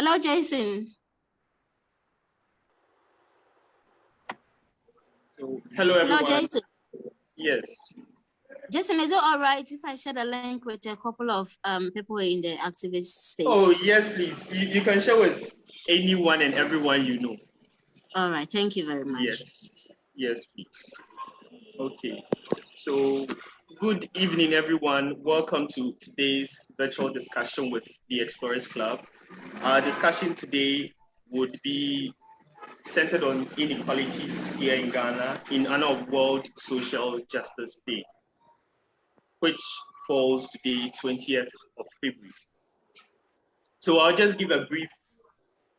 Hello, Jason. So, hello, everyone. Hello, Jason. Yes. Jason, is it all right if I share the link with a couple of people in the activist space? Oh, yes, please. You can share with anyone and everyone you know. All right. Thank you very much. Yes. Yes, please. Okay. So, good evening, everyone. Welcome to today's virtual discussion with the Explorers Club. Our discussion today would be centered on inequalities here in Ghana in honor of World Social Justice Day, which falls today, 20th of February. So I'll just give a brief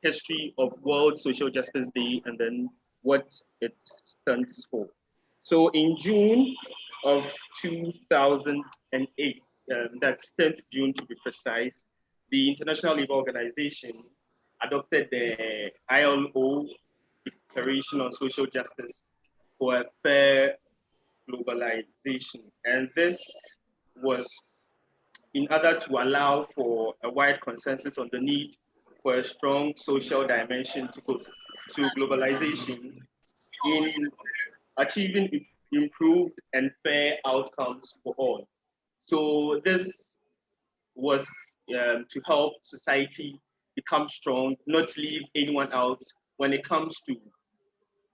history of World Social Justice Day and then what it stands for. So in June of 2008, that's 10th June to be precise, the International Labour Organization adopted the ILO Declaration on Social Justice for a fair globalization. And this was in order to allow for a wide consensus on the need for a strong social dimension to globalization in achieving improved and fair outcomes for all. So this was to help society become strong, not leave anyone out when it comes to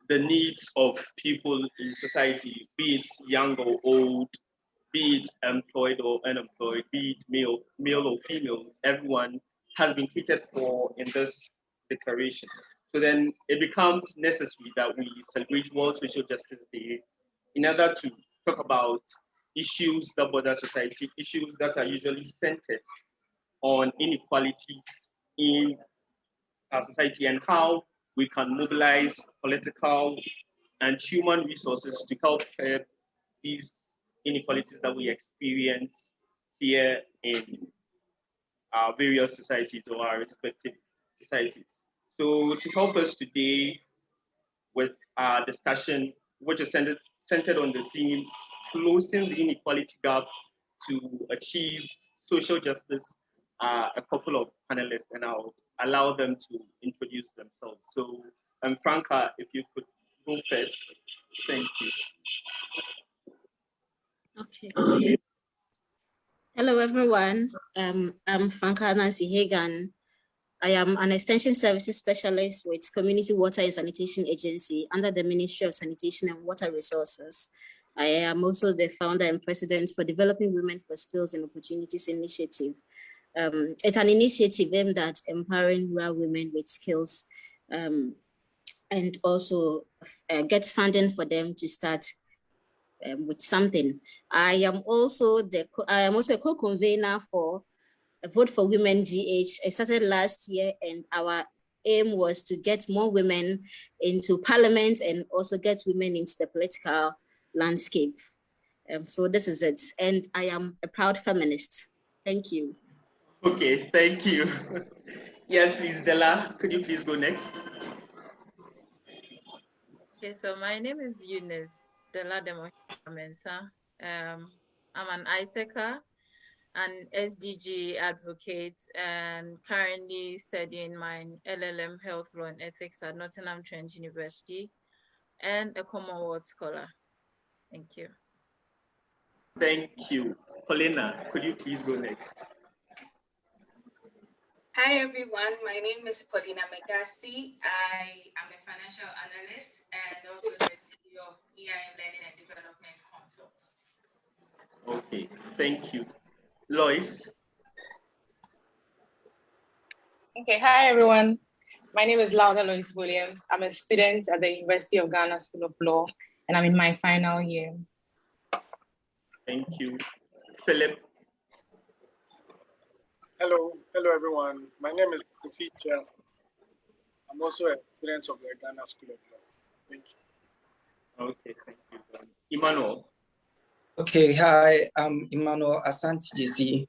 the needs of people in society, be it young or old, be it employed or unemployed, be it male or female, everyone has been catered for in this declaration. So then it becomes necessary that we celebrate World Social Justice Day in order to talk about issues that bother society, issues that are usually centered on inequalities in our society and how we can mobilize political and human resources to help curb these inequalities that we experience here in our various societies or our respective societies. So to help us today with our discussion, which is centered on the theme, closing the inequality gap to achieve social justice, a couple of panelists, and I'll allow them to introduce themselves. So, Franca, if you could go first. Thank you. Okay. Hello, everyone. I'm Franca Nancy Hagan. I am an extension services specialist with Community Water and Sanitation Agency under the Ministry of Sanitation and Water Resources. I am also the founder and president for Developing Women for Skills and Opportunities Initiative. It's an initiative aimed at empowering rural women with skills and also get funding for them to start with something. I am also a co-convener for Vote for Women GH. I started last year, and our aim was to get more women into parliament and also get women into the political landscape. So this is it. And I am a proud feminist. Thank you. Okay, thank you. Yes, please, Della, could you please go next? Okay, so my name is Eunice Della Demohamensa. I'm an ISECA, an SDG advocate, and currently studying my LLM Health Law and Ethics at Nottingham Trent University, and a Commonwealth scholar. Thank you. Thank you. Paulina, could you please go next? Hi, everyone. My name is Paulina Megasi. I am a financial analyst and also the CEO of EIM Learning and Development Consult. Okay, thank you. Lois? Okay, hi, everyone. My name is Lauda Lois Williams. I'm a student at the University of Ghana School of Law, and I'm in my final year. Thank you. Philip? Hello, everyone. My name is Kofi Chas. I'm also a student of the Ghana School of Law. Thank you. Okay, thank you. Emmanuel? Okay, hi, I'm Emmanuel Asante Jesse.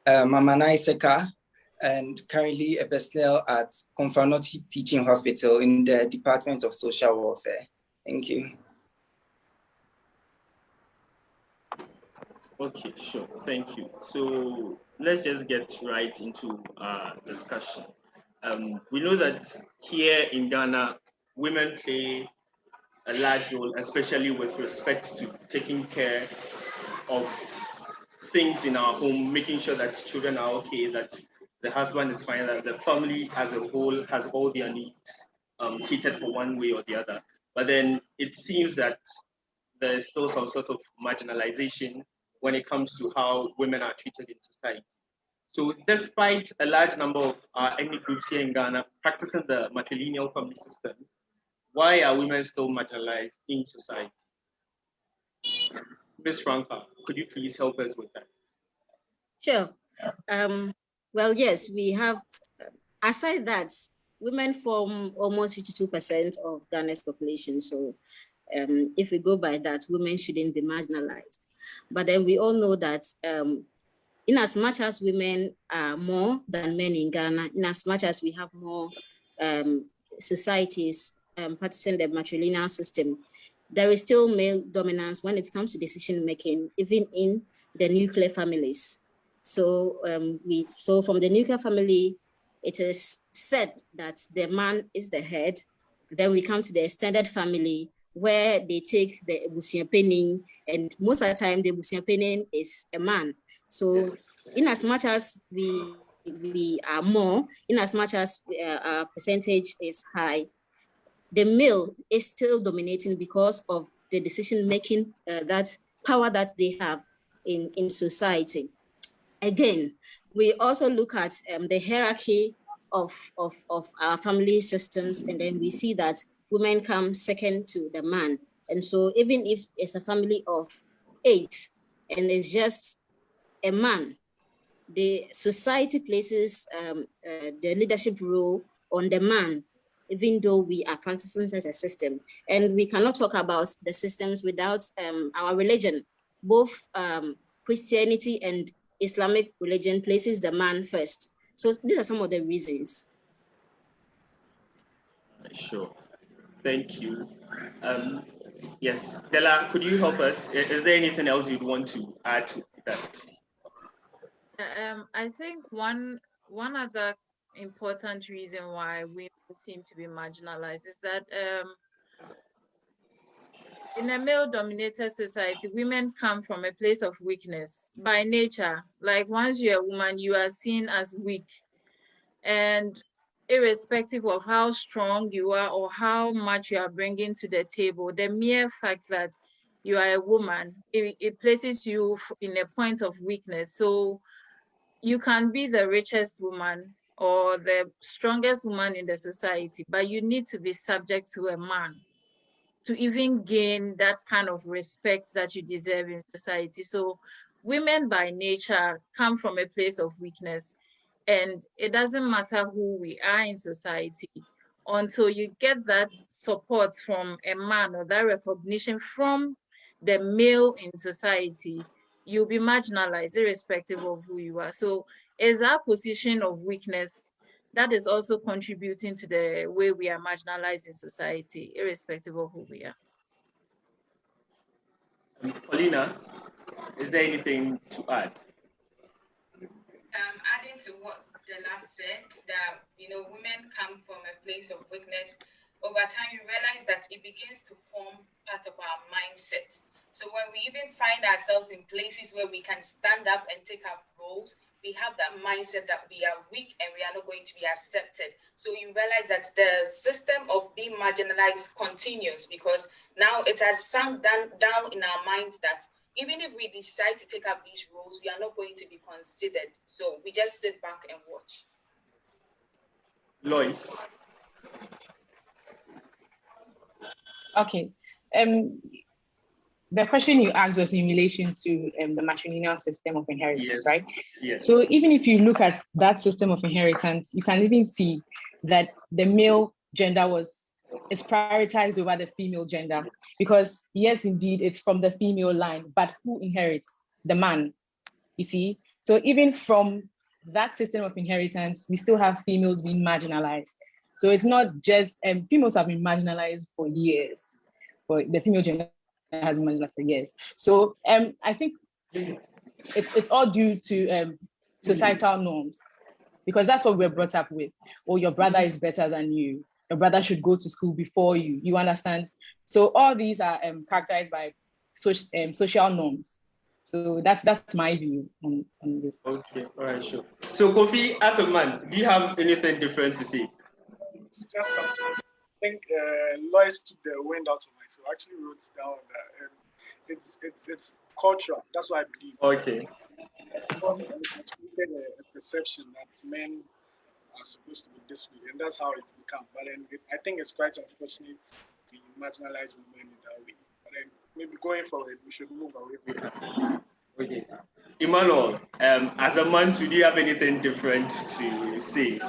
I'm an ISECA and currently a personnel at Konfanoti Teaching Hospital in the Department of Social Welfare. Thank you. Okay, sure, thank you. So let's just get right into our discussion. We know that here in Ghana, women play a large role, especially with respect to taking care of things in our home, making sure that children are okay, that the husband is fine, that the family as a whole has all their needs catered for one way or the other. But then it seems that there's still some sort of marginalization when it comes to how women are treated in society. So despite a large number of ethnic groups here in Ghana practicing the matrilineal family system, why are women still marginalized in society? Ms. Franca, could you please help us with that? Sure. Well, yes, we have, aside that, women form almost 52% of Ghana's population. So if we go by that, women shouldn't be marginalized. But then we all know that in as much as women are more than men in Ghana, in as much as we have more societies practicing the matrilineal system, there is still male dominance when it comes to decision making, even in the nuclear families. So so from the nuclear family, it is said that the man is the head. Then we come to the extended family, where they take the ebusiapeni, and most of the time the ebusiapeni is a man. So in as much as we are more, in as much as our percentage is high, the male is still dominating because of the decision-making, that power that they have in society. Again, we also look at the hierarchy of our family systems, and then we see that women come second to the man. And so even if it's a family of 8 and it's just a man, the society places the leadership role on the man, even though we are practicing such a system. And we cannot talk about the systems without our religion. Both Christianity and Islamic religion places the man first. So these are some of the reasons. Sure. Thank you. Yes, Della, could you help us? Is there anything else you'd want to add to that? I think one other important reason why women seem to be marginalized is that in a male-dominated society, women come from a place of weakness by nature. Like once you're a woman, you are seen as weak. And irrespective of how strong you are or how much you are bringing to the table, the mere fact that you are a woman, it places you in a point of weakness. So you can be the richest woman or the strongest woman in the society, but you need to be subject to a man to even gain that kind of respect that you deserve in society. So women by nature come from a place of weakness, and it doesn't matter who we are in society until you get that support from a man or that recognition from the male in society, you'll be marginalized irrespective of who you are. So it's our position of weakness that is also contributing to the way we are marginalized in society, irrespective of who we are. Paulina, is there anything to add? Adding to what the last said, that women come from a place of weakness. Over time, you realize that it begins to form part of our mindset. So when we even find ourselves in places where we can stand up and take up roles, we have that mindset that we are weak and we are not going to be accepted. So you realize that the system of being marginalized continues, because now it has sunk down in our minds that even if we decide to take up these roles, we are not going to be considered. So we just sit back and watch. Lois. Okay. The question you asked was in relation to the matrilineal system of inheritance, Yes. right? Yes. So even if you look at that system of inheritance, you can even see that the male gender is prioritized over the female gender, because yes, indeed, it's from the female line, but who inherits? The man, you see? So even from that system of inheritance, we still have females being marginalized. So it's not just, females have been marginalized for years, for the female gender has been marginalized for years. So I think it's all due to societal norms. because that's what we're brought up with. Oh, your brother is better than you. Your brother should go to school before you. You understand? So all these are characterized by social norms. So that's my view on this. Okay, all right, sure. So Kofi, as a man, do you have anything different to say? It's just something. I think Lois took the wind out of my tail. I actually wrote down that it's cultural. That's what I believe. Okay. It's more a perception that men are supposed to be this way, and that's how it's become. But then I think it's quite unfortunate to marginalize women in that way. But then maybe going forward, we should move away from that. Okay. Emmanuel, as a man, do you have anything different to say?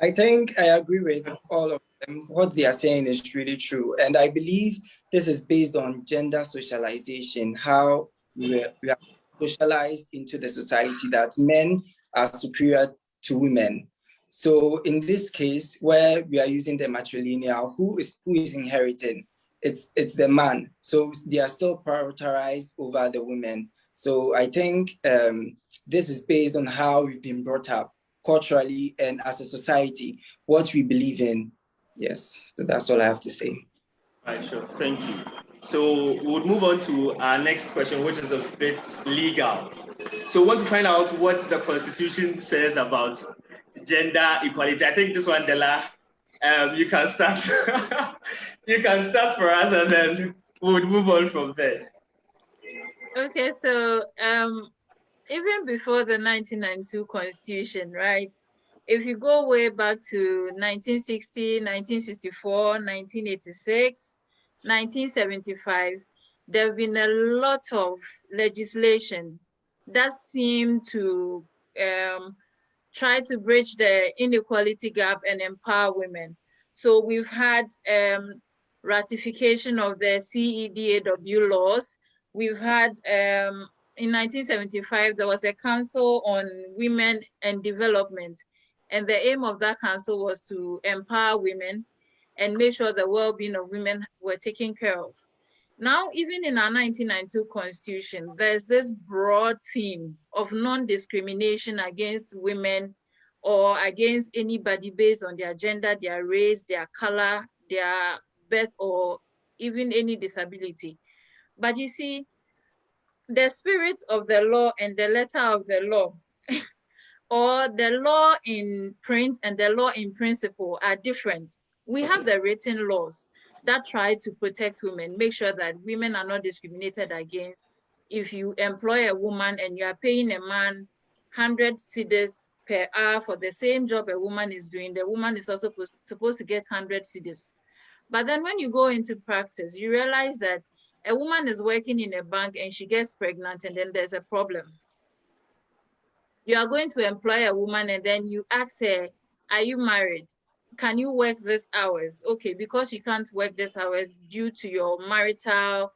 I think I agree with all of them. What they are saying is really true. And I believe this is based on gender socialization, how we are socialized into the society that men are superior to women. So in this case, where we are using the matrilineal, who is inheriting? It's the man. So they are still prioritized over the women. So I think this is based on how we've been brought up culturally and as a society, what we believe in. Yes, so that's all I have to say. All right, sure. Thank you. So we would move on to our next question, which is a bit legal. So we want to find out what the Constitution says about gender equality. I think this one, Dela, you can start. You can start for us, and then we would move on from there. Okay, so even before the 1992 Constitution, right? If you go way back to 1960, 1964, 1986, 1975, there have been a lot of legislation that seem to try to bridge the inequality gap and empower women. So we've had ratification of the CEDAW laws. We've had, in 1975, there was a Council on Women and Development. And the aim of that council was to empower women and make sure the well-being of women were taken care of. Now, even in our 1992 Constitution, there's this broad theme of non-discrimination against women or against anybody based on their gender, their race, their color, their birth, or even any disability. But you see, the spirit of the law and the letter of the law, or the law in print and the law in principle are different. We have the written laws that try to protect women, make sure that women are not discriminated against. If you employ a woman and you are paying a man 100 cedis per hour for the same job a woman is doing, the woman is also supposed to get 100 cedis. But then when you go into practice, you realize that a woman is working in a bank and she gets pregnant and then there's a problem. You are going to employ a woman and then you ask her, are you married? Can you work these hours? Okay, because you can't work these hours due to your marital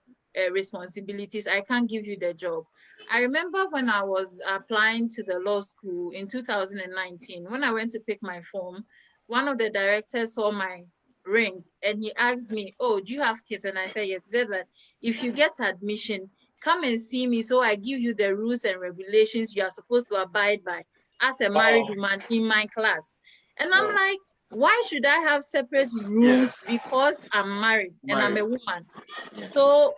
responsibilities, I can't give you the job. I remember when I was applying to the law school in 2019, when I went to pick my form, one of the directors saw my ring and he asked me, oh, do you have kids? And I said, yes. He said that if you get admission, come and see me so I give you the rules and regulations you are supposed to abide by as a married woman in my class. And I'm like, why should I have separate rules because I'm married and I'm a woman? So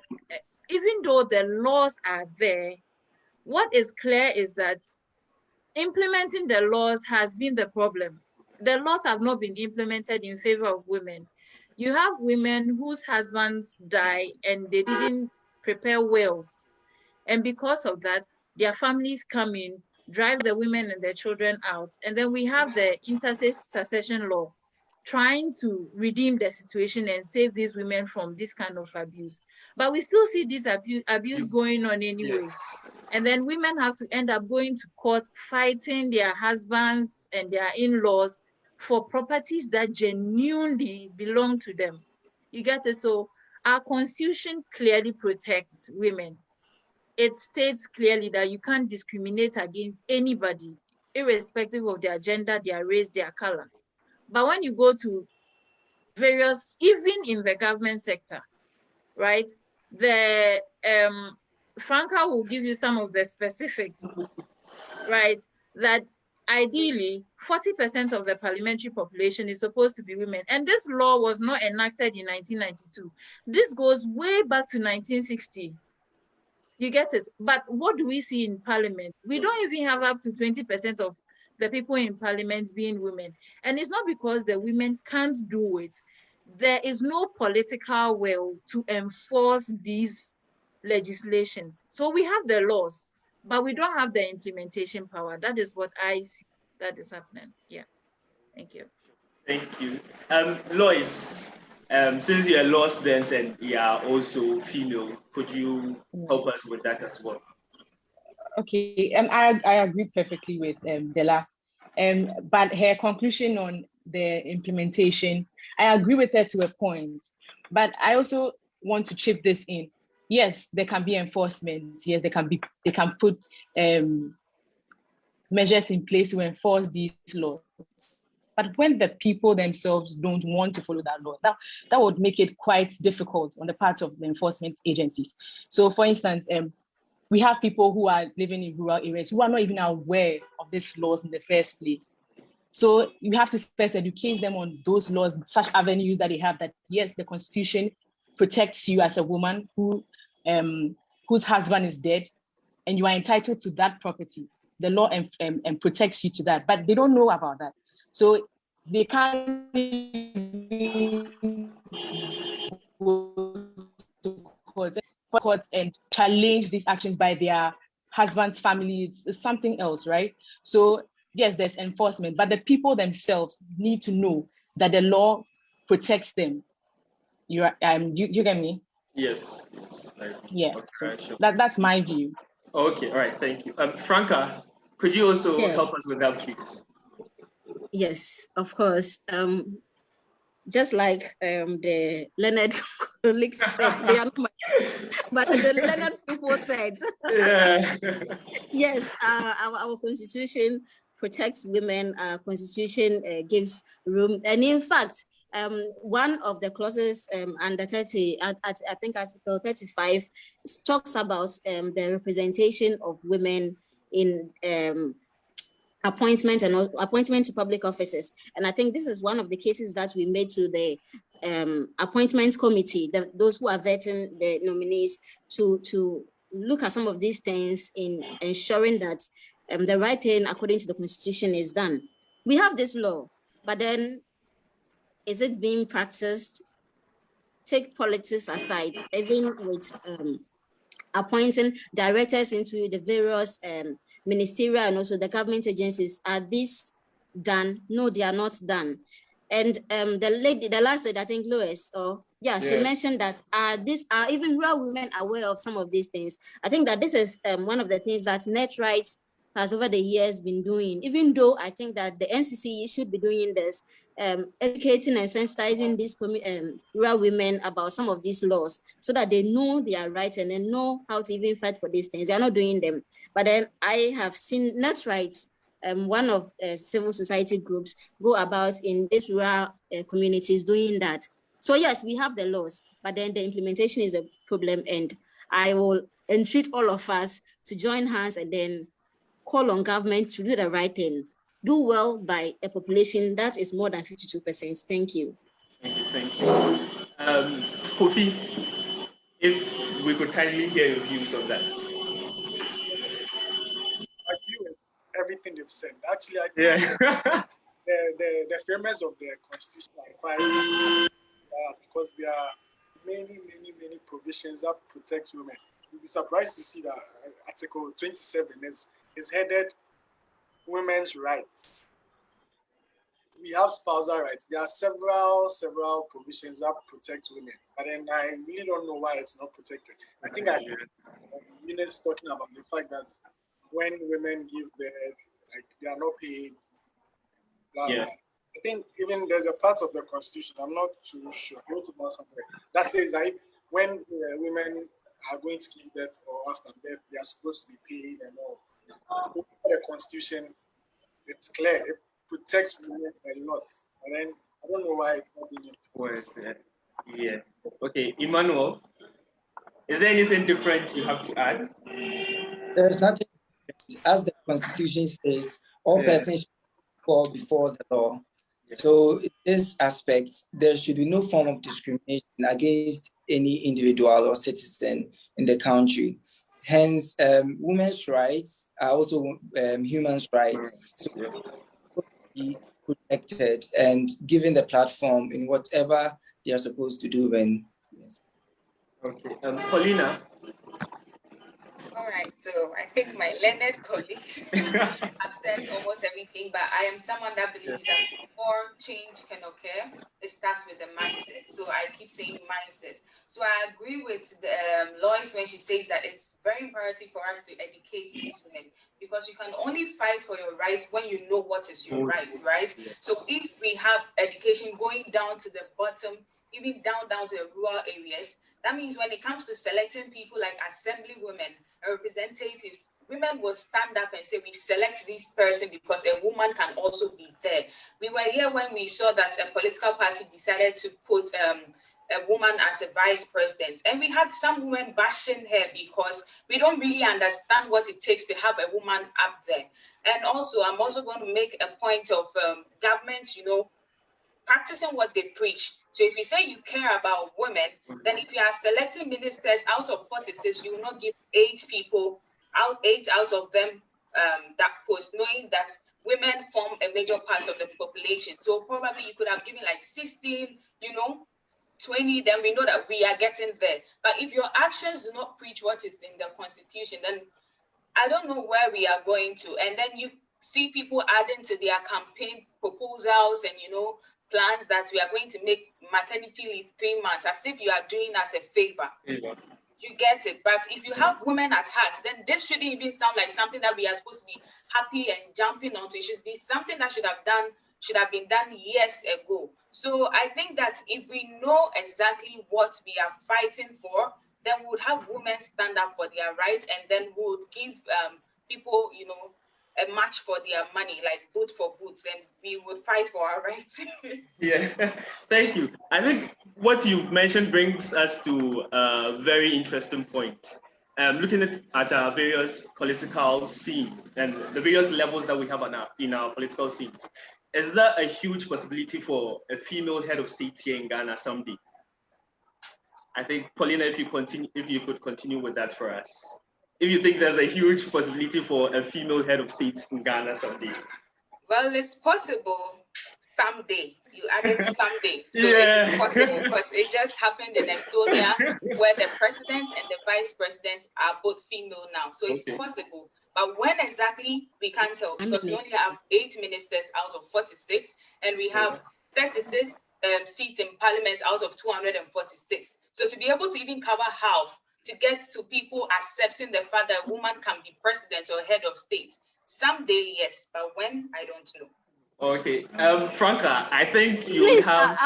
even though the laws are there, what is clear is that implementing the laws has been the problem. The laws have not been implemented in favor of women. You have women whose husbands die and they didn't prepare wills. And because of that, their families come in, drive the women and their children out. And then we have the interstate succession law trying to redeem the situation and save these women from this kind of abuse. But we still see this abuse going on anyway. Yes. And then women have to end up going to court, fighting their husbands and their in-laws for properties that genuinely belong to them. You get it? So our constitution clearly protects women. It states clearly that you can't discriminate against anybody, irrespective of their gender, their race, their color. But when you go to various, even in the government sector, right, the Franca will give you some of the specifics, right, that ideally, 40% of the parliamentary population is supposed to be women. And this law was not enacted in 1992. This goes way back to 1960. You get it? But what do we see in parliament? We don't even have up to 20% of the people in parliament being women. And it's not because the women can't do it. There is no political will to enforce these legislations. So we have the laws, but we don't have the implementation power. That is what I see that is happening. Yeah. Thank you. Thank you. Lois, since you're a law student and you are also female, could you help us with that as well? Okay, I agree perfectly with Della, but her conclusion on the implementation, I agree with her to a point, but I also want to chip this in. Yes, there can be enforcement. Yes, they can put measures in place to enforce these laws. But when the people themselves don't want to follow that law, that would make it quite difficult on the part of the enforcement agencies. So, for instance, we have people who are living in rural areas who are not even aware of these laws in the first place. So you have to first educate them on those laws, such avenues that they have, that yes, the Constitution protects you as a woman whose husband is dead, and you are entitled to that property. The law and protects you to that, but they don't know about that. So they can't go to courts and challenge these actions by their husband's family. It's something else, right? So yes, there's enforcement, but the people themselves need to know that the law protects them. You get me? Yes. Yeah. Okay, So sure. that's my view. Okay, all right, thank you. Franca, could you also Yes. help us with that, please? Yes, of course. Just like the learned colleagues said, they are not my, but the learned people said. Yeah. Yes, our constitution protects women. Our constitution gives room, and in fact, one of the clauses under 30, I think Article 35, talks about the representation of women in appointment and appointment to public offices. And I think this is one of the cases that we made to the appointment committee, those who are vetting the nominees, to look at some of these things in ensuring that the right thing according to the Constitution is done. We have this law, but then is it being practiced? Take politics aside, even with appointing directors into the various ministerial and also the government agencies. Are these done? No, they are not done. And the last lady, I think Lois, she mentioned that are even rural women aware of some of these things. I think that this is one of the things that Net Rights has over the years been doing, even though I think that the NCC should be doing this, educating and sensitizing these rural women about some of these laws so that they know their rights and they know how to even fight for these things. They are not doing them. But then I have seen Net Rights, one of civil society groups, go about in these rural communities doing that. So yes, we have the laws, but then the implementation is a problem, and I will entreat all of us to join hands and then call on government to do the right thing. Do well by a population that is more than 52%. Thank you. Thank you. Kofi, if we could kindly hear your views on that. I agree with everything they've said. Actually, I think the framers of the Constitution are quite because there are many provisions that protect women. You'll be surprised to see that Article 27 is headed Women's Rights. We have spousal rights. There are several provisions that protect women, but then I really don't know why it's not protected. I think Eunice talking about the fact that when women give birth, like they are not paid. Blah, blah. I think even there's a part of the Constitution, I'm not too sure, I wrote about somewhere, that says that when women are going to give birth or after birth, they are supposed to be paid and all. The Constitution, it's clear, it protects women a lot. And then I don't know why it's not being implemented. Yeah. Okay, Emmanuel, is there anything different you have to add? There's nothing. As the Constitution says, all persons should fall before the law. So in this aspect, there should be no form of discrimination against any individual or citizen in the country. Hence, women's rights are also human rights. So be protected and given the platform in whatever they are supposed to do. Yes. Okay, Paulina. All right, so I think my learned colleagues have said almost everything, but I am someone that believes that before change can occur, it starts with the mindset. So I keep saying mindset. So I agree with Lois when she says that it's very imperative for us to educate these women, because you can only fight for your rights when you know what is your right, right? So if we have education going down to the bottom, even down to the rural areas, that means when it comes to selecting people like assembly women, representatives, women will stand up and say, we select this person because a woman can also be there. We were here when we saw that a political party decided to put a woman as a vice president. And we had some women bashing her because we don't really understand what it takes to have a woman up there. And also, I'm also going to make a point of governments, practicing what they preach. So if you say you care about women, then if you are selecting ministers out of 46, you will not give 8 out of them that post, knowing that women form a major part of the population. So probably you could have given like 16, 20, then we know that we are getting there. But if your actions do not preach what is in the constitution, then I don't know where we are going to. And then you see people adding to their campaign proposals and, plans that we are going to make maternity leave 3 months, as if you are doing us a favor. You get it. But if you have women at heart, then this shouldn't even sound like something that we are supposed to be happy and jumping onto. It should be something that should have been done years ago. So I think that if we know exactly what we are fighting for, then we would have women stand up for their rights, and then we would give people, a match for their money, like boot for boots, and we would fight for our rights. Yeah, thank you. I think what you've mentioned brings us to a very interesting point. Looking at our various political scene and the various levels that we have in our political scenes, is there a huge possibility for a female head of state here in Ghana someday? I think, Paulina, if you could continue with that for us. If you think there's a huge possibility for a female head of state in Ghana someday. Well, it's possible someday. You added someday. So it is possible, because it just happened in Estonia where the president and the vice president are both female now. So it's possible. But when exactly, we can't tell, because we only have 8 ministers out of 46, and we have 36 seats in parliament out of 246. So to be able to even cover half, to get to people accepting the fact that a woman can be president or head of state, someday, yes, but when, I don't know. Okay, Franca, I think you please, have.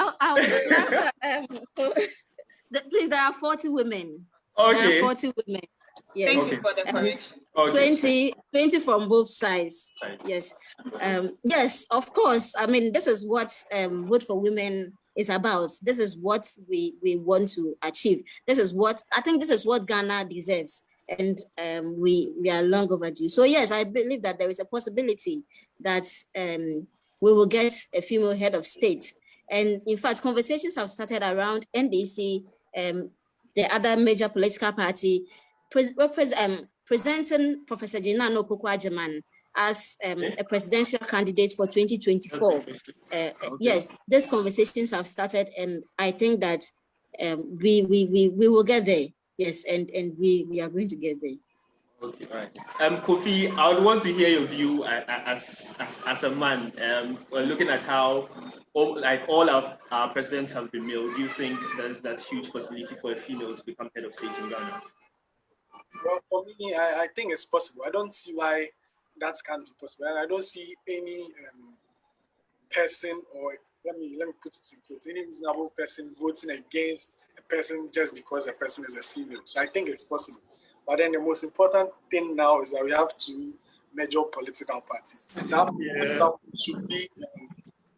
Please, there are 40 women. Okay. There are 40 women. Yes. Thank you for the correction. 20 from both sides. Yes. Yes, of course. I mean, this is what Vote for Women is about. This is what we want to achieve. This is what Ghana deserves. And we are long overdue. So yes, I believe that there is a possibility that we will get a female head of state. And in fact, conversations have started around NDC, the other major political party, presenting Professor Jinano Kokwajaman as a presidential candidate for 2024. Yes, these conversations have started, and I think that we will get there. Yes, and we are going to get there. Okay, right. Kofi, I would want to hear your view as a man. Looking at how all of our presidents have been male, do you think there's that huge possibility for a female to become head of state in Ghana? Well, for me, I think it's possible. I don't see why that can't be possible. And I don't see any person, or let me put it in quotes, any reasonable person voting against a person just because a person is a female. So I think it's possible. But then the most important thing now is that we have 2 major political parties. That should be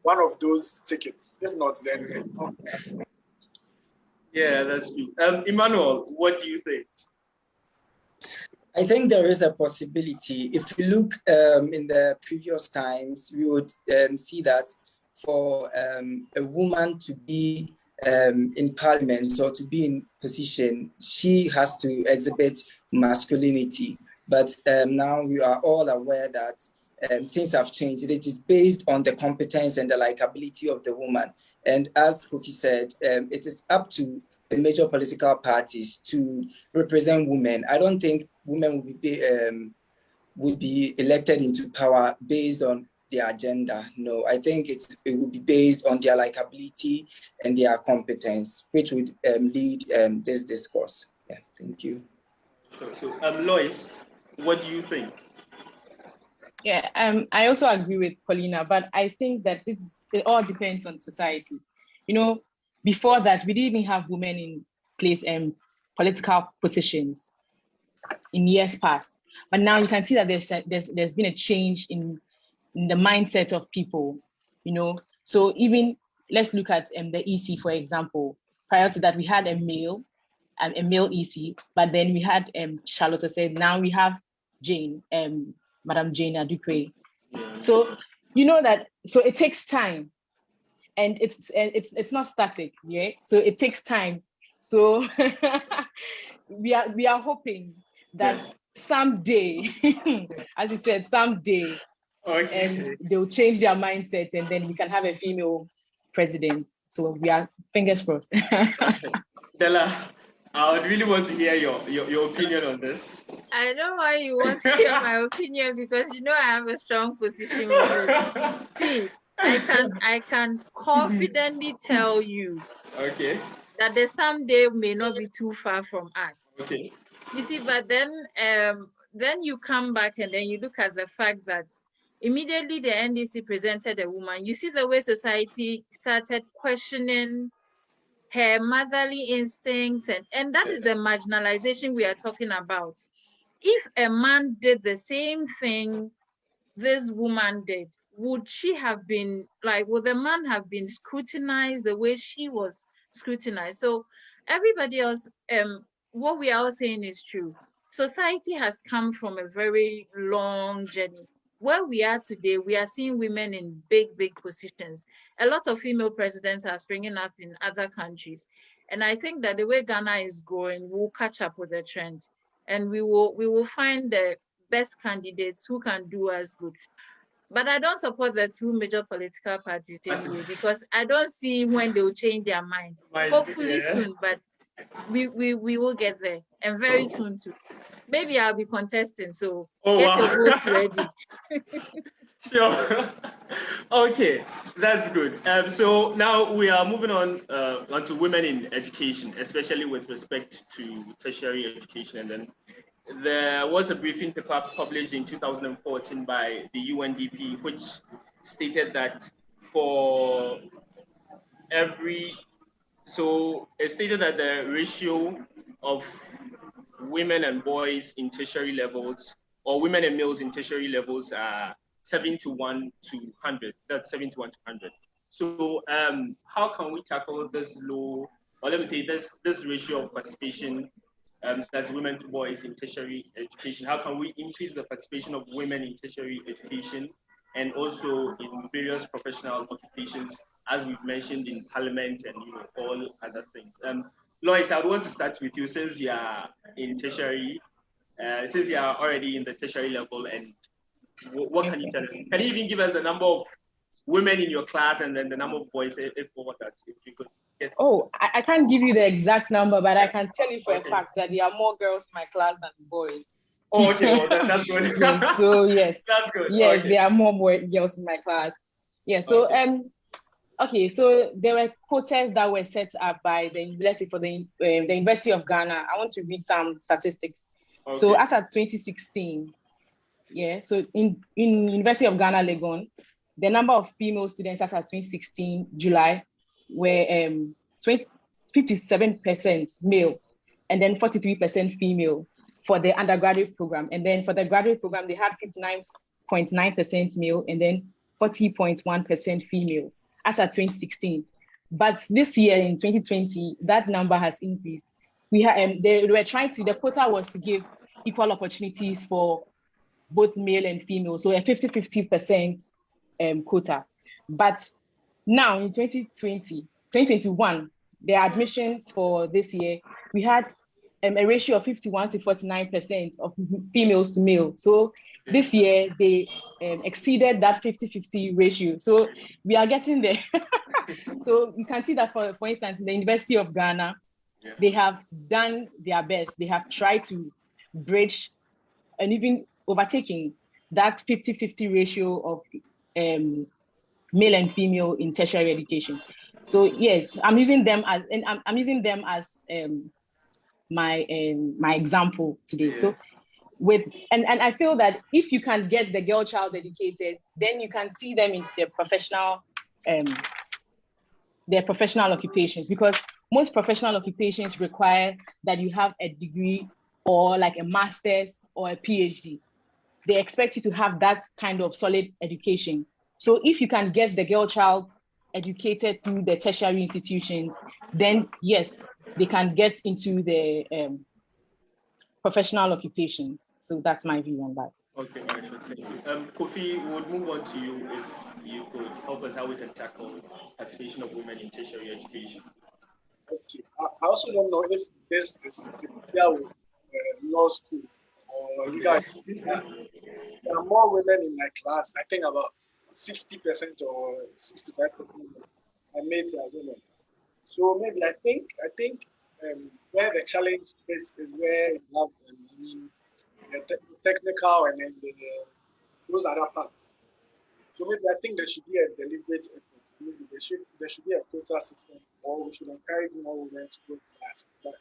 one of those tickets. If not, then yeah, that's true. Emmanuel, what do you say? I think there is a possibility. If you look in the previous times, we would see that for a woman to be in parliament or to be in position, she has to exhibit masculinity. But now we are all aware that things have changed. It is based on the competence and the likability of the woman. And as Kofi said, it is up to the major political parties to represent women. I don't think women would be elected into power based on their agenda. No, I think it would be based on their likability and their competence, which would lead this discourse. Yeah, thank you. So, Lois, what do you think? Yeah, I also agree with Paulina, but I think that it all depends on society. You know, before that, we didn't even have women in place and political positions in years past. But now you can see that there's been a change in the mindset of people, you know. So even let's look at the EC, for example. Prior to that, we had a male EC, but then we had Charlotte said, now we have Jane, Madam Jane Adukwe. So you know that, so it takes time, and it's not static, yeah. So it takes time. So we are hoping that someday, as you said, someday, they'll change their mindset, and then we can have a female president. So we are fingers crossed. Della, I would really want to hear your opinion on this. I know why you want to hear my opinion, because you know I have a strong position with it. See, I can confidently tell you that the someday may not be too far from us. Okay. You see, but then you come back and then you look at the fact that immediately the NDC presented a woman, you see the way society started questioning her motherly instincts, and that is the marginalization we are talking about. If a man did the same thing this woman did, would she have been like, would the man have been scrutinized the way she was scrutinized? So everybody else, what we are all saying is true. Society has come from a very long journey. Where we are today, we are seeing women in big positions. A lot of female presidents are springing up in other countries. And I think that the way Ghana is going, we'll catch up with the trend. And we will find the best candidates who can do us good. But I don't support the two major political parties anyway, because I don't see when they will change their mind. Hopefully soon, but we will get there, and very soon too. Maybe I'll be contesting, so get your votes ready. Sure. Okay, that's good. So now we are moving on to women in education, especially with respect to tertiary education. And then there was a briefing paper published in 2014 by the UNDP, which stated that for it stated that the ratio of women and boys in tertiary levels, or women and males in tertiary levels, are 7:1 to 100. That's 7:1 to 100. So how can we tackle this low, or let me say this ratio of participation, that's women to boys in tertiary education? How can we increase the participation of women in tertiary education and also in various professional occupations, as we've mentioned, in parliament and all other things? Lois, I would want to start with you, since you are in tertiary, since you are already in the tertiary level, and what can you tell us? Can you even give us the number of women in your class and then the number of boys, if you could get? Oh, I can't give you the exact number, but I can tell you for a fact that there are more girls in my class than boys. Oh, okay, well, that's good. Yes, so yes, that's good. Yes, okay. There are more girls in my class. Yeah, so okay, so there were quotas that were set up by the university for the University of Ghana. I want to read some statistics. Okay. So as of 2016, yeah, so in University of Ghana, Legon, the number of female students as of 2016 July were 57% male, and then 43% female for the undergraduate program. And then for the graduate program, they had 59.9% male and then 40.1% female as of 2016. But this year in 2020, that number has increased. We had they were trying to, the quota was to give equal opportunities for both male and female. So a 50-50% quota. But now in 2021, the admissions for this year, we had a ratio of 51 to 49% of females to male. So this year they exceeded that 50-50 ratio. So we are getting there. So you can see that for instance, in the University of Ghana, they have done their best. They have tried to bridge and even overtaking that 50-50 ratio of male and female in tertiary education. So yes, I'm using them as my example today. Yeah. So and I feel that if you can get the girl child educated, then you can see them in their professional occupations, because most professional occupations require that you have a degree or like a master's or a PhD. They expect you to have that kind of solid education. So if you can get the girl child educated through the tertiary institutions, then yes, they can get into the professional occupations. So that's my view on that. Okay, Marsha, thank you. Kofi, we would move on to you if you could help us how we can tackle participation of women in tertiary education. Okay, I also don't know if this is with law school or legal. There are more women in my class. I think about 60% or 65% of my mates are women. So maybe I think where the challenge is where you have the technical and then those other parts. So maybe I think there should be a deliberate effort. Maybe there should be a quota system, or we should encourage more women to go to class. But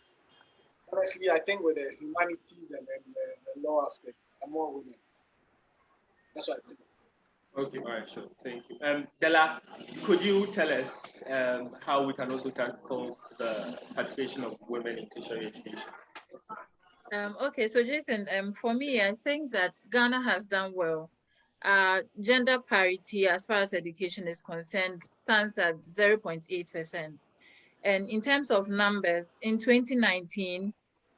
honestly, I think with the humanities and the law aspect, there are more women. That's what I think. Okay, all right, sure. Thank you. Della, could you tell us how we can also tackle the participation of women in tertiary education? Okay, so Jason, for me, I think that Ghana has done well. Gender parity as far as education is concerned stands at 0.8%. And in terms of numbers, in 2019,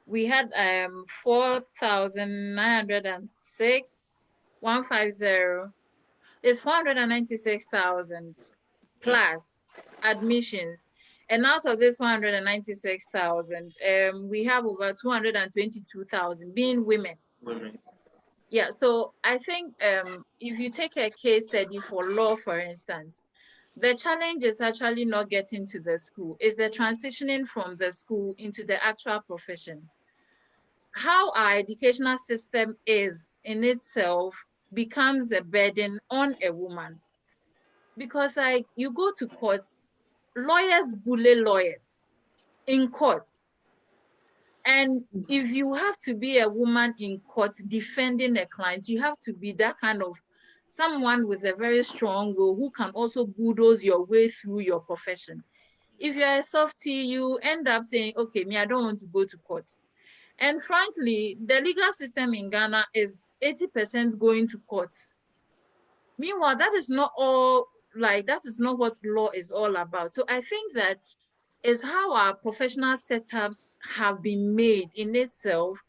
we had 4,906, 150, it's 496,000 plus admissions. And out of this 196,000, we have over 222,000 being women. Yeah, so I think if you take a case study for law, for instance, the challenge is actually not getting to the school, it's the transitioning from the school into the actual profession. How our educational system is in itself becomes a burden on a woman. Because like you go to court, lawyers bully lawyers in court. And if you have to be a woman in court defending a client, you have to be that kind of someone with a very strong will who can also bulldoze your way through your profession. If you're a softie, you end up saying, okay, me, I don't want to go to court. And frankly, the legal system in Ghana is 80% going to court. Meanwhile, that is not all, like, that is not what law is all about. So I think that is how our professional setups have been made in itself.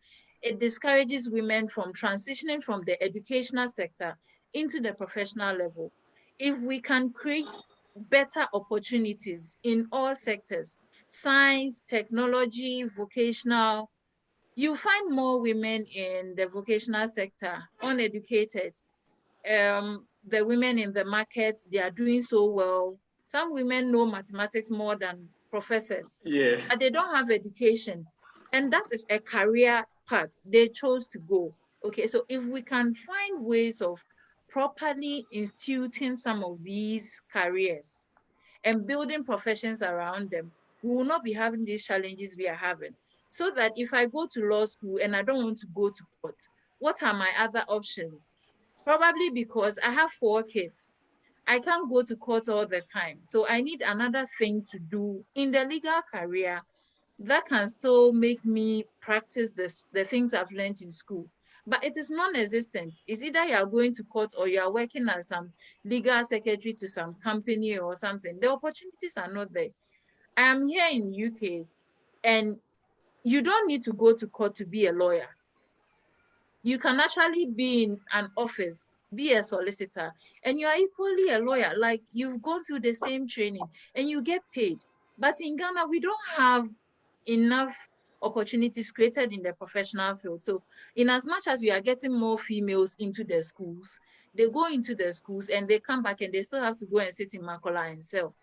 It discourages women from transitioning from the educational sector into the professional level. If we can create better opportunities in all sectors, science, technology, vocational, you find more women in the vocational sector, uneducated. The women in the market, they are doing so well. Some women know mathematics more than professors, but they don't have education. And that is a career path they chose to go. Okay, so if we can find ways of properly instituting some of these careers and building professions around them, we will not be having these challenges we are having. So that if I go to law school and I don't want to go to court, what are my other options? Probably because I have 4 kids. I can't go to court all the time. So I need another thing to do in the legal career that can still make me practice the things I've learned in school. But it is non-existent. It's either you are going to court or you are working as some legal secretary to some company or something. The opportunities are not there. I am here in UK and you don't need to go to court to be a lawyer. You can actually be in an office, be a solicitor, and you are equally a lawyer. Like, you've gone through the same training and you get paid. But in Ghana, we don't have enough opportunities created in the professional field. So in as much as we are getting more females into the schools, they go into the schools and they come back and they still have to go and sit in Makola and sell.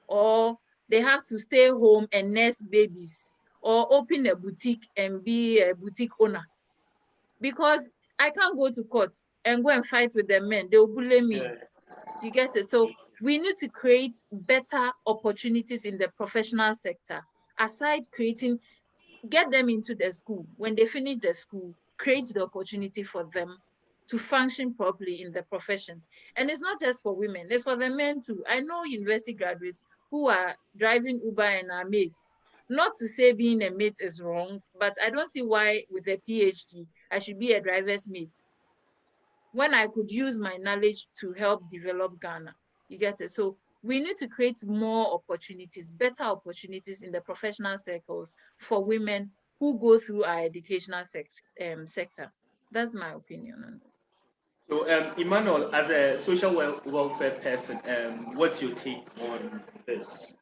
Or they have to stay home and nurse babies, or open a boutique and be a boutique owner. Because I can't go to court and go and fight with the men. They'll bully me. Yeah. You get it? So we need to create better opportunities in the professional sector. Aside creating, get them into the school. When they finish the school, create the opportunity for them to function properly in the profession. And it's not just for women, it's for the men too. I know university graduates who are driving Uber and are mates. Not to say being a mate is wrong, but I don't see why with a PhD, I should be a driver's mate when I could use my knowledge to help develop Ghana. You get it? So we need to create more opportunities, better opportunities in the professional circles for women who go through our educational sector. That's my opinion on this. So, Emmanuel, as a social welfare person, what's your take on this?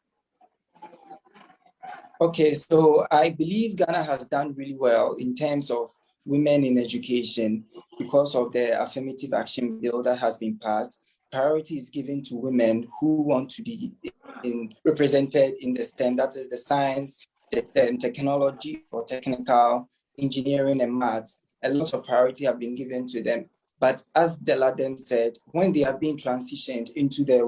Okay, so I believe Ghana has done really well in terms of women in education because of the affirmative action bill that has been passed. Priority is given to women who want to be represented in the STEM, that is the science, the technology or technical, engineering and maths. A lot of priority have been given to them. But as Deladem said, when they are being transitioned into the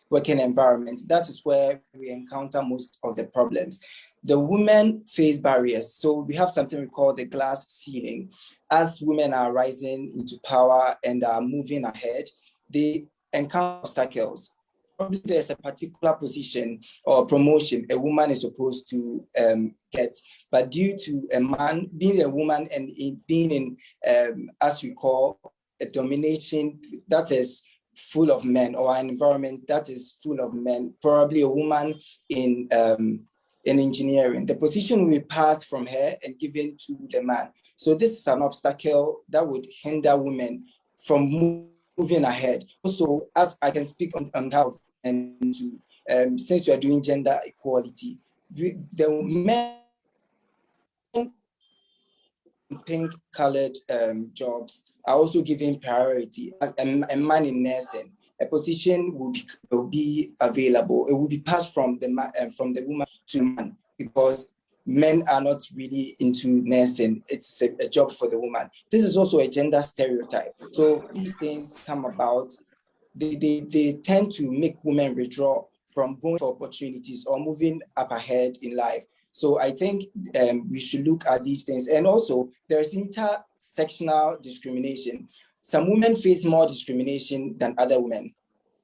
working environment, that is where we encounter most of the problems. The women face barriers. So we have something we call the glass ceiling. As women are rising into power and are moving ahead, they encounter obstacles. Probably there's a particular position or promotion a woman is supposed to get, but due to a man being a woman and being in, as we call, a domination that is full of men, or an environment that is full of men, probably a woman in engineering, the position will be passed from her and given to the man. So this is an obstacle that would hinder women from moving ahead. Also, as I can speak on how and to, since we are doing gender equality, the men pink-colored jobs are also given priority. As a man in nursing, a position will be available. It will be passed from the woman to the man because men are not really into nursing. It's a job for the woman. This is also a gender stereotype. So these things come about. They tend to make women withdraw from going for opportunities or moving up ahead in life. So I think we should look at these things. And also, there's intersectional discrimination. Some women face more discrimination than other women.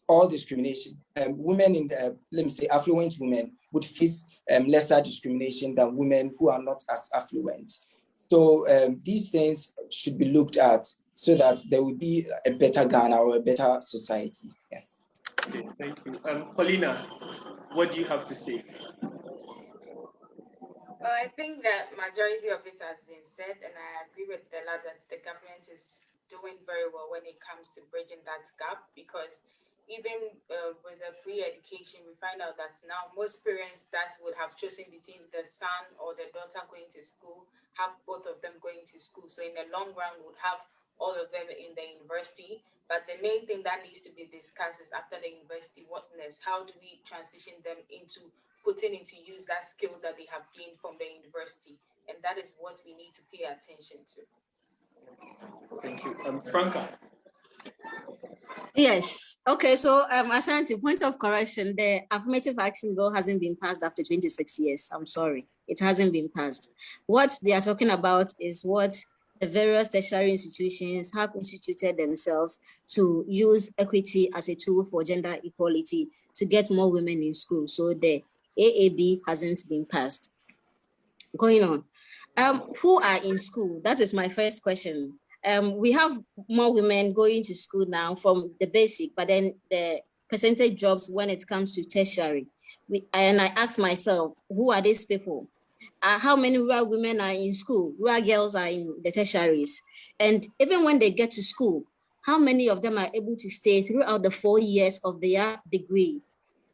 All discrimination. Women in the, let me say, affluent women would face lesser discrimination than women who are not as affluent. So these things should be looked at so that there will be a better Ghana or a better society. Yeah. Okay, thank you. Paulina, what do you have to say? Well, I think that majority of it has been said, and I agree with Della that the government is doing very well when it comes to bridging that gap, because even with the free education, we find out that now most parents that would have chosen between the son or the daughter going to school have both of them going to school. So in the long run, would have all of them in the university. But the main thing that needs to be discussed is after the university, what next? How do we transition them into putting into use that skill that they have gained from the university? And that is what we need to pay attention to. Thank you. Franca. Yes. Okay. So, Ashanti, point of correction: the affirmative action bill hasn't been passed after 26 years. I'm sorry, it hasn't been passed. What they are talking about is what the various tertiary institutions have instituted themselves to use equity as a tool for gender equality to get more women in school. So the AAB hasn't been passed. Going on. Who are in school? That is my first question. We have more women going to school now from the basic, but then the percentage drops when it comes to tertiary. And I ask myself, who are these people? how many rural women are in school, rural girls are in the tertiaries. And even when they get to school, how many of them are able to stay throughout the 4 years of their degree?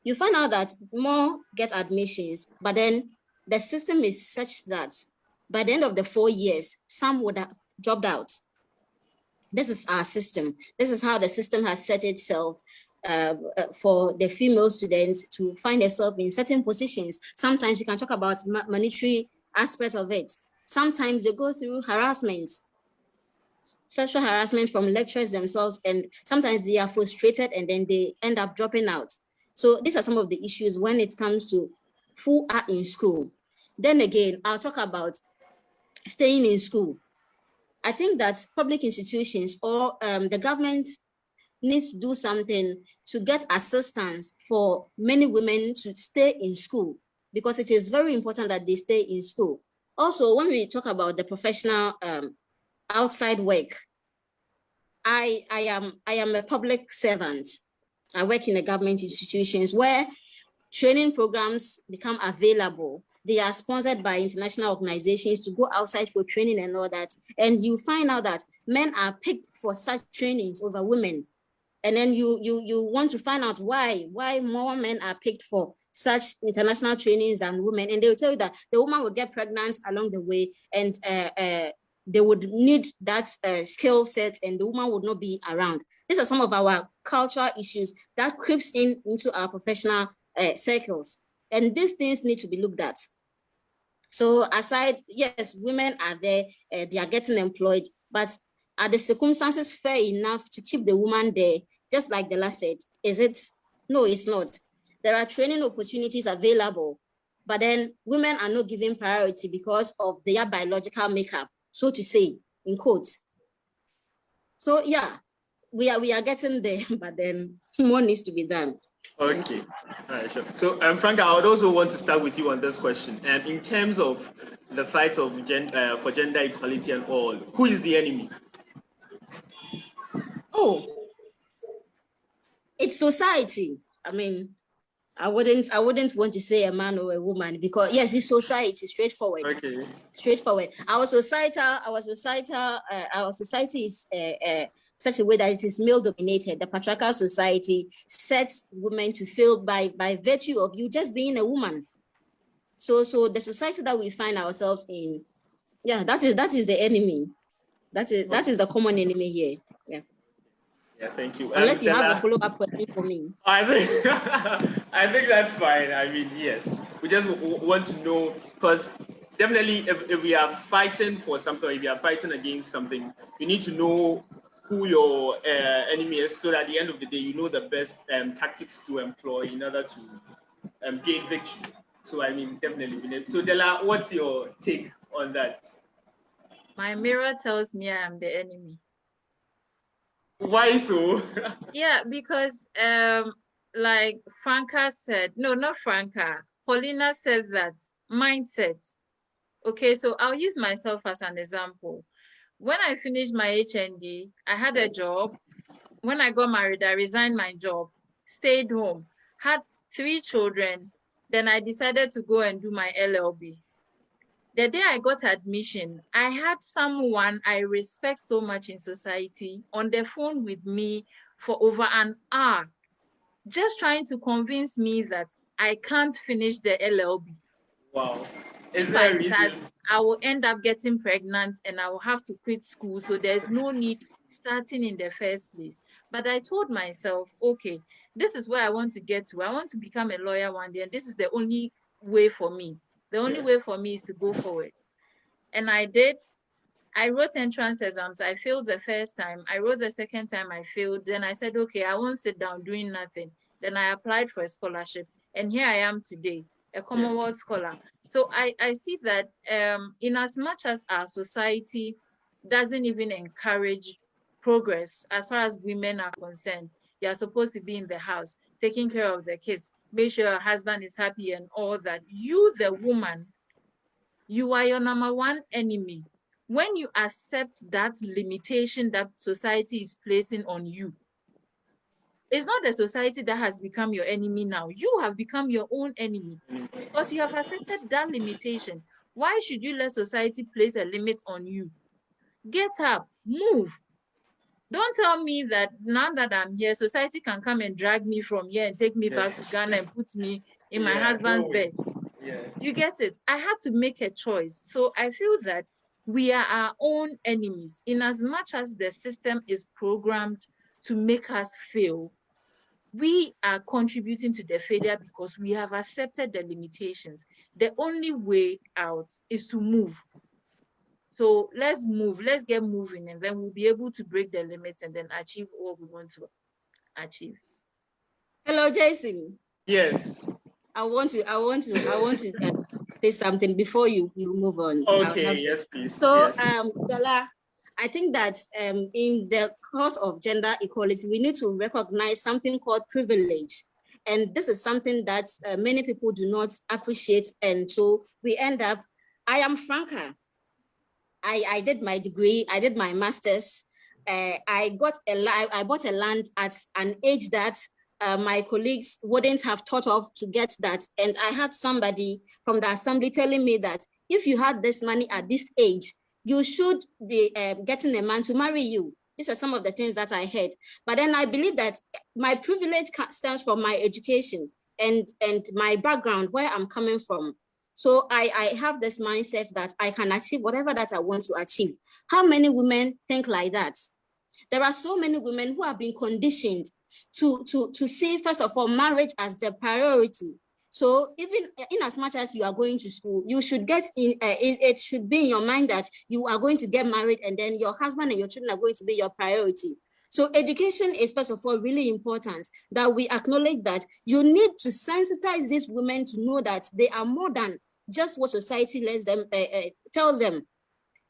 You find out that more get admissions, but then the system is such that by the end of the 4 years, some would have dropped out. This is our system. This is how the system has set itself for the female students to find themselves in certain positions. Sometimes you can talk about monetary aspects of it. Sometimes they go through harassment, sexual harassment from lecturers themselves, and sometimes they are frustrated and then they end up dropping out. So these are some of the issues when it comes to who are in school. Then again, I'll talk about staying in school. I think that public institutions or the government needs to do something to get assistance for many women to stay in school, because it is very important that they stay in school. Also, when we talk about the professional outside work, I am a public servant. I work in the government institutions where training programs become available. They are sponsored by international organizations to go outside for training and all that. And you find out that men are picked for such trainings over women. And then you want to find out why more men are picked for such international trainings than women. And they will tell you that the woman will get pregnant along the way, and they would need that skill set, and the woman would not be around. These are some of our cultural issues that creeps into our professional circles. And these things need to be looked at. So aside, yes, women are there, they are getting employed, but are the circumstances fair enough to keep the woman there? Just like the last said, is it? No, it's not. There are training opportunities available, but then women are not given priority because of their biological makeup, so to say, in quotes. So yeah, we are getting there, but then more needs to be done. Okay, all right, sure. So, Frank, I would also want to start with you on this question. In terms of the fight of for gender equality and all, who is the enemy? Oh, it's society. I mean, I wouldn't want to say a man or a woman, because yes, it's society, straightforward. Okay. Straightforward. Our society is such a way that it is male dominated. The patriarchal society sets women to fail by virtue of you just being a woman. So the society that we find ourselves in, yeah, that is the enemy. That is the common enemy here. Yeah. Yeah, thank you. Unless you have a follow-up question for me. I think that's fine. I mean, yes, we just want to know, because definitely if we are fighting for something, if we are fighting against something, you need to know who your enemy is, so that at the end of the day, you know the best tactics to employ in order to gain victory. So I mean, definitely we need. So Della, what's your take on that? My mirror tells me I am the enemy. Why so? Yeah, because like Franca said, no, not Franca, Paulina said that mindset. Okay, so I'll use myself as an example. When I finished my HND, I had a job. When I got married, I resigned my job, stayed home, had 3 children. Then I decided to go and do my LLB. The day I got admission, I had someone I respect so much in society on the phone with me for over an hour, just trying to convince me that I can't finish the LLB. Wow. If I start, I will end up getting pregnant and I will have to quit school. So there's no need starting in the first place. But I told myself, okay, this is where I want to get to. I want to become a lawyer one day, and this is the only way for me. The only way for me is to go forward. And I did. I wrote entrance exams. I failed the first time. I wrote the second time, I failed. Then I said, okay, I won't sit down doing nothing. Then I applied for a scholarship. And here I am today, a Commonwealth scholar. So I see that in as much as our society doesn't even encourage progress as far as women are concerned, you're supposed to be in the house, taking care of the kids, make sure your husband is happy and all that. You, the woman, you are your number one enemy. When you accept that limitation that society is placing on you, it's not the society that has become your enemy now. You have become your own enemy because you have accepted that limitation. Why should you let society place a limit on you? Get up, move. Don't tell me that now that I'm here, society can come and drag me from here and take me back to Ghana and put me in my husband's bed. Yeah. You get it? I had to make a choice. So I feel that we are our own enemies in as much as the system is programmed to make us fail. We are contributing to the failure because we have accepted the limitations. The only way out is to move. So let's move, let's get moving, and then we'll be able to break the limits and then achieve what we want to achieve. Hello, Jason. Yes. I want to say something before you move on. Okay, yes, please. So, yes. Della, I think that in the cause of gender equality, we need to recognize something called privilege. And this is something that many people do not appreciate. And so we end up, I am Franca. I did my degree, I did my master's. I bought a land at an age that my colleagues wouldn't have thought of to get that. And I had somebody from the assembly telling me that if you had this money at this age, you should be getting a man to marry you. These are some of the things that I heard. But then I believe that my privilege stems from my education and my background, where I'm coming from. So I have this mindset that I can achieve whatever that I want to achieve. How many women think like that? There are so many women who have been conditioned to see, first of all, marriage as the priority. So even in as much as you are going to school, you should get in, it should be in your mind that you are going to get married and then your husband and your children are going to be your priority. So education is, first of all, really important, that we acknowledge that you need to sensitize these women to know that they are more than just what society lets them, tells them.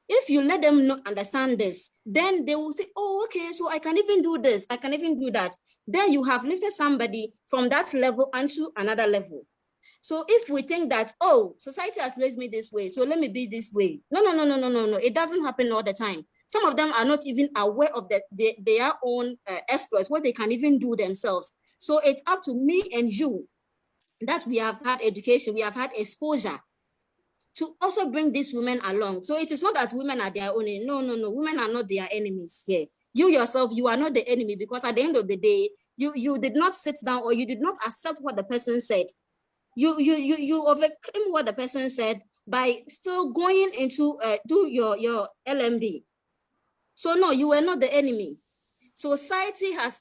If you let them understand this, then they will say, oh, okay, so I can even do this, I can even do that. Then you have lifted somebody from that level onto another level. So if we think that, oh, society has placed me this way, so let me be this way. No. It doesn't happen all the time. Some of them are not even aware of their own exploits, what they can even do themselves. So it's up to me and you that we have had education, we have had exposure to also bring these women along. So it is not that women are their own. No. Women are not their enemies here. You yourself, you are not the enemy, because at the end of the day, you did not sit down or you did not accept what the person said. You overcame what the person said by still going into do your LMB. So no, you were not the enemy. Society has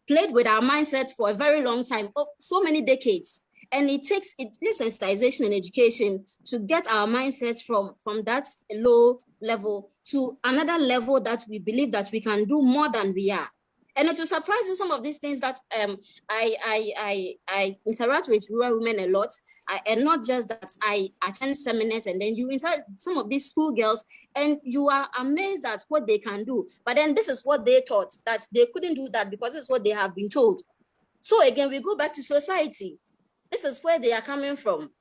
played with our mindset for a very long time, so many decades. And it takes sensitization and education to get our mindsets from that low level to another level that we believe that we can do more than we are. And it will surprise you, some of these things that I interact with rural women a lot, and not just that, I attend seminars and then you interact some of these school girls and you are amazed at what they can do. But then this is what they thought, that they couldn't do that because it's what they have been told. So again, we go back to society. This is where they are coming from.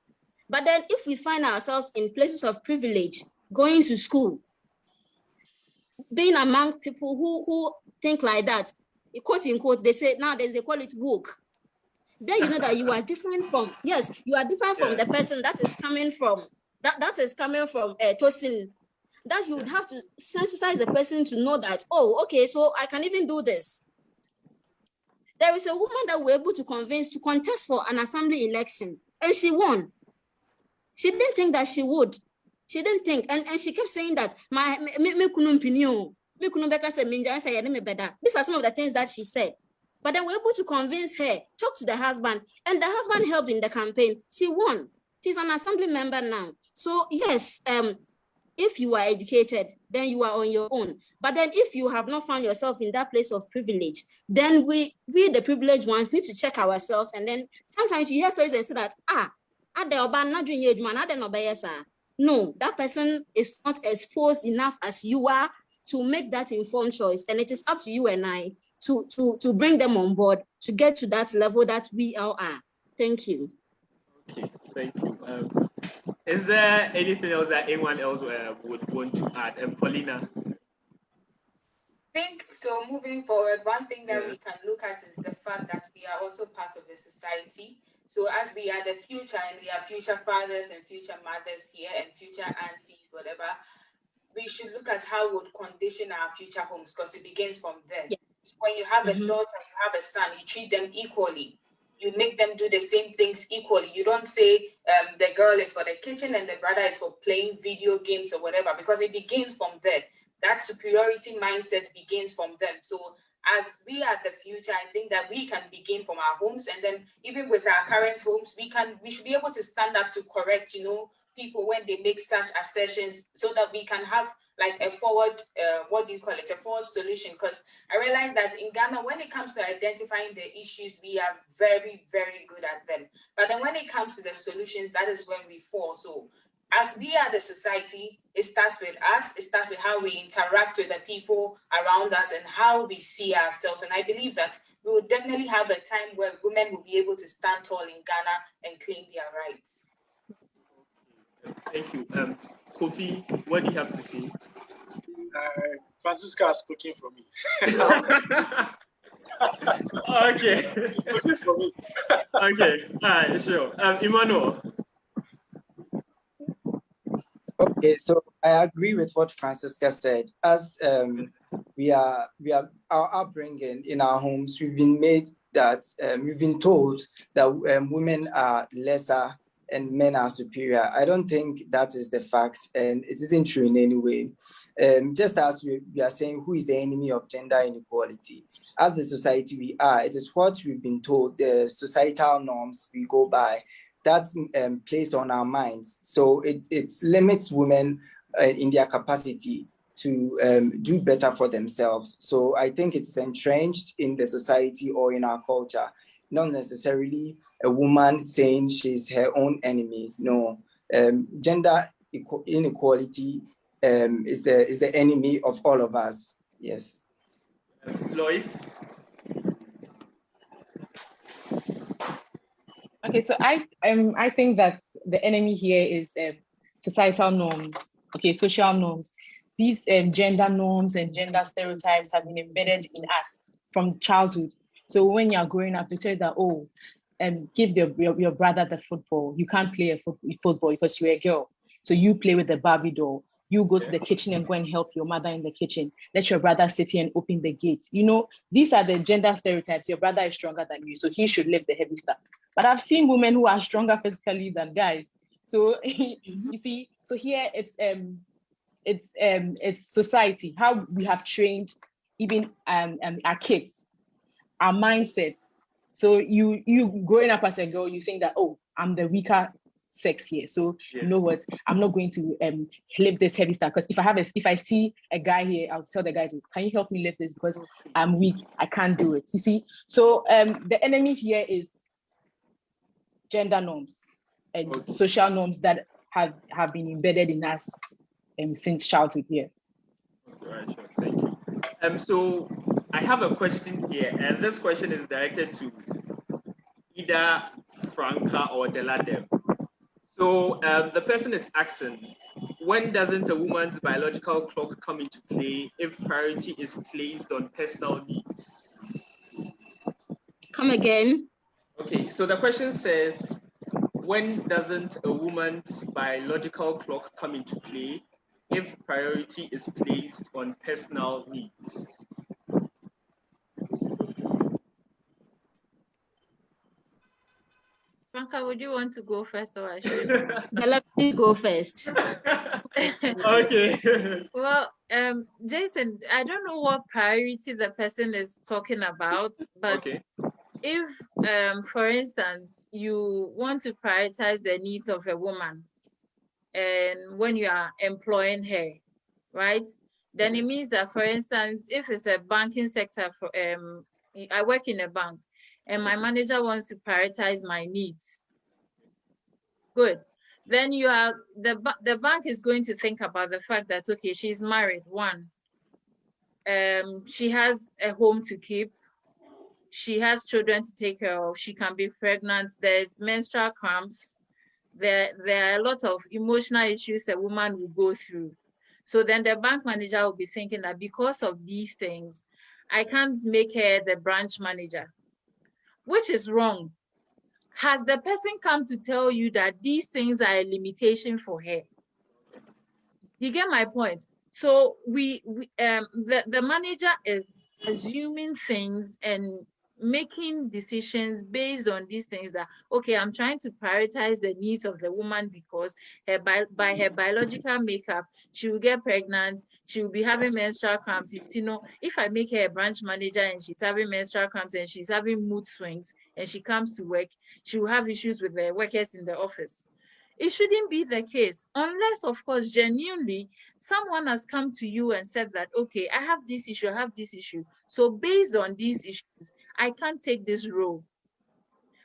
But then if we find ourselves in places of privilege, going to school, being among people who think like that, quote unquote, they say now there's a quality book. Then you know that you are different from, yes, you are different from the person that is coming from, that is coming from Tosin. That you would have to sensitize the person to know that, oh, okay, so I can even do this. There is a woman that we were able to convince to contest for an assembly election, and she won. She didn't think that she would. She didn't think, and she kept saying that these are some of the things that she said. But then we're able to convince her, talk to the husband, and the husband helped in the campaign. She won. She's an assembly member now. So yes, if you are educated, then you are on your own. But then if you have not found yourself in that place of privilege, then we the privileged ones need to check ourselves. And then sometimes you hear stories and say that, no, that person is not exposed enough as you are to make that informed choice. And it is up to you and I to bring them on board to get to that level that we all are. Thank you. Okay, thank you. Is there anything else that anyone else would want to add? Paulina? think so. Moving forward, one thing that we can look at is the fact that we are also part of the society. So as we are the future and we are future fathers and future mothers here and future aunties, whatever, we should look at how we would condition our future homes, because it begins from there. Yeah. So when you have a daughter, you have a son, you treat them equally. You make them do the same things equally. You don't say the girl is for the kitchen and the brother is for playing video games or whatever, because it begins from there. That superiority mindset begins from them. So as we are the future, I think that we can begin from our homes, and then even with our current homes, we should be able to stand up to correct, people when they make such assertions, so that we can have like a forward, a forward solution. Because I realize that in Ghana, when it comes to identifying the issues, we are very, very good at them. But then when it comes to the solutions, that is when we fall. So as we are the society, it starts with us. It starts with how we interact with the people around us and how we see ourselves. And I believe that we will definitely have a time where women will be able to stand tall in Ghana and claim their rights. Thank you. Kofi, what do you have to say? Francisca has spoken for me. Okay. Spoken for me. Okay. All right. Sure. Emmanuel. Okay, so I agree with what Francisca said. As we are our upbringing in our homes, we've been told that women are lesser and men are superior. I don't think that is the fact, and it isn't true in any way. Just as we are saying, who is the enemy of gender inequality? As the society we are, it is what we've been told, the societal norms we go by, that's placed on our minds. So it limits women in their capacity to do better for themselves. So I think it's entrenched in the society or in our culture, not necessarily a woman saying she's her own enemy. No, gender inequality is the enemy of all of us. Yes. Lois. Okay, so I think that the enemy here is societal norms. Okay, social norms. These gender norms and gender stereotypes have been embedded in us from childhood. So when you're growing up, you say that, oh, give your brother the football. You can't play a football because you're a girl. So you play with the Barbie doll. You go to the kitchen and go and help your mother in the kitchen. Let your brother sit here and open the gate. These are the gender stereotypes. Your brother is stronger than you, so he should lift the heavy stuff. But I've seen women who are stronger physically than guys. So you see, so here it's society, how we have trained even our kids, our mindsets. So you growing up as a girl, you think that, oh, I'm the weaker sex here. So you know what? I'm not going to lift this heavy stuff, because if I see a guy here, I'll tell the guy can you help me lift this, because I'm weak, I can't do it. You see, so the enemy here is gender norms and social norms that have been embedded in us since childhood here. Okay, right, sure. Thank you. So I have a question here, and this question is directed to either Franca or Deladem. So the person is asking, when doesn't a woman's biological clock come into play if priority is placed on personal needs? Come again. Okay, so the question says, when doesn't a woman's biological clock come into play if priority is placed on personal needs? Franca, would you want to go first, or I should? Let me go first. Okay. Well, Jason, I don't know what priority the person is talking about, but if, for instance, you want to prioritize the needs of a woman, and when you are employing her, right, then it means that, for instance, if it's a banking sector, I work in a bank, and my manager wants to prioritize my needs. Good. Then the bank is going to think about the fact that, okay, she's married, one. She has a home to keep. She has children to take care of. She can be pregnant. There's menstrual cramps. There are a lot of emotional issues a woman will go through. So then the bank manager will be thinking that because of these things, I can't make her the branch manager, which is wrong. Has the person come to tell you that these things are a limitation for her? You get my point? So the manager is assuming things and making decisions based on these things that, okay, I'm trying to prioritize the needs of the woman because by her biological makeup, she will get pregnant, she will be having menstrual cramps. If I make her a branch manager and she's having menstrual cramps and she's having mood swings and she comes to work, she will have issues with the workers in the office. It shouldn't be the case, unless, of course, genuinely someone has come to you and said that, okay, I have this issue, I have this issue. So based on these issues, I can't take this role.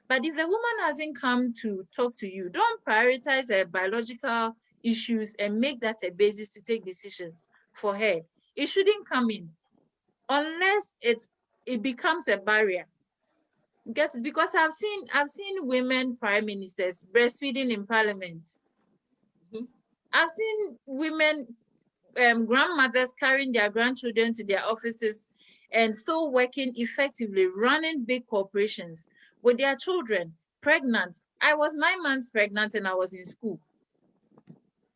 But if the woman hasn't come to talk to you, don't prioritize her biological issues and make that a basis to take decisions for her. It shouldn't come in unless it becomes a barrier. Guess it's because I've seen women prime ministers breastfeeding in parliament. I've seen women, grandmothers carrying their grandchildren to their offices and still working effectively, running big corporations with their children, pregnant. I was 9 months pregnant and I was in school.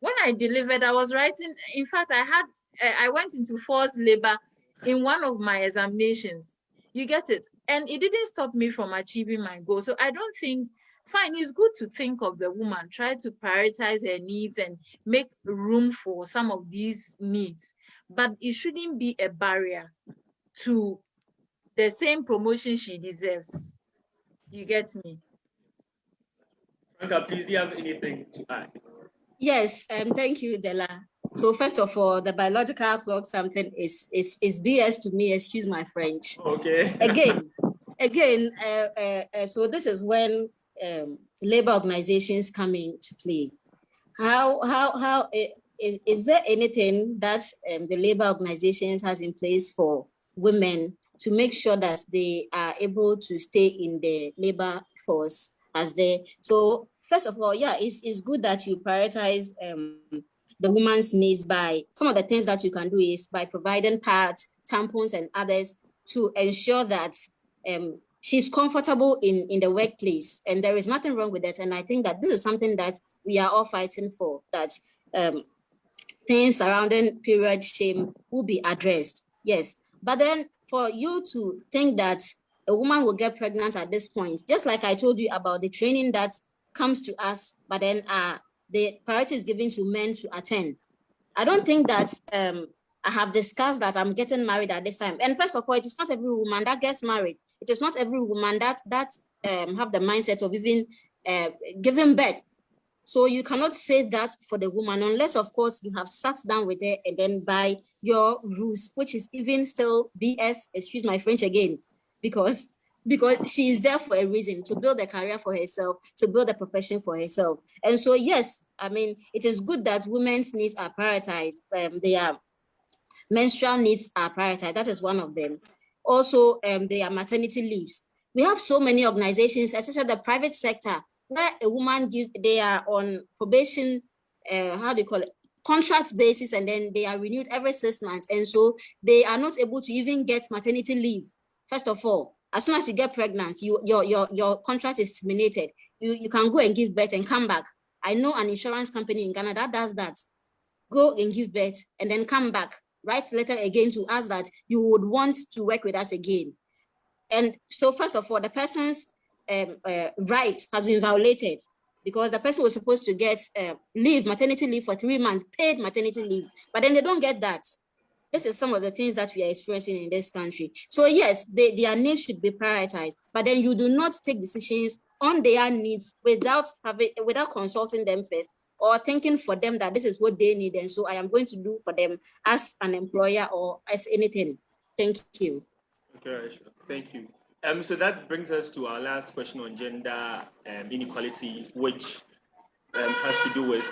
When I delivered, I was writing. In fact, I went into forced labor in one of my examinations. You get it? And it didn't stop me from achieving my goal. So I don't think, fine, it's good to think of the woman, try to prioritize her needs and make room for some of these needs. But it shouldn't be a barrier to the same promotion she deserves. You get me? Franca, please, do you have anything to add? Yes, thank you, Della. So first of all, the biological clock something is BS to me, excuse my French. Okay. Again, so this is when labor organizations come into play. How is there anything that the labor organizations has in place for women to make sure that they are able to stay in the labor force as they? So first of all, yeah, it's good that you prioritize the woman's needs by some of the things that you can do is by providing pads, tampons, and others to ensure that she's comfortable in the workplace, and there is nothing wrong with that. And I think that this is something that we are all fighting for, that things surrounding period shame will be addressed. Yes, but then for you to think that a woman will get pregnant at this point, just like I told you about the training that comes to us, but then the priority is given to men to attend. I don't think that I have discussed that I'm getting married at this time. And first of all, it is not every woman that gets married. It is not every woman that have the mindset of even giving birth. So you cannot say that for the woman unless, of course, you have sat down with her and then by your rules, which is even still BS, excuse my French again, because she is there for a reason, to build a career for herself, to build a profession for herself. And so, yes, I mean, it is good that women's needs are prioritized. Their menstrual needs are prioritized. That is one of them. Also, their maternity leaves. We have so many organizations, especially the private sector, where a woman, they are on probation, how do you call it? Contract basis, and then they are renewed every 6 months. And so they are not able to even get maternity leave. First of all, as soon as you get pregnant, your contract is terminated. You can go and give birth and come back. I know an insurance company in Ghana that does that. Go and give birth and then come back. Write letter again to us that you would want to work with us again. And so first of all, the person's rights has been violated because the person was supposed to get leave, maternity leave for 3 months, paid maternity leave, but then they don't get that. This is some of the things that we are experiencing in this country. So yes, their needs should be prioritized, but then you do not take decisions on their needs without consulting them first or thinking for them that this is what they need, and so I am going to do for them as an employer or as anything. Thank you. Okay, sure. Thank you. So that brings us to our last question on gender inequality, which has to do with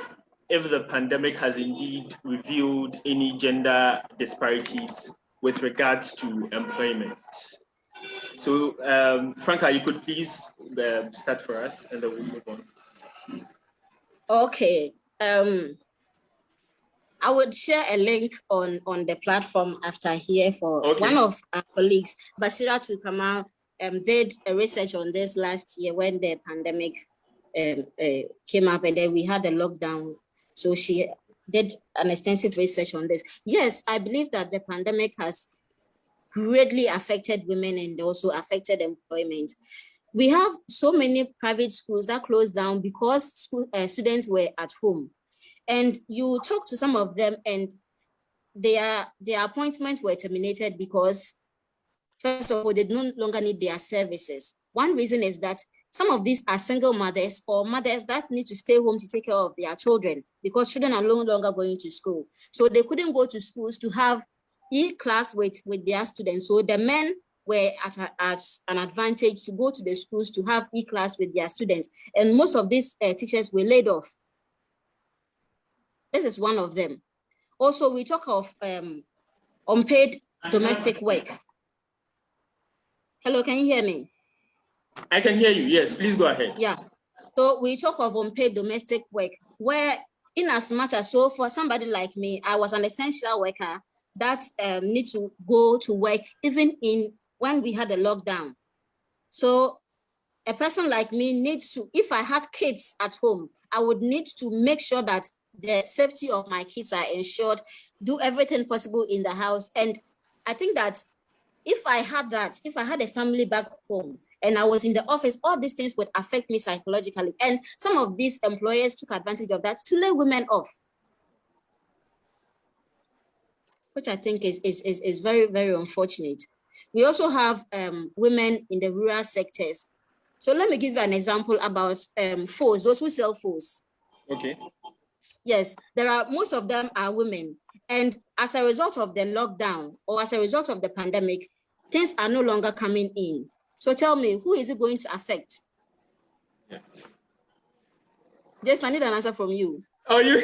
if the pandemic has indeed revealed any gender disparities with regards to employment. So, Franca, you could please start for us and then we'll move on. Okay. I would share a link on the platform after here for one Okay. of our colleagues, Basira Tukama, did a research on this last year when the pandemic came up and then we had a lockdown. So she did an extensive research on this. Yes, I believe that the pandemic has greatly affected women and also affected employment. We have so many private schools that closed down because students were at home. And you talk to some of them and their appointments were terminated because, first of all, they no longer need their services. One reason is that some of these are single mothers or mothers that need to stay home to take care of their children because children are no longer going to school. So they couldn't go to schools to have e-class with their students. So the men were at an advantage to go to the schools to have e-class with their students. And most of these teachers were laid off. This is one of them. Also, we talk of unpaid domestic work. Hello, can you hear me? I can hear you. Yes, please go ahead. Yeah. So we talk of unpaid domestic work, where in as much as so for somebody like me, I was an essential worker that need to go to work even when we had a lockdown. So a person like me needs to, if I had kids at home, I would need to make sure that the safety of my kids are ensured, do everything possible in the house. And I think that if I had a family back home and I was in the office, all these things would affect me psychologically. And some of these employers took advantage of that to lay women off, which I think is very, very unfortunate. We also have women in the rural sectors. So let me give you an example about phones, those who sell phones. Okay. Yes, most of them are women. And as a result of the lockdown or as a result of the pandemic, things are no longer coming in. So tell me, who is it going to affect? Yeah. Just I need an answer from you. Oh, you?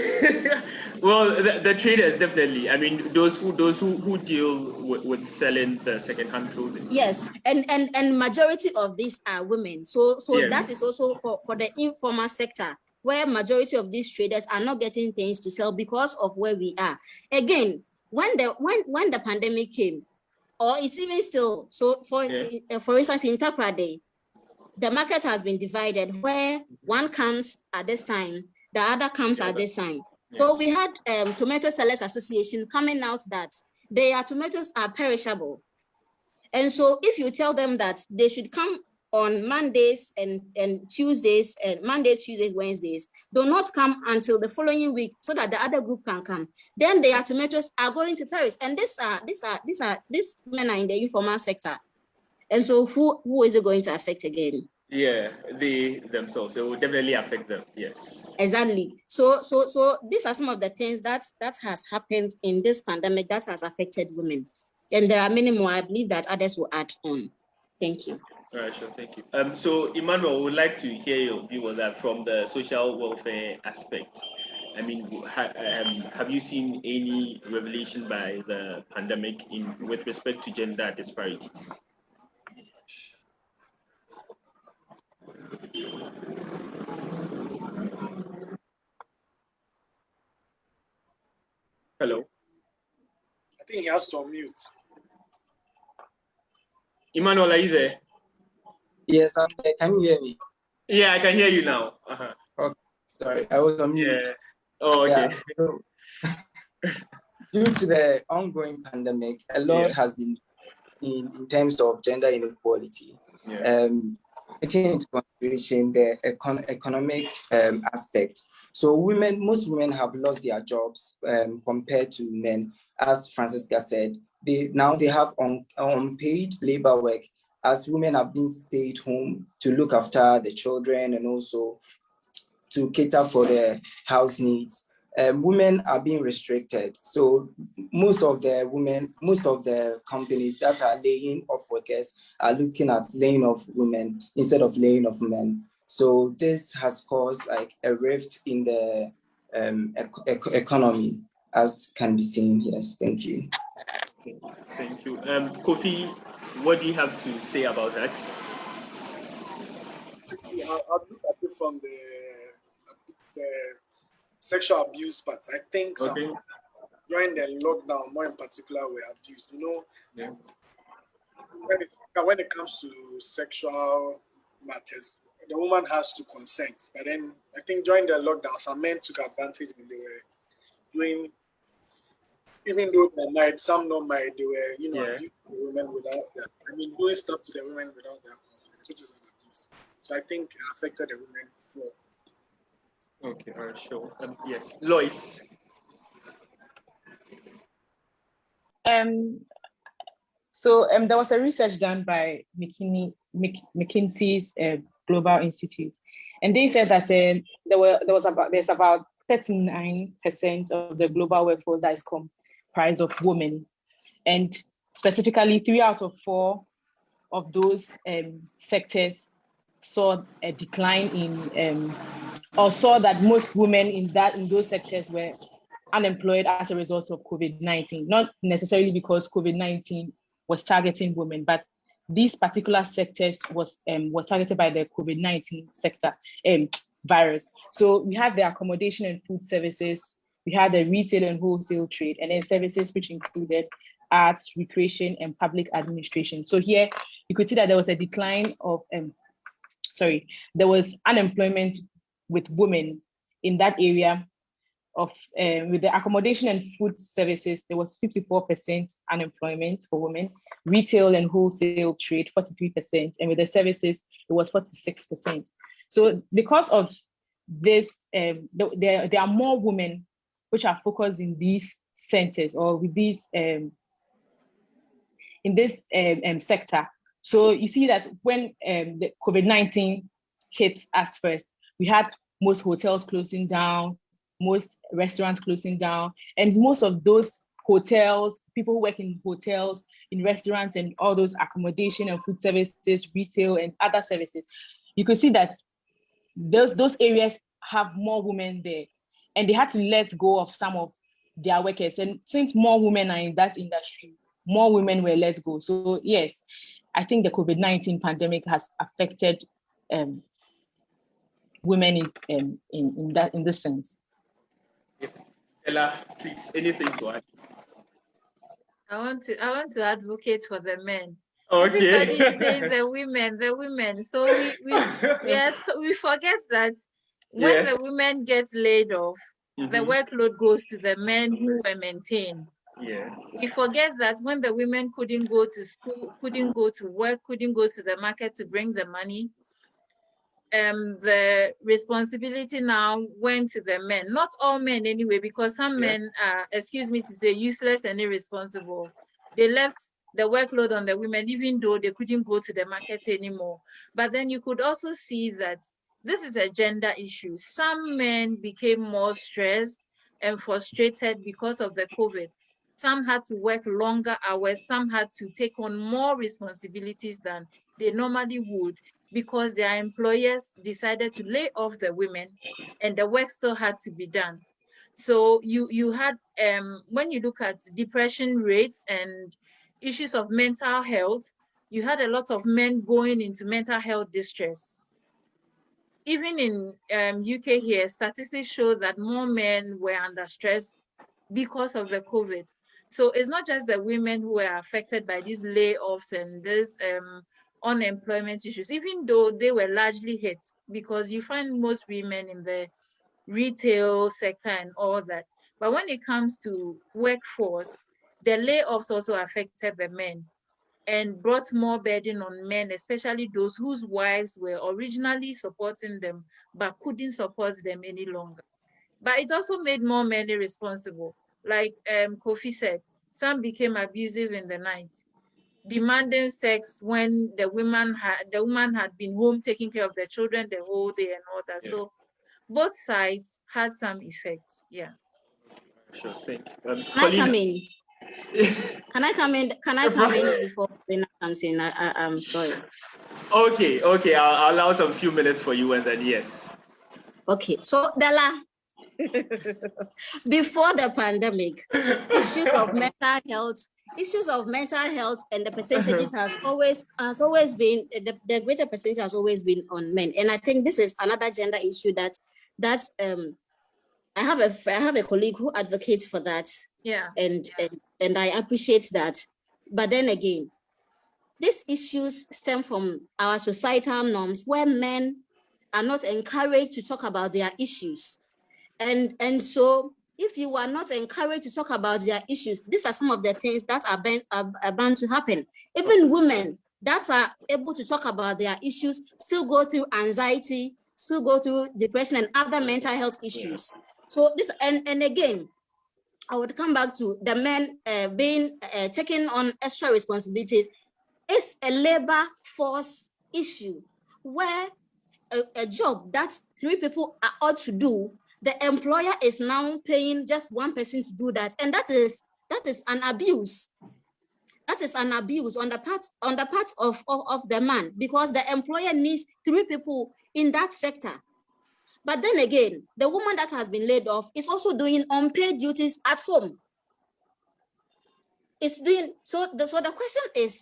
Well, the traders definitely. I mean, those who deal with selling the second-hand clothing. Yes, and majority of these are women. So Yes. That is also for the informal sector, where majority of these traders are not getting things to sell because of where we are. Again, when the pandemic came, or it's even still, so for instance, in Tapra Day, the market has been divided where one comes at this time, the other comes at this time. Yeah. So we had Tomato Sellers Association coming out that their tomatoes are perishable. And so if you tell them that they should come on Mondays and Tuesdays, and Mondays, Tuesdays, Wednesdays, do not come until the following week so that the other group can come, then their tomatoes are going to perish. And these women are in the informal sector. And so who is it going to affect again? Yeah, they themselves. It will definitely affect them. Yes. Exactly. So these are some of the things that has happened in this pandemic that has affected women. And there are many more. I believe that others will add on. Thank you. All right, sure. Thank you. So Emmanuel, would like to hear your view on that from the social welfare aspect. I mean, have you seen any revelation by the pandemic with respect to gender disparities? Hello. I think he has to unmute. Emmanuel, are you there? Yes, I'm there. Can you hear me? Yeah, I can hear you now. Okay, sorry, I was on mute. Yeah. Oh, okay. Yeah, so, due to the ongoing pandemic, a lot has been in terms of gender inequality. Yeah. Taking into consideration the economic aspect. So most women have lost their jobs compared to men. As Francisca said, they have unpaid labor work, as women have been stayed home to look after the children and also to cater for their house needs. Women are being restricted. So most of the companies that are laying off workers are looking at laying off women instead of laying off men. So this has caused like a rift in the economy, as can be seen. Yes, thank you. Thank you. Kofi, what do you have to say about that? I'll look at it from the sexual abuse part. I think Okay. during the lockdown, more in particular, were abused. Yeah. When it comes to sexual matters, the woman has to consent. But then I think during the lockdown, some men took advantage and they were doing, even though they're married, some not married, they were, abusing the women without that. Doing stuff to the women without their consent, which is an abuse. So I think it affected the women more. Okay, sure. Yes, Lois. So there was a research done by McKinsey's Global Institute, and they said that there's about 39% of the global workforce that is comprised of women, and specifically 3 out of 4 of those sectors saw a decline in, or saw that most women in those sectors were unemployed as a result of COVID-19, not necessarily because COVID-19 was targeting women, but these particular sectors was targeted by the COVID-19 sector virus. So we have the accommodation and food services, we had the retail and wholesale trade, and then services which included arts, recreation, and public administration. So here you could see that there was a decline of, there was unemployment with women in that area of, with the accommodation and food services, there was 54% unemployment for women, retail and wholesale trade, 43%, and with the services, it was 46%. So because of this, there are more women which are focused in these centers or with these, in this sector. So you see that when the COVID-19 hit us first, we had most hotels closing down, most restaurants closing down, and most of those hotels, people who work in hotels, in restaurants, and all those accommodation and food services, retail and other services, you could see that those areas have more women there, and they had to let go of some of their workers. And since more women are in that industry, more women were let go. So yes, I think the COVID-19 pandemic has affected women in this sense. Ella, please, anything to add? I want to advocate for the men. Okay. Everybody is saying the women. So we forget that when the women get laid off, the workload goes to the men who were maintained. Yeah. We forget that when the women couldn't go to school, couldn't go to work, couldn't go to the market to bring the money, the responsibility now went to the men. Not all men anyway, because some men are, excuse me to say, useless and irresponsible. They left the workload on the women, even though they couldn't go to the market anymore. But then you could also see that this is a gender issue. Some men became more stressed and frustrated because of the COVID. Some had to work longer hours. Some had to take on more responsibilities than they normally would, because their employers decided to lay off the women and the work still had to be done. So you had, when you look at depression rates and issues of mental health, you had a lot of men going into mental health distress. Even in UK here, statistics show that more men were under stress because of the COVID. So it's not just the women who were affected by these layoffs and this unemployment issues, even though they were largely hit, because you find most women in the retail sector and all that. But when it comes to workforce, the layoffs also affected the men and brought more burden on men, especially those whose wives were originally supporting them but couldn't support them any longer. But it also made more men irresponsible. Like Kofi said, some became abusive in the night, demanding sex when the woman had been home taking care of the children the whole day and all that. So both sides had some effect. Yeah. Sure thing. Can I come in? Can I come in? Can I come in before Paulina comes in? I'm sorry. Okay. I'll allow some few minutes for you, and then yes. Okay. So Della, before the pandemic, issues of mental health and the percentages has always been the greater percentage has always been on men. And I think this is another gender issue that's I have a colleague who advocates for that. Yeah. And I appreciate that. But then again, these issues stem from our societal norms where men are not encouraged to talk about their issues. And so if you are not encouraged to talk about their issues, these are some of the things that are bound to happen. Even women that are able to talk about their issues still go through anxiety, still go through depression and other mental health issues. So this, and again, I would come back to the men being taking on extra responsibilities. It's a labor force issue where a job that 3 people are ought to do, the employer is now paying just 1 person to do that, and that is an abuse. That is an abuse on the part of the man, because the employer needs 3 people in that sector. But then again, the woman that has been laid off is also doing unpaid duties at home. It's doing so. The question is,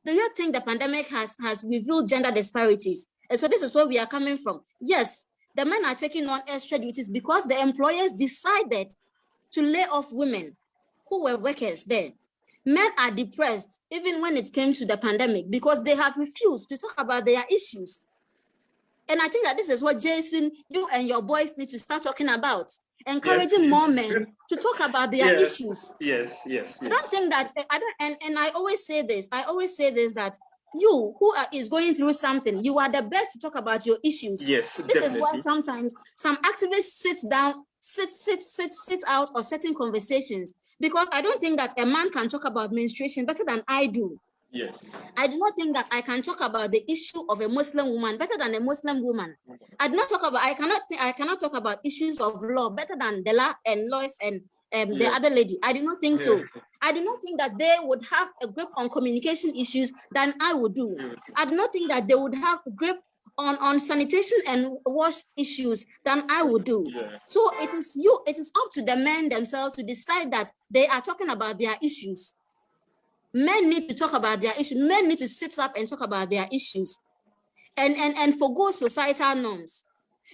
do you think the pandemic has revealed gender disparities? And so this is where we are coming from. Yes, the men are taking on extra duties because the employers decided to lay off women who were workers there. Men are depressed even when it came to the pandemic because they have refused to talk about their issues. And I think that this is what, Jason, you and your boys need to start talking about. Encouraging more men to talk about their issues. Yes. I don't think that and I always say this. That you who is going through something, you are the best to talk about your issues. Yes, this definitely. Is why sometimes some activists sit out of certain conversations, because I don't think that a man can talk about menstruation better than I do. Yes. I do not think that I can talk about the issue of a Muslim woman better than a Muslim woman. I cannot talk about issues of law better than Dela and Lois and the other lady. I do not think so. I do not think that they would have a grip on communication issues than I would do. I do not think that they would have a grip on sanitation and wash issues than I would do. So it is up to the men themselves to decide that they are talking about their issues. Men need to talk about their issues. Men need to sit up and talk about their issues and forgo societal norms.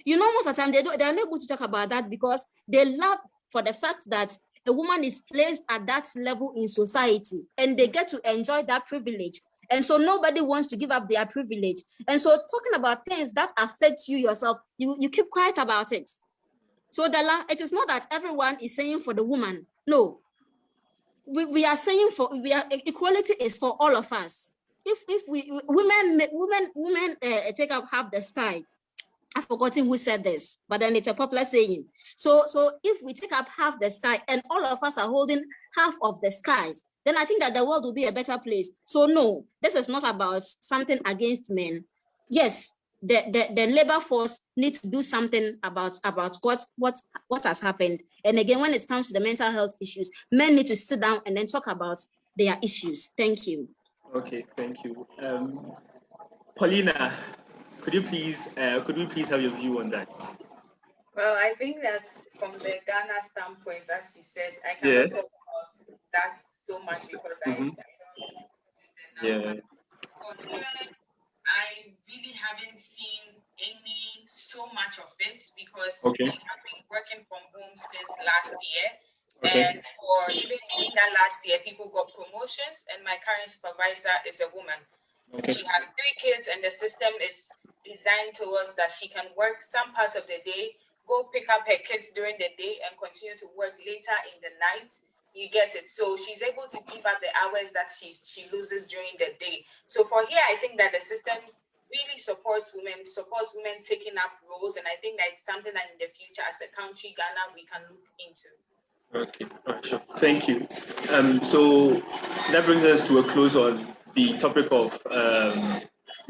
You know, most of the time they're not able to talk about that because they love for the fact that a woman is placed at that level in society and they get to enjoy that privilege. And so nobody wants to give up their privilege. And so talking about things that affect you yourself, you keep quiet about it. So Dala, it is not that everyone is saying for the woman. No. We are saying equality is for all of us. If women take up half the sky, I've forgotten who said this, but then it's a popular saying. So if we take up half the sky and all of us are holding half of the skies, then I think that the world will be a better place. So no, this is not about something against men. Yes, the labor force needs to do something about what has happened. And again, when it comes to the mental health issues, men need to sit down and then talk about their issues. Thank you. Okay, thank you. Paulina, could we please have your view on that? Well, I think that from the Ghana standpoint, as she said, I cannot talk about that so much because I don't I really haven't seen so much of it because we have been working from home since last year. And for even being that last year, people got promotions, and my current supervisor is a woman. She has 3 kids, and the system is designed towards that she can work some parts of the day, go pick up her kids during the day, and continue to work later in the night. You get it. So she's able to give up the hours that she loses during the day. So for here, I think that the system really supports women taking up roles, and I think that's something that in the future, as a country, Ghana, we can look into. Okay, sure. Thank you. So that brings us to a close on the topic of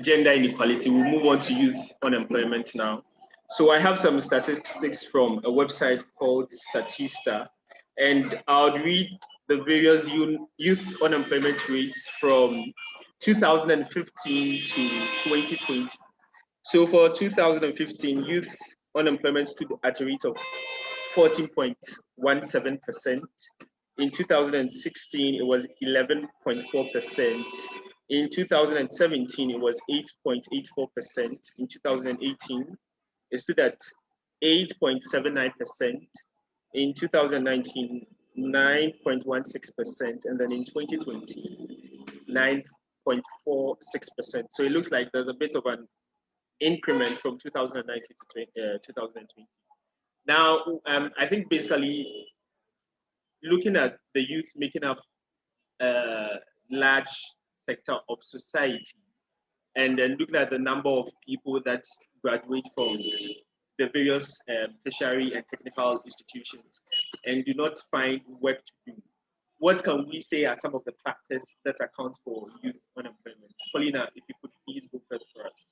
gender inequality. We'll move on to youth unemployment now. So I have some statistics from a website called Statista, and I'll read the various youth unemployment rates from 2015 to 2020. So for 2015, youth unemployment stood at a rate of 14.17%. In 2016, it was 11.4%. In 2017, it was 8.84%. In 2018, it stood at 8.79%. In 2019, 9.16%, and then in 2020, 9.46%. So it looks like there's a bit of an increment from 2019 to 2020. Now, I think basically looking at the youth making up a large sector of society, and then looking at the number of people that graduate from the various tertiary and technical institutions and do not find work to do. What can we say are some of the factors that account for youth unemployment? Paulina, if you could please go first for us.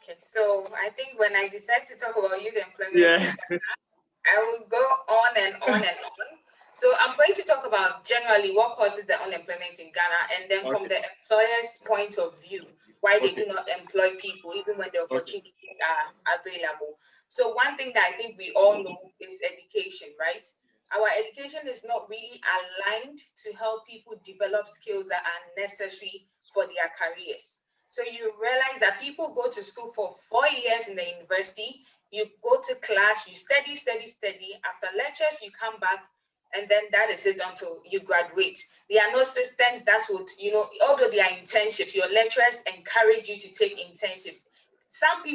Okay, so I think when I decide to talk about youth employment, I will go on and on and on. So I'm going to talk about generally what causes the unemployment in Ghana, and then from the employer's point of view, why they do not employ people even when the opportunities are available. So one thing that I think we all know is education, right? Our education is not really aligned to help people develop skills that are necessary for their careers. So you realize that people go to school for 4 years in the university, you go to class, you study. After lectures, you come back, and then that is it until you graduate. There are no systems that would, although there are internships, your lecturers encourage you to take internships. Some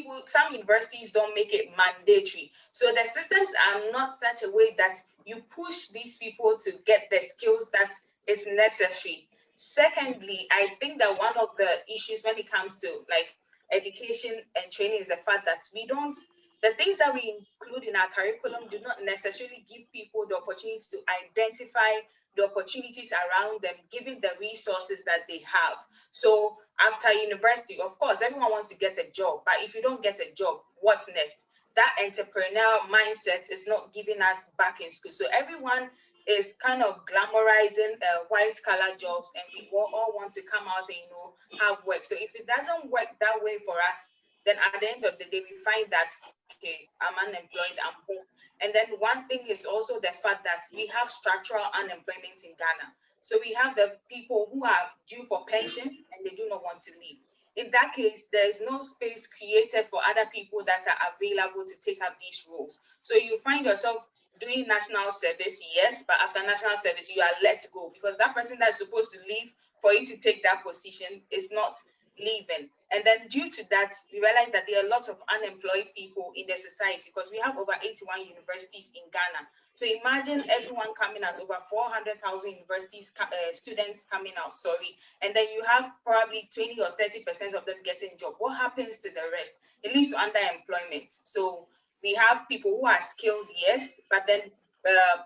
universities don't make it mandatory. So the systems are not such a way that you push these people to get the skills that is necessary. Secondly, I think that one of the issues when it comes to like education and training is the fact that the things that we include in our curriculum do not necessarily give people the opportunities to identify the opportunities around them, given the resources that they have. So after university, of course, everyone wants to get a job, but if you don't get a job, what's next? That entrepreneurial mindset is not giving us back in school. So everyone is kind of glamorizing white collar jobs, and we all want to come out and have work. So if it doesn't work that way for us, then at the end of the day, we find that, okay, I'm unemployed, I'm home. And then one thing is also the fact that we have structural unemployment in Ghana. So we have the people who are due for pension and they do not want to leave. In that case, there is no space created for other people that are available to take up these roles. So you find yourself doing national service, yes, but after national service, you are let go because that person that is supposed to leave for you to take that position is not leaving. And then due to that, we realize that there are lots of unemployed people in the society because we have over 81 universities in Ghana. So imagine everyone coming out, over 400,000 universities students coming out, and then you have probably 20 or 30% of them getting a job. What happens to the rest? It leads to underemployment. So we have people who are skilled, yes, but then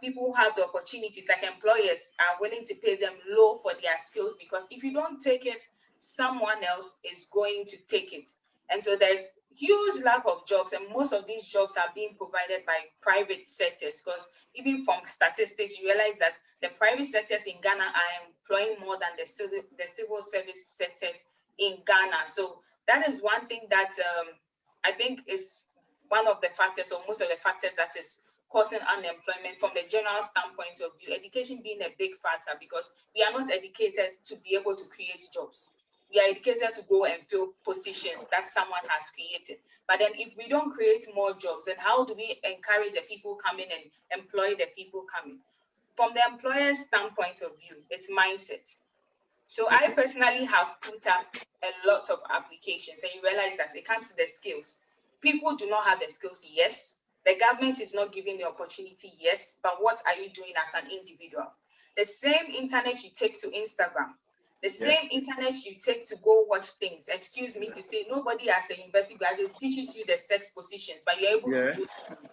people who have the opportunities, like employers, are willing to pay them low for their skills because if you don't take it, someone else is going to take it. And so there's huge lack of jobs, and most of these jobs are being provided by private sectors because even from statistics, you realize that the private sectors in Ghana are employing more than the civil service sectors in Ghana. So that is one thing that I think is one of the factors, or most of the factors, that is causing unemployment from the general standpoint of view. Education being a big factor because we are not educated to be able to create jobs. We are educated to go and fill positions that someone has created. But then if we don't create more jobs, then how do we encourage the people coming and employ the people coming? From the employer's standpoint of view, it's mindset. So I personally have put up a lot of applications, and you realize that it comes to the skills. People do not have the skills, yes. The government is not giving the opportunity, yes. But what are you doing as an individual? The same internet you take to Instagram, the same internet you take to go watch things. Excuse me to say, nobody as a university graduate teaches you the sex positions, but you're able to do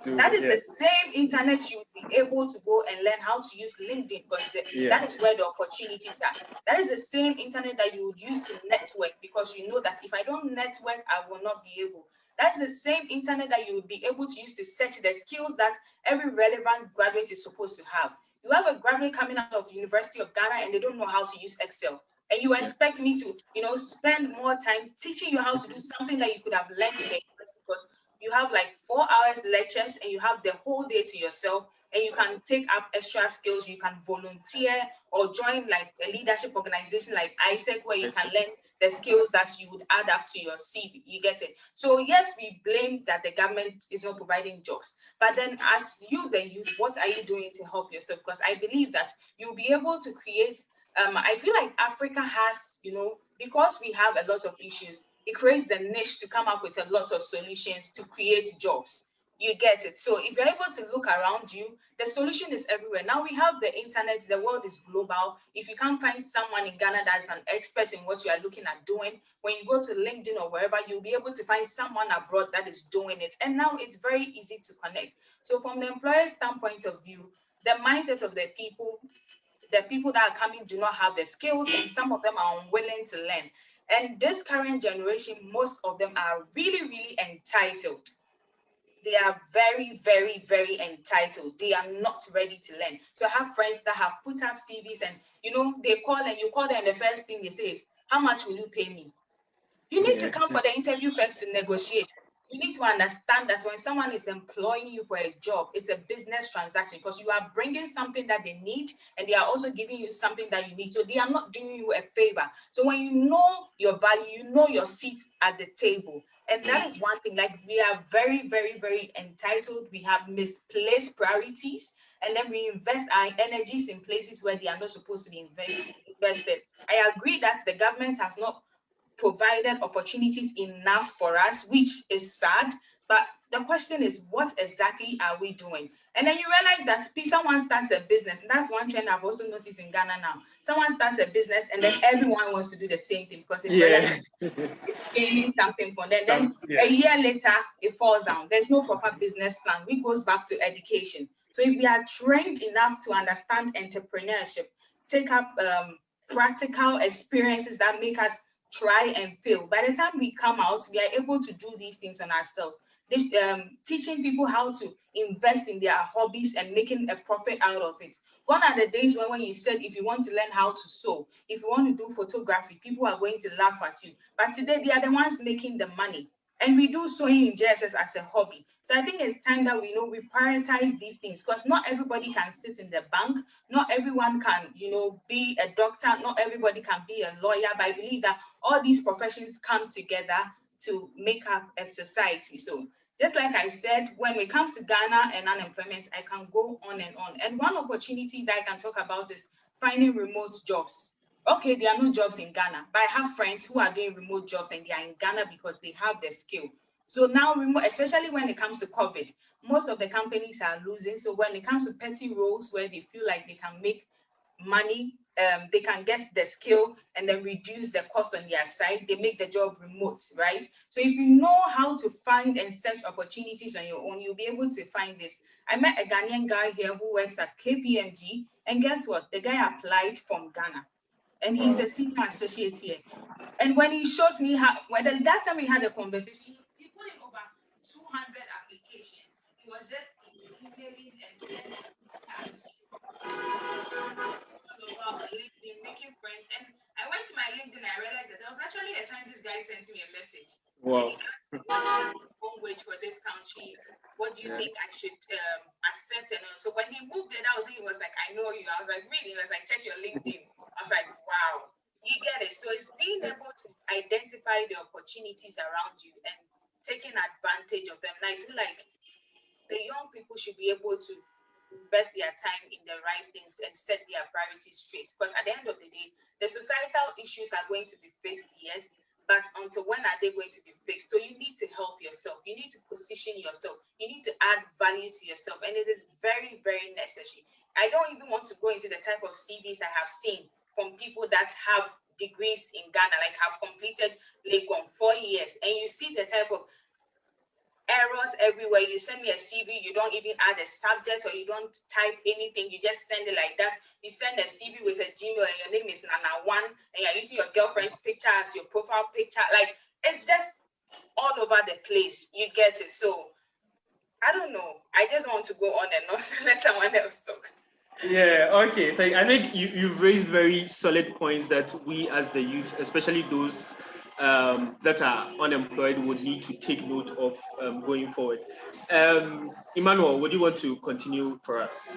it. That is the same internet you will be able to go and learn how to use LinkedIn because that is where the opportunities are. That is the same internet that you would use to network because you know that if I don't network, I will not be able. That's the same internet that you would be able to use to search the skills that every relevant graduate is supposed to have. You have a graduate coming out of the University of Ghana and they don't know how to use Excel. And you expect me to, spend more time teaching you how to do something that you could have learned in the university because you have like 4 hours lectures and you have the whole day to yourself and you can take up extra skills. You can volunteer or join like a leadership organization like ISEC, where you can learn the skills that you would add up to your CV. You get it? So yes, we blame that the government is not providing jobs, but then as you, the youth, what are you doing to help yourself? Because I believe that you'll be able to create, I feel like Africa has, because we have a lot of issues, it creates the niche to come up with a lot of solutions to create jobs. You get it? So if you're able to look around you, the solution is everywhere. Now we have the internet, the world is global. If you can't find someone in Ghana that's an expert in what you are looking at doing, when you go to LinkedIn or wherever, you'll be able to find someone abroad that is doing it. And now it's very easy to connect. So from the employer standpoint of view, the mindset of the people that are coming do not have the skills, and some of them are unwilling to learn. And this current generation, most of them are really, really entitled. They are very, very, very entitled. They are not ready to learn. So I have friends that have put up CVs and, they call and you call them, the first thing they say is, how much will you pay me? You need to come for the interview first to negotiate. You need to understand that when someone is employing you for a job, it's a business transaction, because you are bringing something that they need and they are also giving you something that you need. So they are not doing you a favor. So when you know your value, you know your seat at the table. And that is one thing, like we are very, very, very entitled. We have misplaced priorities, and then we invest our energies in places where they are not supposed to be invested. I agree that the government has not provided opportunities enough for us, which is sad. But the question is, what exactly are we doing? And then you realize that someone starts a business. And that's one trend I've also noticed in Ghana now. Someone starts a business and then everyone wants to do the same thing because it's gaining something for them. Then a year later, it falls down. There's no proper business plan, which goes back to education. So if we are trained enough to understand entrepreneurship, take up practical experiences that make us try and fail. By the time we come out, we are able to do these things on ourselves. Teaching people how to invest in their hobbies and making a profit out of it. Gone are the days when you said, if you want to learn how to sew, if you want to do photography, people are going to laugh at you. But today, they are the ones making the money. And we do sewing in JSS as a hobby. So I think it's time that we prioritize these things, because not everybody can sit in the bank. Not everyone can, be a doctor. Not everybody can be a lawyer. But I believe that all these professions come together to make up a society. So just like I said, when it comes to Ghana and unemployment, I can go on and on. And one opportunity that I can talk about is finding remote jobs. Okay, there are no jobs in Ghana, but I have friends who are doing remote jobs and they are in Ghana because they have the skill. So now, especially when it comes to COVID, most of the companies are losing. So when it comes to petty roles where they feel like they can make money, they can get the skill and then reduce the cost on their side, they make the job remote, right? So if you know how to find and search opportunities on your own, you'll be able to find this. I met a Ghanaian guy here who works at KPMG, and guess what? The guy applied from Ghana. And he's a senior associate here. And when he shows me the last time we had a conversation, he put in over 200 applications. He was just emailing and sending all over on LinkedIn, making friends. And I went to my LinkedIn and I realized that there was actually a time this guy sent me a message. Wow. And he asked me, what is the minimum wage for this country? What do you think I should accept? And so when he moved it, he was like, I know you. I was like, really? He was like, check your LinkedIn. I was like, wow, you get it. So it's being able to identify the opportunities around you and taking advantage of them. And I feel like the young people should be able to invest their time in the right things and set their priorities straight. Because at the end of the day, the societal issues are going to be fixed, yes, but until when are they going to be fixed? So you need to help yourself. You need to position yourself. You need to add value to yourself. And it is very, very necessary. I don't even want to go into the type of CVs I have seen from people that have degrees in Ghana, like have completed Legon 4 years. And you see the type of errors everywhere. You send me a CV, you don't even add a subject or you don't type anything, you just send it like that. You send a CV with a Gmail and your name is Nana1 and you're using your girlfriend's picture as your profile picture. Like, it's just all over the place. You get it. So I don't know. I just want to go on and on. Let someone else talk. Yeah, okay. I think you've raised very solid points that we as the youth, especially those that are unemployed, would need to take note of going forward. Emmanuel, would you want to continue for us?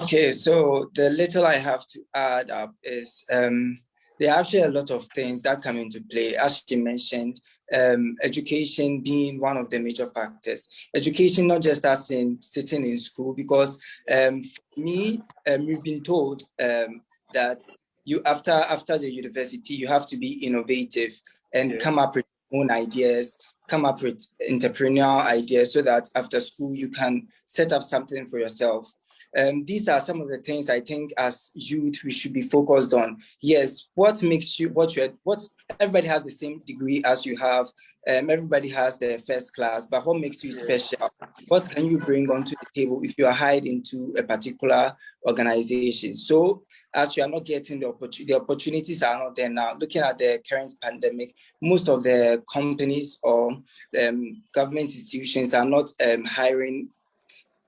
Okay, so the little I have to add up is there are actually a lot of things that come into play. As she mentioned, education being one of the major factors. Education, not just as in sitting in school, because for me, we've been told that you after the university, you have to be innovative and come up with own ideas, come up with entrepreneurial ideas, so that after school you can set up something for yourself. These are some of the things I think as youth we should be focused on. Yes, what makes you what everybody has the same degree as you have. Everybody has their first class, but what makes you special? What can you bring onto the table if you are hired into a particular organization? So as you are not getting the opportunities are not there now. Looking at the current pandemic, most of the companies or government institutions are not hiring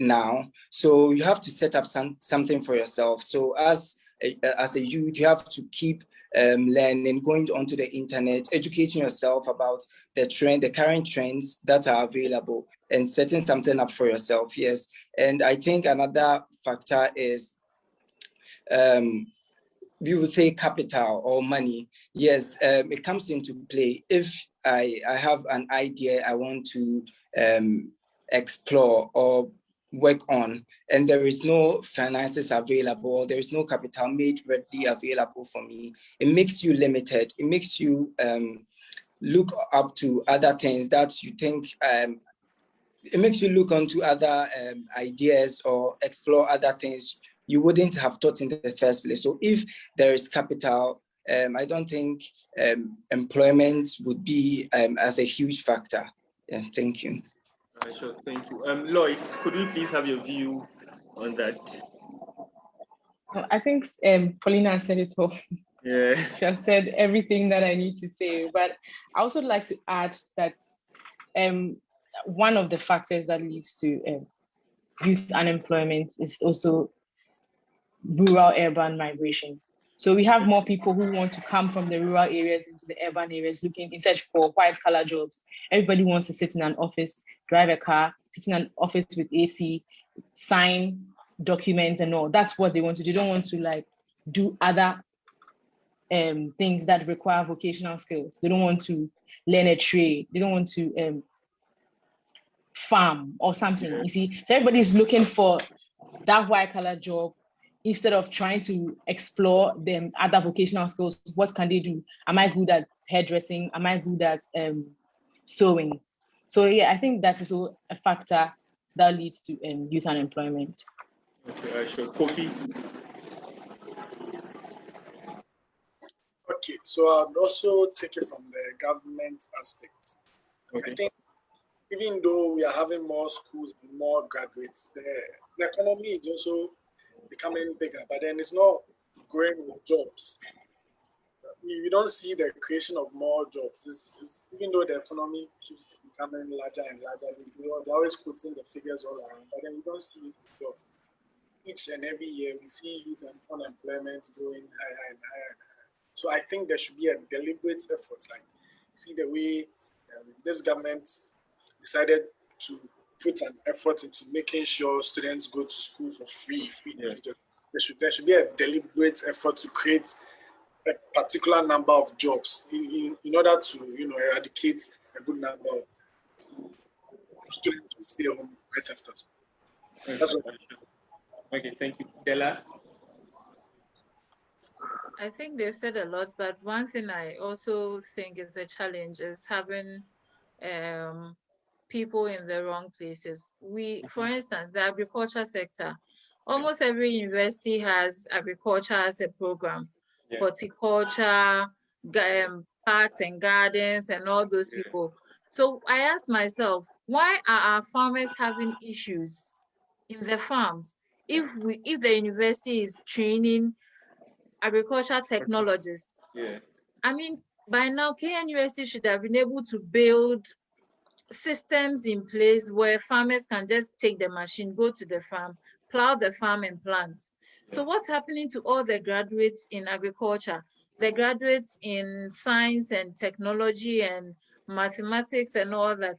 now. So you have to set up something for yourself. So as a youth, you have to keep learning, going onto the internet, educating yourself about the current trends that are available, and setting something up for yourself. Yes. And I think another factor is we would say capital or money. Yes, it comes into play. If I have an idea I want to explore or work on, and there is no finances available, there is no capital made readily available for me, it makes you limited. It makes you look up to other things that you think, it makes you look onto other ideas or explore other things you wouldn't have thought in the first place. So if there is capital, I don't think employment would be as a huge factor. Yeah, thank you. Sure, thank you. Lois, could we please have your view on that? I think Paulina said it all. Yeah. She has said everything that I need to say, but I also like to add that one of the factors that leads to youth unemployment is also rural-urban migration. So we have more people who want to come from the rural areas into the urban areas looking in search for white-collar jobs. Everybody wants to sit in an office, drive a car, sit in an office with AC, sign documents and all. That's what they want to do. They don't want to like do other things that require vocational skills. They don't want to learn a trade. They don't want to farm or something. You see, so everybody's looking for that white-collar job instead of trying to explore them other vocational skills. What can they do? Am I good at hairdressing? Am I good at sewing? So yeah, I think that is also a factor that leads to youth unemployment. Okay, sure. Kofi. Okay, so I'd also take it from the government aspect. Okay. I think even though we are having more schools and more graduates, the economy is also becoming bigger, but then it's not growing with jobs. We don't see the creation of more jobs. Even though the economy keeps becoming larger and larger, they're always putting the figures all around, but then we don't see it with jobs. Each and every year, we see youth unemployment growing higher and higher. So I think there should be a deliberate effort. Like, see the way this government decided to put an effort into making sure students go to school for free. Yeah. There should be a deliberate effort to create a particular number of jobs in order to eradicate a good number of students who stay home right after school. Okay, thank you. Della? I think they've said a lot, but one thing I also think is a challenge is having people in the wrong places. For instance, the agriculture sector, almost every university has agriculture as a program, horticulture, parks and gardens, and all those people. So I asked myself, why are our farmers having issues in the farms if the university is training agriculture technologists? I mean, by now, KNUST should have been able to build systems in place where farmers can just take the machine, go to the farm, plow the farm and plant. So what's happening to all the graduates in agriculture, the graduates in science and technology and mathematics and all that.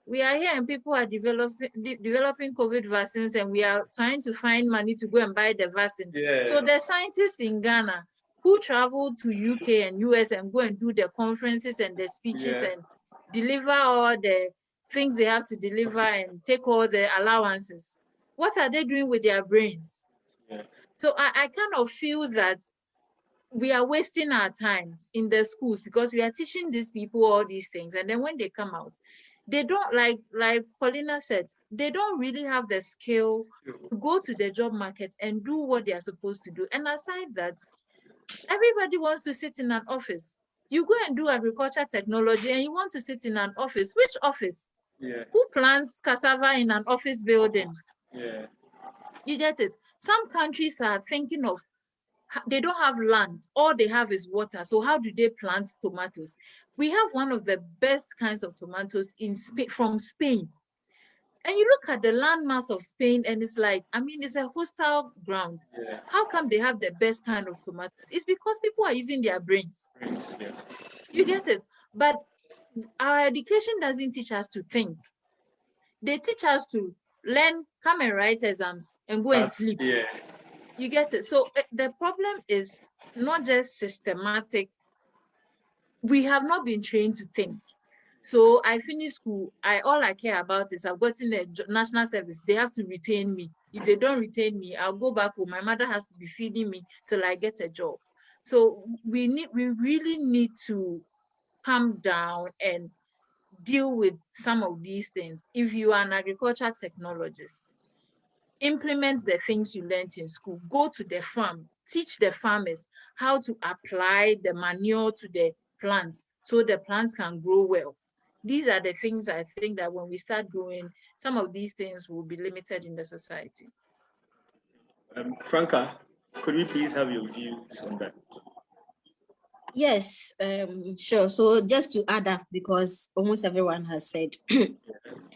We are here and people are developing COVID vaccines, and we are trying to find money to go and buy the vaccine. Yeah. So the scientists in Ghana who travel to UK and US and go and do the conferences and the speeches and deliver all the things they have to deliver and take all the allowances, what are they doing with their brains? Yeah. So I kind of feel that we are wasting our times in the schools because we are teaching these people all these things, and then when they come out, they don't, like Paulina said, they don't really have the skill to go to the job market and do what they are supposed to do. And aside that, everybody wants to sit in an office. You go and do agriculture technology and you want to sit in an office. Which office? Yeah. Who plants cassava in an office building? Yeah. You get it? Some countries are thinking of, they don't have land, all they have is water. So how do they plant tomatoes? We have one of the best kinds of tomatoes in Spain, from Spain. And you look at the landmass of Spain and it's like, I mean, it's a hostile ground. Yeah. How come they have the best kind of tomatoes? It's because people are using their brains. Yeah. You get it? But our education doesn't teach us to think. They teach us to learn, come and write exams and go and sleep. Yeah. You get it? So the problem is not just systematic. We have not been trained to think. So I finished school. All I care about is I've gotten a national service. They have to retain me. If they don't retain me, I'll go back home. My mother has to be feeding me till I get a job. So we really need to calm down and deal with some of these things. If you are an agriculture technologist, implement the things you learned in school. Go to the farm, teach the farmers how to apply the manure to the plants so the plants can grow well. These are the things I think that when we start doing, some of these things will be limited in the society. Franca, could we please have your views on that? Yes, sure. So just to add up, because almost everyone has said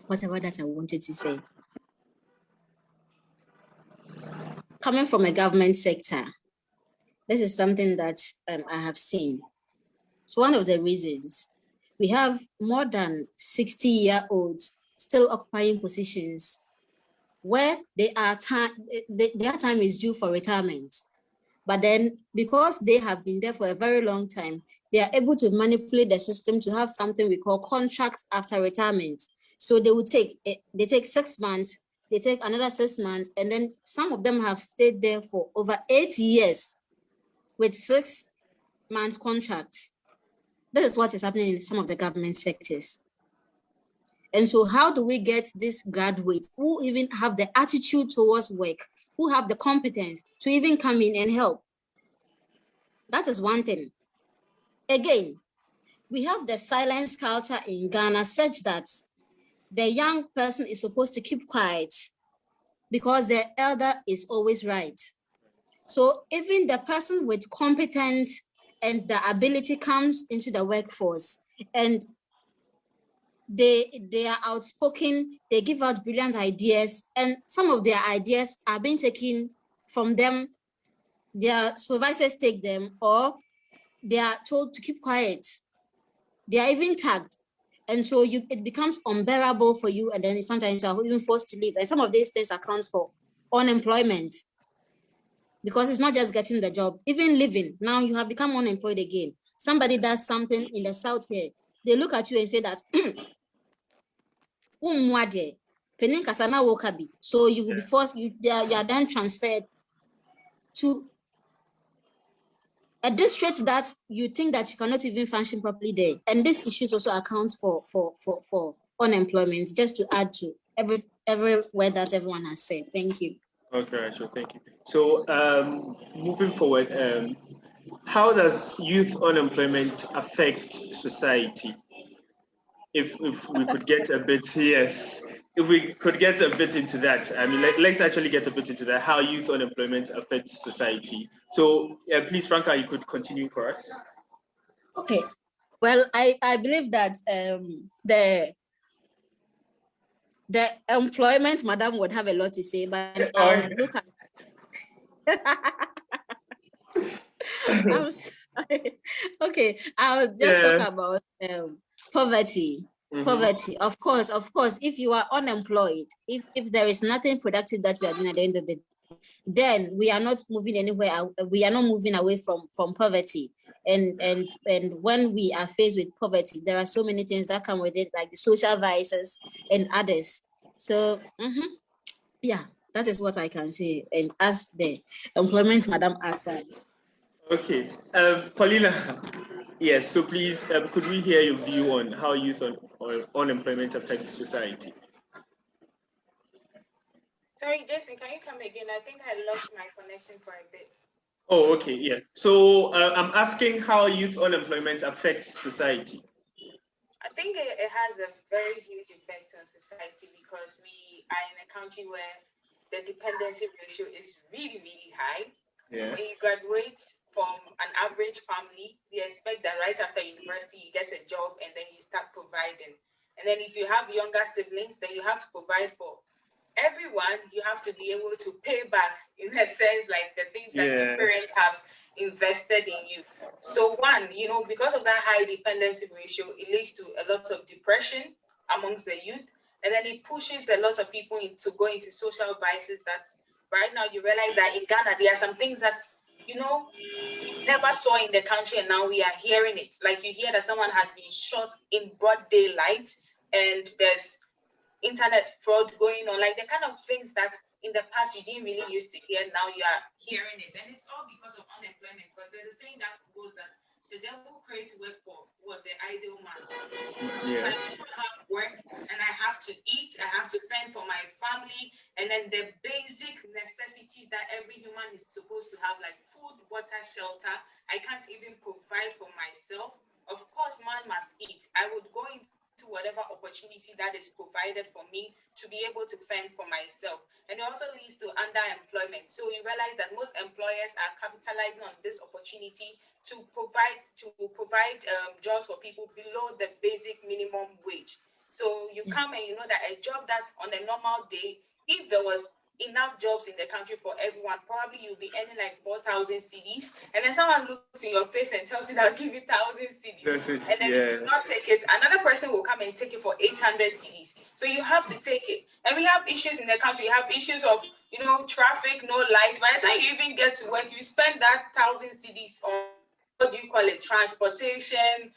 whatever that I wanted to say. Coming from a government sector, this is something that I have seen. It's one of the reasons we have more than 60-year-olds still occupying positions where their time is due for retirement. But then because they have been there for a very long time, they are able to manipulate the system to have something we call contracts after retirement. So they take 6 months, they take another 6 months, and then some of them have stayed there for over 8 years with 6-month contracts. This is what is happening in some of the government sectors. And so how do we get these graduates who even have the attitude towards work, who have the competence to even come in and help? That is one thing. Again, we have the silence culture in Ghana such that the young person is supposed to keep quiet because the elder is always right. So even the person with competence and the ability comes into the workforce and they are outspoken, they give out brilliant ideas, and some of their ideas are being taken from them, their supervisors take them, or they are told to keep quiet. They are even tagged. And so it becomes unbearable for you, and then sometimes you are even forced to leave. And some of these things accounts for unemployment, because it's not just getting the job, even living. Now you have become unemployed again. Somebody does something in the south here, they look at you and say that, so you will be forced, you are then transferred to a district that you think that you cannot even function properly there. And this issues also accounts for unemployment, just to add to every word that everyone has said. Thank you. Okay, sure, thank you. So moving forward, how does youth unemployment affect society? If we could get a bit, yes, if we could get a bit into that. I mean, let's actually get a bit into that, how youth unemployment affects society. So please, Franca, you could continue for us. Okay. Well, I believe that the employment madam would have a lot to say, but I'll look at I'm sorry. Okay, I'll just talk about Poverty. Poverty. Of course. If you are unemployed, if there is nothing productive that we are doing at the end of the day, then we are not moving anywhere. We are not moving away from poverty. And when we are faced with poverty, there are so many things that come with it, like the social vices and others. So yeah, that is what I can say. And as the employment madam answered. Okay, Paulina. Yes, so please, could we hear your view on how youth or unemployment affects society? Sorry, Jason, can you come again? I think I lost my connection for a bit. Oh, okay, yeah. So I'm asking how youth unemployment affects society. I think it has a very huge effect on society because we are in a country where the dependency ratio is really, really high. Yeah. When you graduate from an average family, they expect that right after university, you get a job and then you start providing. And then if you have younger siblings, then you have to provide for everyone. You have to be able to pay back, in a sense, like the things that your parents have invested in you. So one, because of that high dependency ratio, it leads to a lot of depression amongst the youth. And then it pushes a lot of people to go into social vices that right now you realize that in Ghana, there are some things that, never saw in the country, and now we are hearing it. Like you hear that someone has been shot in broad daylight and there's internet fraud going on, like the kind of things that in the past you didn't really used to hear, now you are hearing it. And it's all because of unemployment, because there's a saying that goes that the devil creates work for the idle man. So if I do not have work and I have to eat, I have to fend for my family, and then the basic necessities that every human is supposed to have, like food, water, shelter, I can't even provide for myself. Of course, man must eat. I would go into whatever opportunity that is provided for me to be able to fend for myself. And it also leads to underemployment. So you realize that most employers are capitalizing on this opportunity to provide jobs for people below the basic minimum wage. So you come and you know that a job that's on a normal day, if there was enough jobs in the country for everyone, probably you'll be earning like 4,000 cedis, and then someone looks in your face and tells you that I'll give you 1,000 cedis, and then if you not take it, another person will come and take it for 800 cedis. So you have to take it. And we have issues in the country. We have issues of traffic, no light. By the time you even get to work, you spend that 1,000 cedis on, what do you call it, transportation,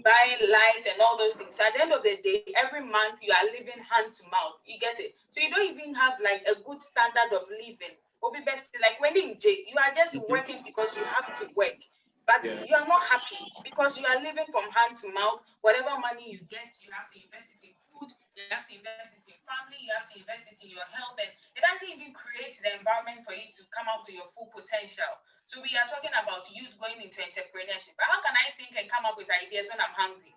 buying light and all those things. So at the end of the day, every month you are living hand to mouth. You get it? So you don't even have like a good standard of living. Or be best, like when in jail, you are just working because you have to work. But you are not happy because you are living from hand to mouth. Whatever money you get, you have to invest it in food, you have to invest it in family, you have to invest it in your health. And it doesn't even create the environment for you to come up with your full potential. So we are talking about youth going into entrepreneurship. But how can I think and come up with ideas when I'm hungry?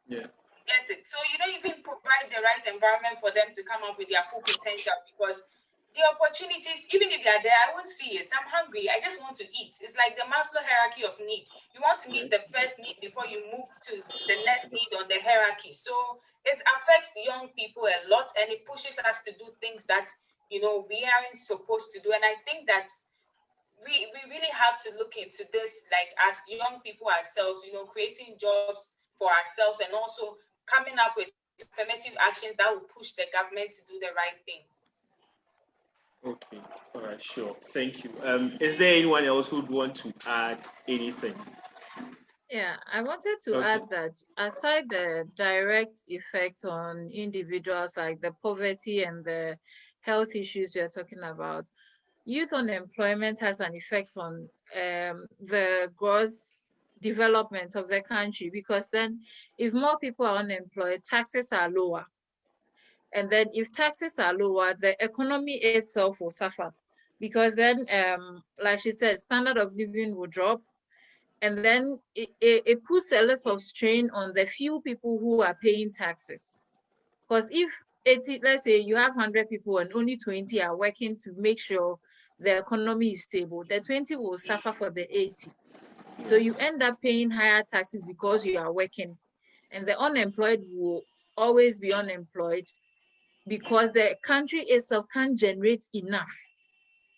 Yeah. Get it? So you don't even provide the right environment for them to come up with their full potential, because the opportunities, even if they are there, I won't see it. I'm hungry. I just want to eat. It's like the Maslow hierarchy of need. You want to meet the first need before you move to the next need on the hierarchy. So it affects young people a lot, and it pushes us to do things that we aren't supposed to do. And I think that we really have to look into this, like as young people ourselves, creating jobs for ourselves, and also coming up with affirmative actions that will push the government to do the right thing. Okay, all right, sure. Thank you. Is there anyone else who'd want to add anything? Yeah, I wanted to add that aside the direct effect on individuals, like the poverty and the health issues we are talking about, youth unemployment has an effect on the gross development of the country, because then if more people are unemployed, taxes are lower. And then if taxes are lower, the economy itself will suffer, because then, like she said, standard of living will drop. And then it puts a lot of strain on the few people who are paying taxes. Because if let's say you have 100 people and only 20 are working to make sure the economy is stable, the 20 will suffer for the 80. So you end up paying higher taxes because you are working. And the unemployed will always be unemployed because the country itself can't generate enough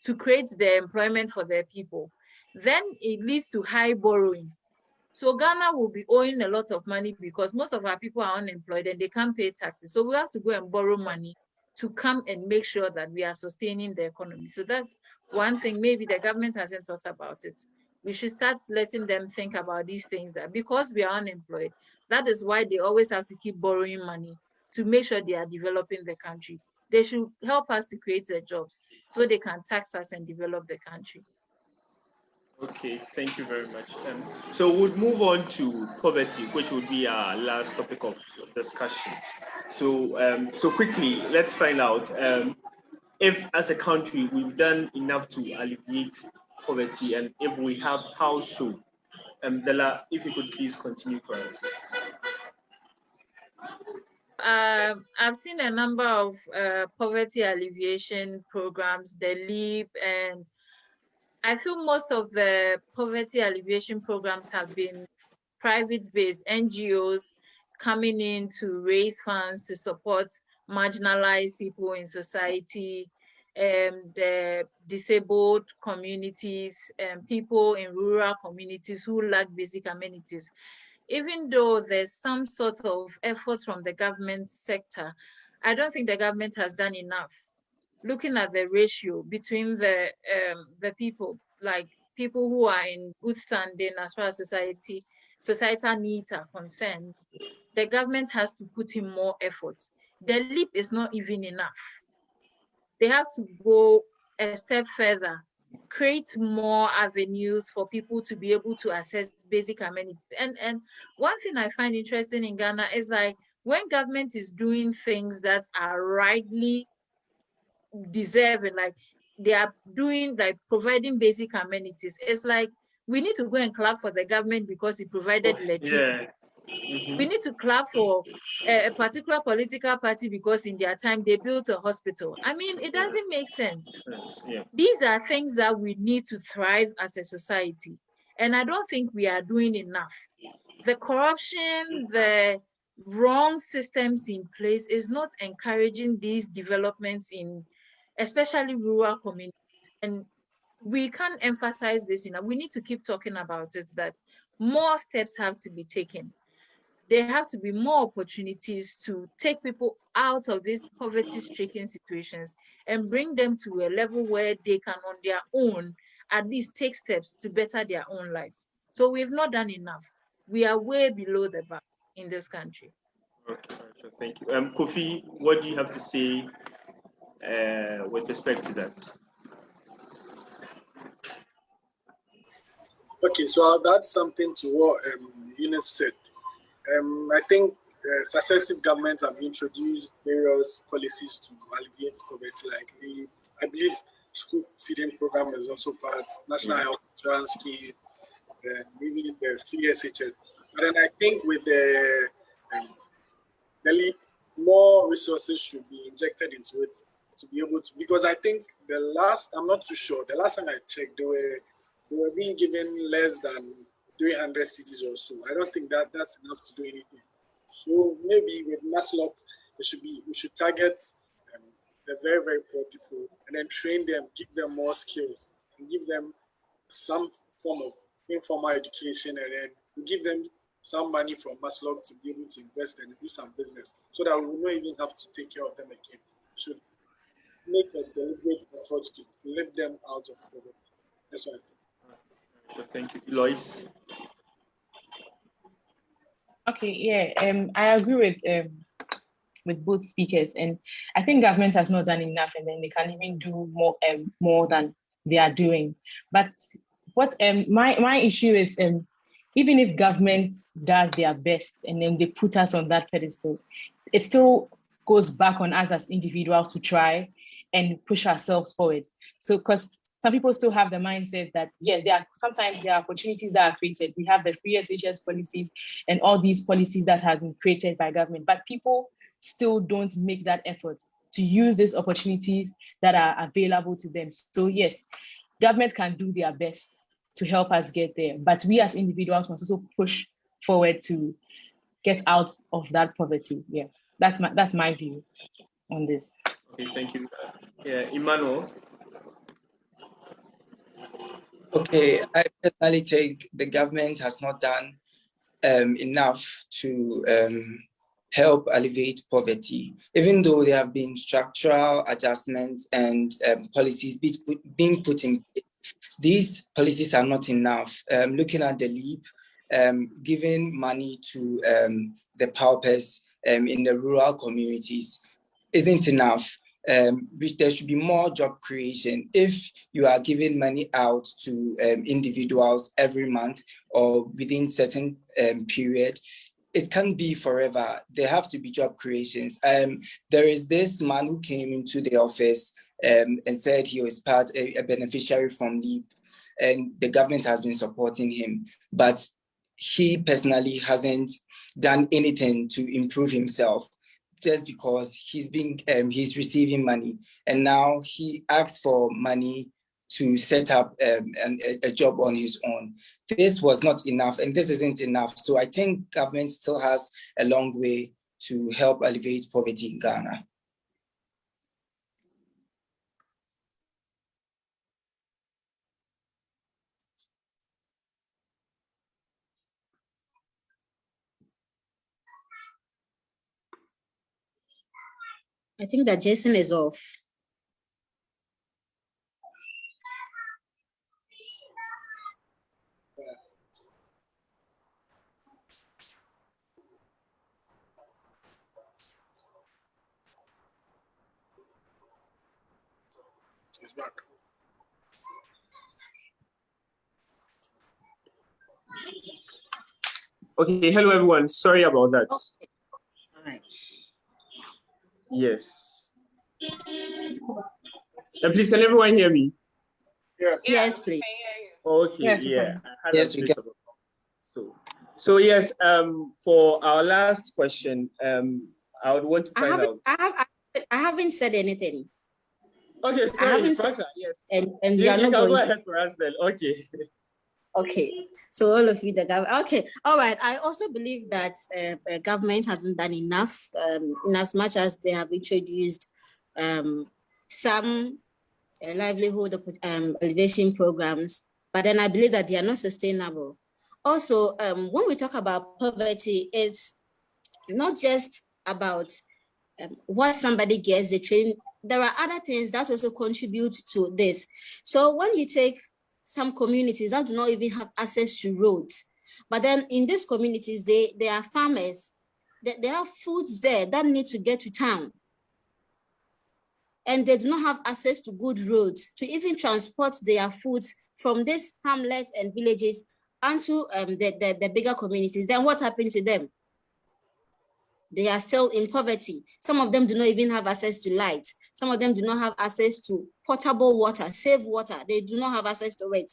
to create the employment for their people. Then it leads to high borrowing. So Ghana will be owing a lot of money because most of our people are unemployed and they can't pay taxes. So we have to go and borrow money to come and make sure that we are sustaining the economy. So that's one thing, maybe the government hasn't thought about it. We should start letting them think about these things, that because we are unemployed, that is why they always have to keep borrowing money to make sure they are developing the country. They should help us to create the jobs so they can tax us and develop the country. Okay, thank you very much. So we'll move on to poverty, which would be our last topic of discussion. So, so quickly, let's find out if, as a country, we've done enough to alleviate poverty, and if we have, how so? Della, if you could please continue for us. I've seen a number of poverty alleviation programs, the LEAP, and I feel most of the poverty alleviation programs have been private-based NGOs coming in to raise funds to support marginalized people in society, the disabled communities, and people in rural communities who lack basic amenities. Even though there's some sort of efforts from the government sector, I don't think the government has done enough. Looking at the ratio between the people, like people who are in good standing as far as societal needs are concerned, the government has to put in more effort. The leap is not even enough. They have to go a step further, create more avenues for people to be able to access basic amenities. And one thing I find interesting in Ghana is like when government is doing things that are rightly deserving, like they are doing, like providing basic amenities, it's like we need to go and clap for the government because it provided electricity. Yeah. We need to clap for a particular political party because in their time they built a hospital. I mean, it doesn't make sense. Yeah. These are things that we need to thrive as a society. And I don't think we are doing enough. The corruption, the wrong systems in place is not encouraging these developments in especially rural communities. And we can't emphasize this enough. We need to keep talking about it, that more steps have to be taken. There have to be more opportunities to take people out of these poverty-stricken situations and bring them to a level where they can on their own at least take steps to better their own lives. So we've not done enough. We are way below the bar in this country. Okay, sure, thank you. Kofi, what do you have to say with respect to that? Okay, so I'll add something to what Eunice said. I think successive governments have introduced various policies to alleviate poverty, like I believe school feeding program is also part, national health insurance scheme, maybe the free SHS. But then I think with the leap, more resources should be injected into it to be able to, because I think I'm not too sure, the last time I checked, they were being given less than 300 cities or so. I don't think that's enough to do anything. So maybe with Maslow, we should target the very, very poor people and then train them, give them more skills, and give them some form of informal education, and then give them some money from Maslow to be able to invest and do some business, so that we will not even have to take care of them again. We should make a deliberate effort to lift them out of poverty. That's what I think. Sure, thank you. Lois? Okay, yeah, I agree with both speakers, and I think government has not done enough, and then they can even do more than they are doing. But what my issue is, even if government does their best and then they put us on that pedestal, it still goes back on us as individuals to try and push ourselves forward. So, because some people still have the mindset that, yes, sometimes there are opportunities that are created. We have the free SHS policies and all these policies that have been created by government, but people still don't make that effort to use these opportunities that are available to them. So yes, government can do their best to help us get there, but we as individuals must also push forward to get out of that poverty. Yeah, that's my view on this. Okay, thank you. Yeah, Emmanuel? Okay, I personally think the government has not done enough to help alleviate poverty, even though there have been structural adjustments and policies being put in place. These policies are not enough. Looking at the LEAP, giving money to the paupers in the rural communities isn't enough. There should be more job creation. If you are giving money out to individuals every month or within certain period, it can't be forever. There have to be job creations. There is this man who came into the office and said he was a beneficiary from LEAP, and the government has been supporting him, but he personally hasn't done anything to improve himself, just because he's receiving money, and now he asks for money to set up a job on his own. This was not enough, and this isn't enough. So I think government still has a long way to help alleviate poverty in Ghana. I think that Jason is off. He's back. Okay, hello everyone. Sorry about that. Okay. All right. Yes. And please, can everyone hear me? Yeah. Yes, please. Okay, Yes, we yeah. can. I had Yes, a we bit can. of a so yes, for our last question, I would want to find out. I haven't said anything. Okay, sorry, haven't said- Franca, yes. And you are You not can go going ahead for us then. Okay. Okay, so all of you, the government. Okay, all right. I also believe that government hasn't done enough in as much as they have introduced some livelihood elevation programs, but then I believe that they are not sustainable. Also, when we talk about poverty, it's not just about what somebody gets, the training. There are other things that also contribute to this. So when you take some communities that do not even have access to roads, but then in these communities, they are farmers, they have foods there that need to get to town. And they do not have access to good roads to even transport their foods from these hamlets and villages onto the bigger communities. Then what happened to them? They are still in poverty. Some of them do not even have access to light. Some of them do not have access to potable water, safe water. They do not have access to it.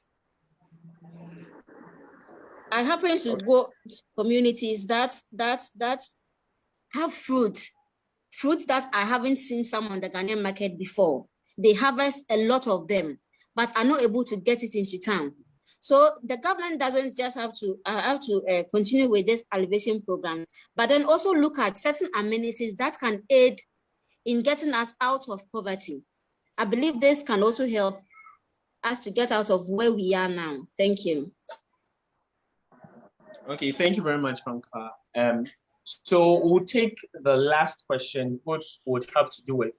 I happen to go to communities that have fruits that I haven't seen some on the Ghanaian market before. They harvest a lot of them, but are not able to get it into town. So the government doesn't just have to continue with this elevation program, but then also look at certain amenities that can aid in getting us out of poverty. I believe this can also help us to get out of where we are now. Thank you. Okay, thank you very much, Franca. So we'll take the last question, which would have to do with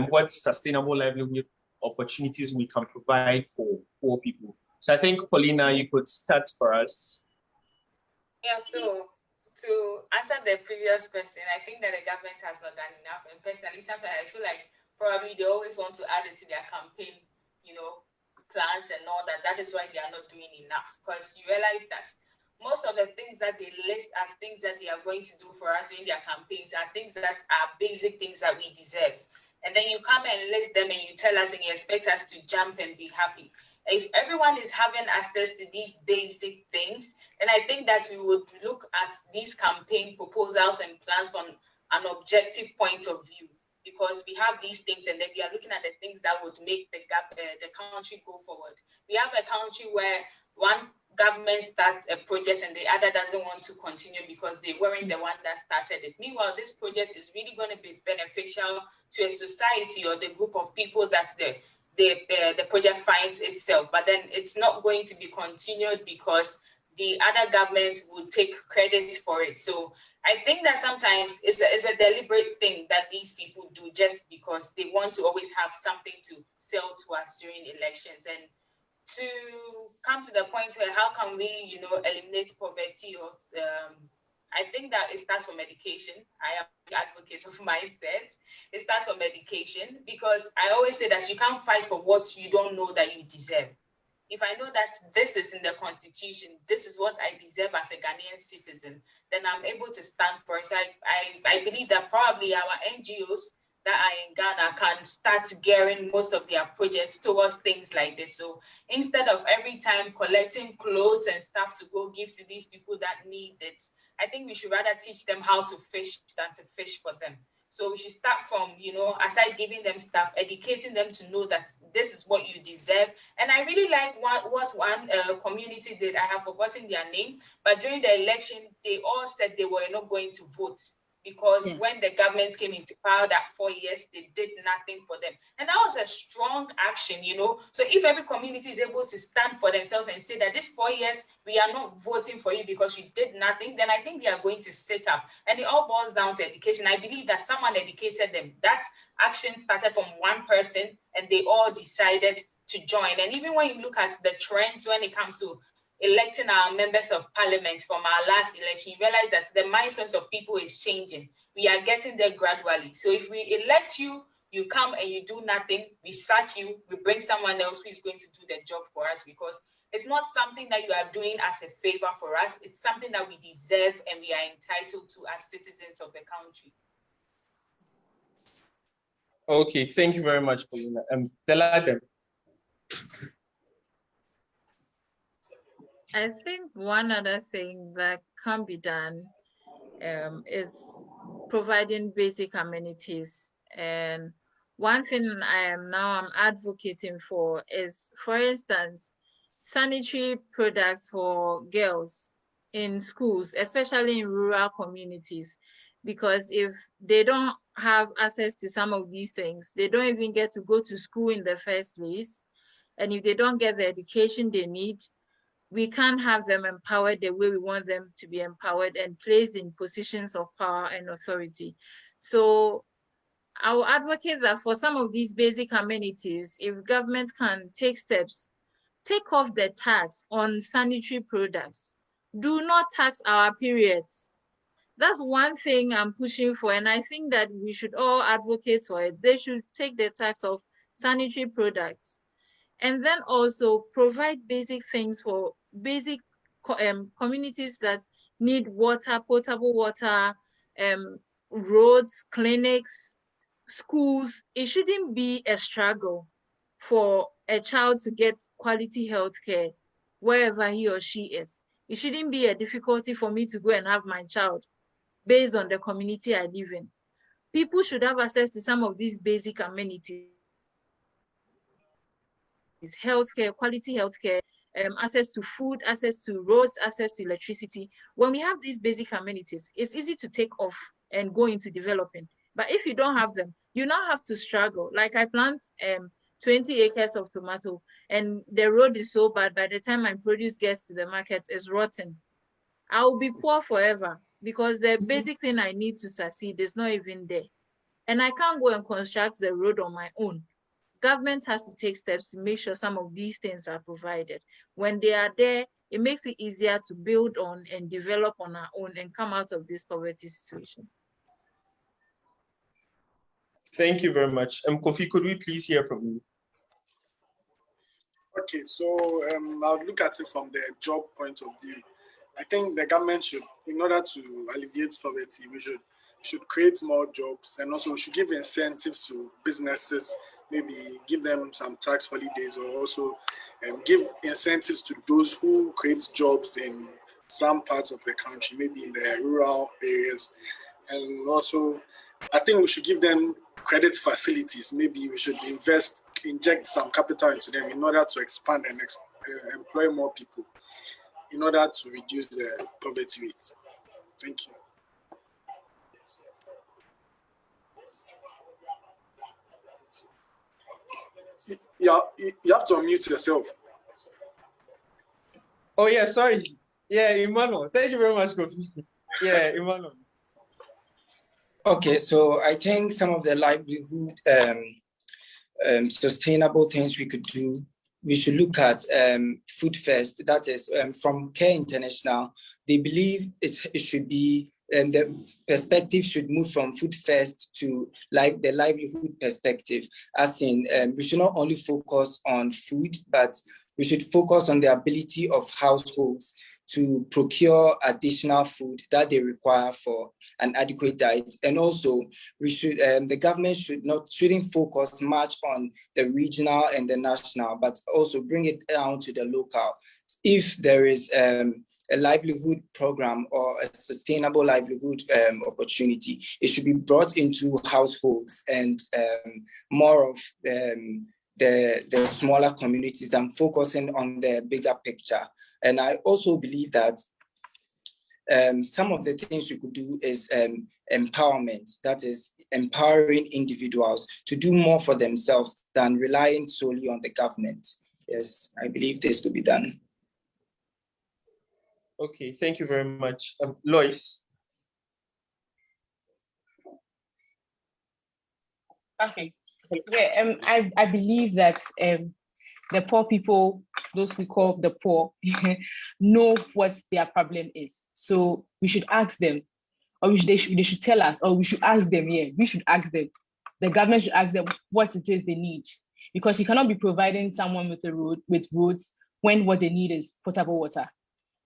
what sustainable livelihood opportunities we can provide for poor people. So I think, Paulina, you could start for us. Yeah, so to answer the previous question, I think that the government has not done enough. And personally, sometimes I feel like probably they always want to add it to their campaign, plans and all that. That is why they are not doing enough, because you realize that most of the things that they list as things that they are going to do for us in their campaigns are things that are basic things that we deserve. And then you come and list them and you tell us and you expect us to jump and be happy. If everyone is having access to these basic things, then I think that we would look at these campaign proposals and plans from an objective point of view, because we have these things and then we are looking at the things that would make the country go forward. We have a country where one government starts a project and the other doesn't want to continue because they weren't the one that started it. Meanwhile, this project is really going to be beneficial to a society or the group of people that the project finds itself, but then it's not going to be continued because the other government would take credit for it. So I think that sometimes it's a deliberate thing that these people do just because they want to always have something to sell to us during elections. And to come to the point where how can we, eliminate poverty, or I think that it starts from education. I am an advocate of mindset. It starts from education, because I always say that you can't fight for what you don't know that you deserve. If I know that this is in the constitution, this is what I deserve as a Ghanaian citizen, then I'm able to stand for it. So I believe that probably our NGOs that are in Ghana can start gearing most of their projects towards things like this. So instead of every time collecting clothes and stuff to go give to these people that need it, I think we should rather teach them how to fish than to fish for them. So we should start from, aside giving them stuff, educating them to know that this is what you deserve. And I really like what one community did. I have forgotten their name, but during the election, they all said they were not going to vote, because when the government came into power that 4 years, they did nothing for them. And that was a strong action, So if every community is able to stand for themselves and say that this 4 years, we are not voting for you because you did nothing, then I think they are going to sit up. And it all boils down to education. I believe that someone educated them. That action started from one person and they all decided to join. And even when you look at the trends when it comes to electing our members of parliament from our last election, you realize that the mindsets of people is changing. We are getting there gradually. So if we elect you, you come and you do nothing, we sack you, we bring someone else who is going to do the job for us, because it's not something that you are doing as a favor for us. It's something that we deserve and we are entitled to as citizens of the country. Okay, thank you very much, Paulina. Deladem. I think one other thing that can be done is providing basic amenities. And one thing I'm advocating for is, for instance, sanitary products for girls in schools, especially in rural communities, because if they don't have access to some of these things, they don't even get to go to school in the first place. And if they don't get the education they need, we can't have them empowered the way we want them to be empowered and placed in positions of power and authority. So I will advocate that for some of these basic amenities, if government can take steps, take off the tax on sanitary products. Do not tax our periods. That's one thing I'm pushing for, and I think that we should all advocate for it. They should take the tax off sanitary products. And then also provide basic things for basic communities that need water, potable water, roads, clinics, schools. It shouldn't be a struggle for a child to get quality health care wherever he or she is. It shouldn't be a difficulty for me to go and have my child based on the community I live in. People should have access to some of these basic amenities. Healthcare, quality healthcare, access to food, access to roads, access to electricity. When we have these basic amenities, it's easy to take off and go into developing. But if you don't have them, you now have to struggle. Like I plant 20 acres of tomato and the road is so bad, by the time my produce gets to the market, it's rotten. I will be poor forever because the basic thing I need to succeed is not even there. And I can't go and construct the road on my own. Government has to take steps to make sure some of these things are provided. When they are there, it makes it easier to build on and develop on our own and come out of this poverty situation. Thank you very much. Kofi, could we please hear from you? Okay, so I'll look at it from the job point of view. I think the government should, in order to alleviate poverty, we should create more jobs, and also we should give incentives to businesses, maybe give them some tax holidays, or also give incentives to those who create jobs in some parts of the country, maybe in the rural areas. And also, I think we should give them credit facilities. Maybe we should inject some capital into them in order to expand and employ more people, in order to reduce the poverty rate. Thank you. You have to unmute yourself. Oh yeah, sorry. Yeah, Emmanuel. Thank you very much, Kofi. Yeah, Emmanuel. Okay, so I think some of the livelihood sustainable things we could do, we should look at food first. That is from Care International. They believe it should be, the perspective should move from food first to the livelihood perspective. As in, we should not only focus on food, but we should focus on the ability of households to procure additional food that they require for an adequate diet. And also, we should the government shouldn't focus much on the regional and the national, but also bring it down to the local. If there is a livelihood program or a sustainable livelihood opportunity, it should be brought into households and more of the smaller communities than focusing on the bigger picture. And I also believe that some of the things we could do is empowerment, that is empowering individuals to do more for themselves than relying solely on the government. Yes, I believe this could be done. Okay, thank you very much. Lois. Okay. Yeah, I believe that the poor people, those we call the poor, know what their problem is. So we should ask them, or they should tell us, or we should ask them. Yeah, we should ask them. The government should ask them what it is they need, because you cannot be providing someone with roads when what they need is potable water.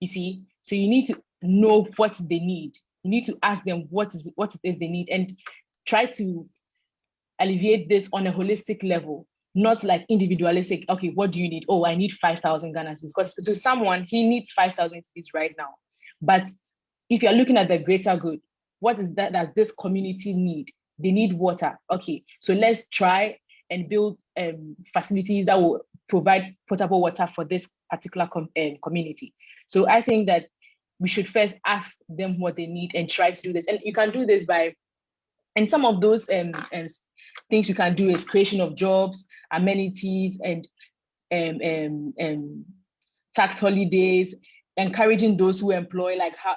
You see, so you need to know what they need. You need to ask them what it is they need, and try to alleviate this on a holistic level, not like individualistic. Okay, what do you need? Oh, I need 5,000 Ghana cedis. Because to someone, he needs 5,000 cedis right now. But if you're looking at the greater good, what is that does this community need? They need water. Okay, so let's try and build facilities that will provide potable water for this particular community. So I think that we should first ask them what they need and try to do this. And you can do this by, and some of those things you can do is creation of jobs, amenities, and tax holidays, encouraging those who employ, like how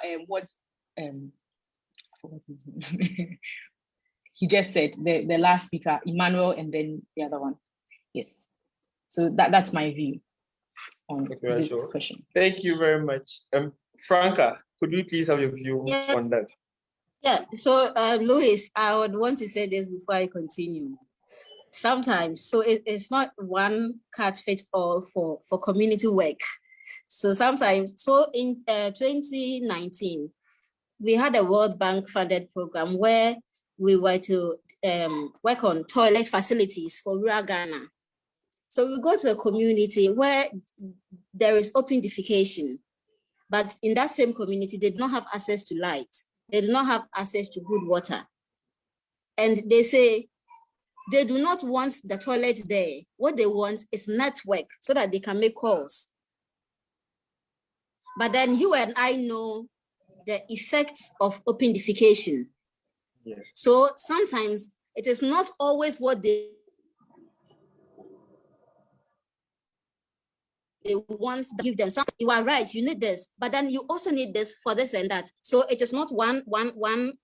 he just said, the last speaker, Emmanuel, and then the other one. Yes. So that's my view on this question. Thank you very much. Franca, could we please have your view on that? Yeah, so Louis, I would want to say this before I continue. Sometimes, so it's not one cut fits all for community work. So sometimes, so in 2019, we had a World Bank funded program where we were to work on toilet facilities for rural Ghana. So we go to a community where there is open defecation, but in that same community, they do not have access to light. They do not have access to good water. And they say they do not want the toilet there. What they want is network so that they can make calls. But then you and I know the effects of open defecation. Yes. So sometimes it is not always what they want to give them. You are right, you need this, but then you also need this for this and that. So it is not one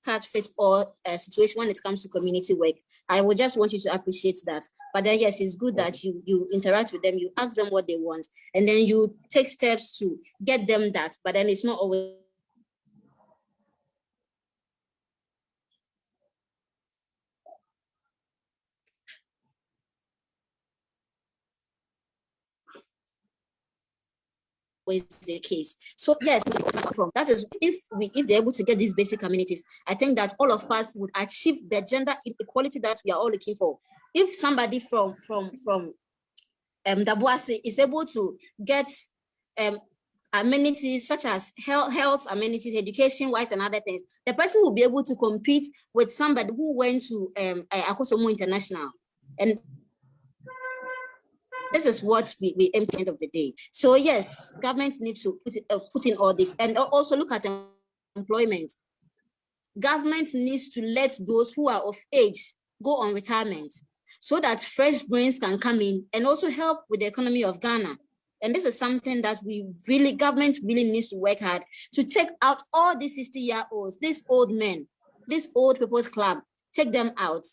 cut fits all situation when it comes to community work. I would just want you to appreciate that. But then yes, it's good that you interact with them, you ask them what they want, and then you take steps to get them that. But then it's not always the case. So yes, that is if they're able to get these basic amenities, I think that all of us would achieve the gender inequality that we are all looking for. If somebody from Dabuasi is able to get amenities such as health amenities, education wise, and other things, the person will be able to compete with somebody who went to Akosomo International. And this is what we aim at the end of the day. So yes, government needs to put in all this, and also look at employment. Government needs to let those who are of age go on retirement so that fresh brains can come in and also help with the economy of Ghana. And this is something that government really needs to work hard to take out all these 60-year-olds, these old men, this old people's club, take them out,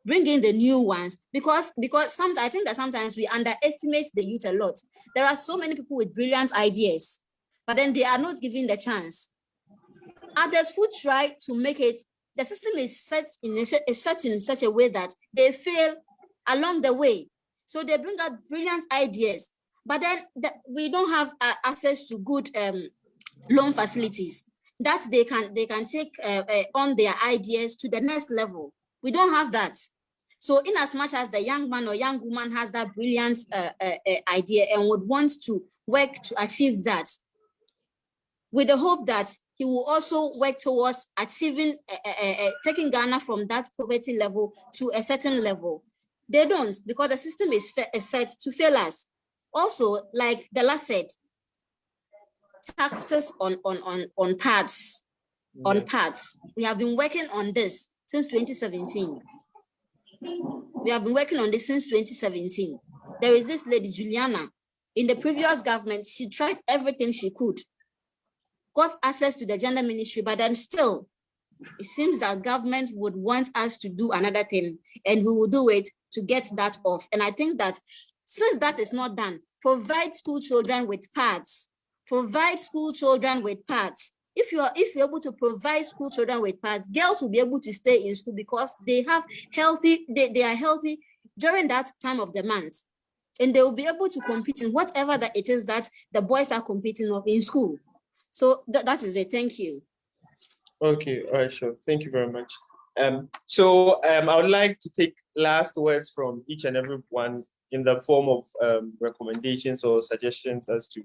bring in the new ones, because I think that sometimes we underestimate the youth a lot. There are so many people with brilliant ideas, but then they are not given the chance. Others who try to make it, the system is set in such a way that they fail along the way. So they bring out brilliant ideas, but then we don't have access to good loan facilities that they can take on their ideas to the next level. We don't have that. So in as much as the young man or young woman has that brilliant idea and would want to work to achieve that, with the hope that he will also work towards achieving, taking Ghana from that poverty level to a certain level. They don't, because the system is set to fail us. Also, like the last said, taxes on pads, on pads. We have been working on this since 2017. We have been working on this since 2017. There is this lady, Juliana, in the previous government, she tried everything she could, got access to the gender ministry, but then still, it seems that government would want us to do another thing, and we will do it to get that off. And I think that since that is not done, provide school children with pads. Provide school children with pads. If you're able to provide school children with pads, girls will be able to stay in school because they have healthy, they are healthy during that time of the month. And they will be able to compete in whatever that it is that the boys are competing of in school. So that is it. Thank you. Okay, all right, sure. Thank you very much. So I would like to take last words from each and every one in the form of recommendations or suggestions as to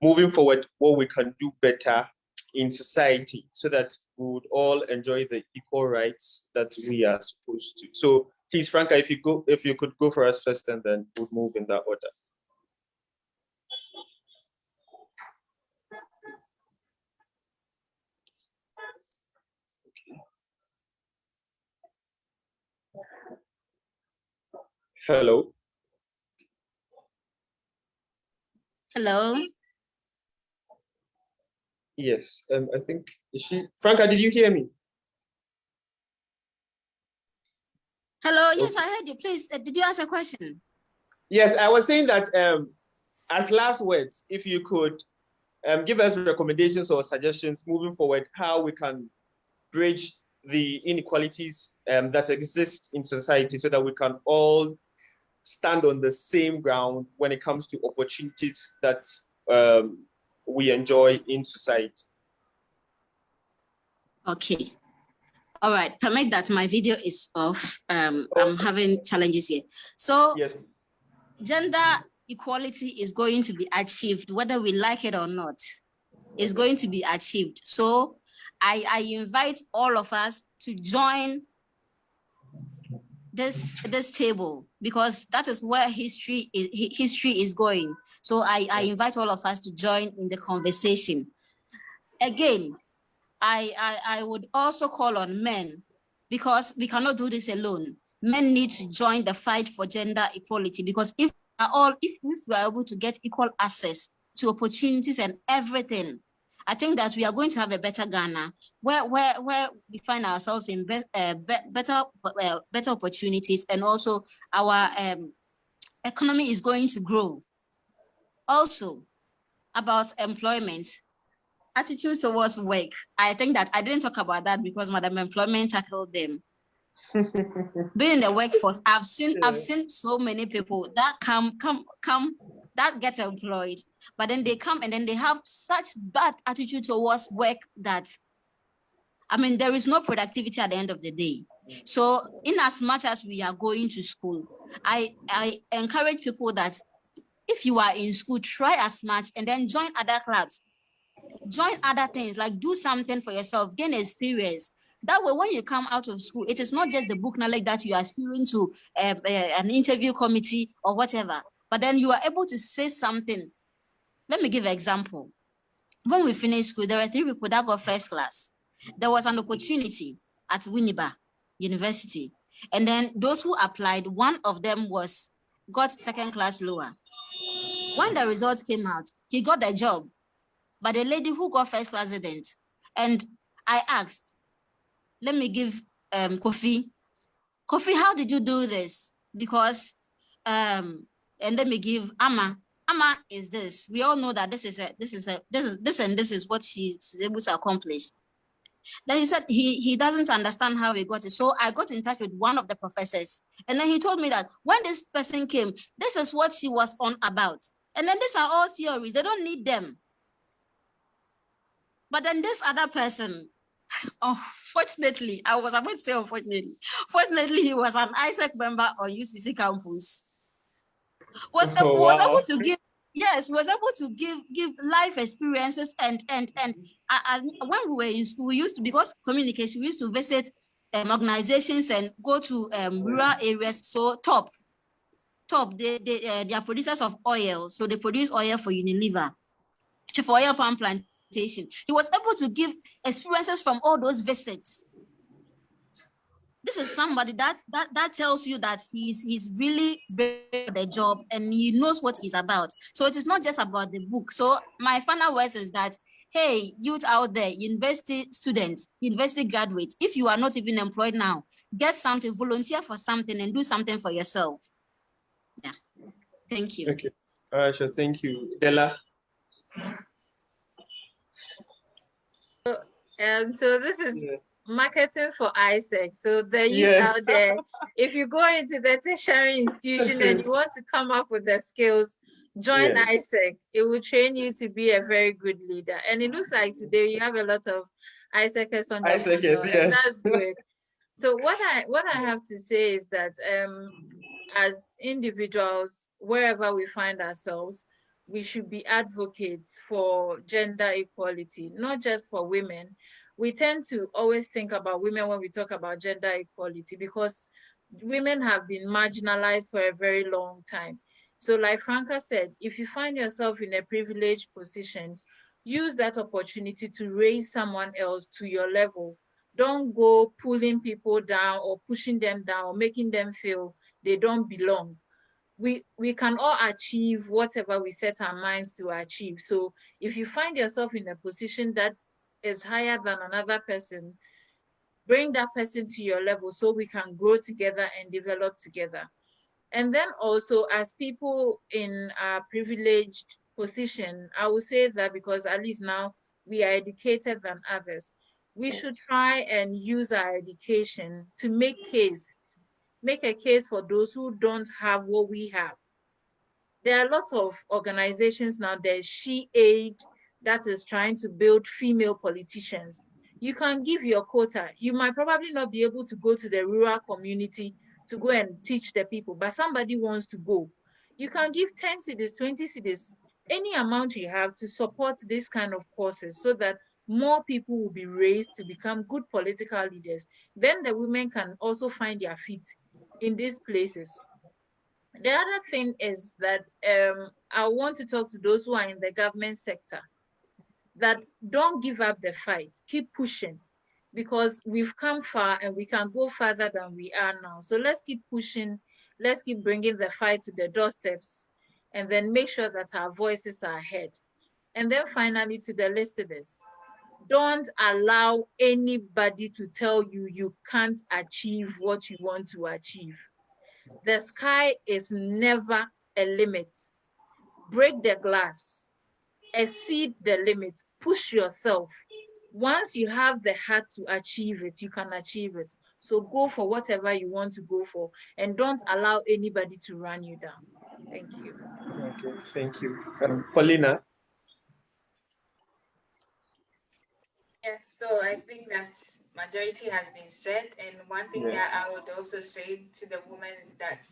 moving forward what we can do better in society so that we would all enjoy the equal rights that we are supposed to. So please, Franca, if you could go for us first, and then we'll move in that order. Hello. Hello. Yes, I think, is she, Franca, did you hear me? Hello, yes, I heard you. Please, did you ask a question? Yes, I was saying that as last words, if you could give us recommendations or suggestions moving forward, how we can bridge the inequalities that exist in society so that we can all stand on the same ground when it comes to opportunities that we enjoy in society. Okay. All right. Permit that my video is off. I'm having challenges here. So yes, gender equality is going to be achieved, whether we like it or not. Is going to be achieved. So I invite all of us to join this table, because that is where history is going. So I invite all of us to join in the conversation. Again, I would also call on men, because we cannot do this alone. Men need to join the fight for gender equality, because if we are able to get equal access to opportunities and everything, I think that we are going to have a better Ghana, where we find ourselves in better opportunities, and also our economy is going to grow. Also, about employment, attitude towards work. I think that I didn't talk about that because Madam Employment tackled them. Being in the workforce, I've seen so many people that come that get employed, but then they come and then they have such bad attitude towards work that, I mean, there is no productivity at the end of the day. So in as much as we are going to school, I encourage people that if you are in school, try as much and then join other clubs, join other things, like do something for yourself, gain experience. That way, when you come out of school, it is not just the book knowledge that you are spewing to an interview committee or whatever, but then you are able to say something. Let me give an example. When we finished school, there were 3 people that got first class. There was an opportunity at Winneba University. And then those who applied, one of them got second class lower. When the results came out, he got the job, but the lady who got first class didn't. And I asked, let me give Kofi, how did you do this? Because, and let me give Amma. Amma is this. We all know that this is what she's able to accomplish. Then he said he doesn't understand how he got it. So I got in touch with one of the professors. And then he told me that when this person came, this is what she was on about. And then these are all theories. They don't need them. But then this other person, unfortunately, I was about to say unfortunately, fortunately, he was an ISEC member on UCC campus. Was able to give, yes, was able to give life experiences and when we were in school, we used to, because communication, we used to visit organizations and go to rural areas. So top, they are producers of oil, so they produce oil for Unilever, for oil palm plantation. He was able to give experiences from all those visits. This is somebody that tells you that he's really very good at the job and he knows what he's about. So it is not just about the book. So my final words is that, hey, youth out there, university students, university graduates, if you are not even employed now, get something, volunteer for something and do something for yourself. Yeah. Thank you. Okay. All right, sure. Thank you. Della. So this is marketing for ISEC. So the youth out there, if you go into the tertiary institution and you want to come up with the skills, join ISEC. It will train you to be a very good leader. And it looks like today you have a lot of ISECers on the board, yes. that's good. So what I have to say is that as individuals, wherever we find ourselves, we should be advocates for gender equality, not just for women. We tend to always think about women when we talk about gender equality because women have been marginalized for a very long time. So like Franca said, if you find yourself in a privileged position, use that opportunity to raise someone else to your level. Don't go pulling people down or pushing them down or making them feel they don't belong. We can all achieve whatever we set our minds to achieve. So if you find yourself in a position that is higher than another person, bring that person to your level so we can grow together and develop together. And then also, as people in a privileged position, I would say that because at least now we are educated than others, we should try and use our education to make a case for those who don't have what we have. There are a lot of organizations now. There's SheAid that is trying to build female politicians. You can give your quota. You might probably not be able to go to the rural community to go and teach the people, but somebody wants to go. You can give 10 cedis, 20 cedis, any amount you have to support this kind of courses so that more people will be raised to become good political leaders. Then the women can also find their feet in these places. The other thing is that I want to talk to those who are in the government sector, that don't give up the fight, keep pushing, because we've come far and we can go further than we are now. So let's keep pushing, let's keep bringing the fight to the doorsteps, and then make sure that our voices are heard. And then finally, to the listeners, don't allow anybody to tell you you can't achieve what you want to achieve. The sky is never a limit. Break the glass, exceed the limit, push yourself. Once you have the heart to achieve it, you can achieve it. So go for whatever you want to go for and don't allow anybody to run you down. Thank you. Okay, thank you. Paulina? Yeah, so I think that majority has been said. And one thing that I would also say to the women that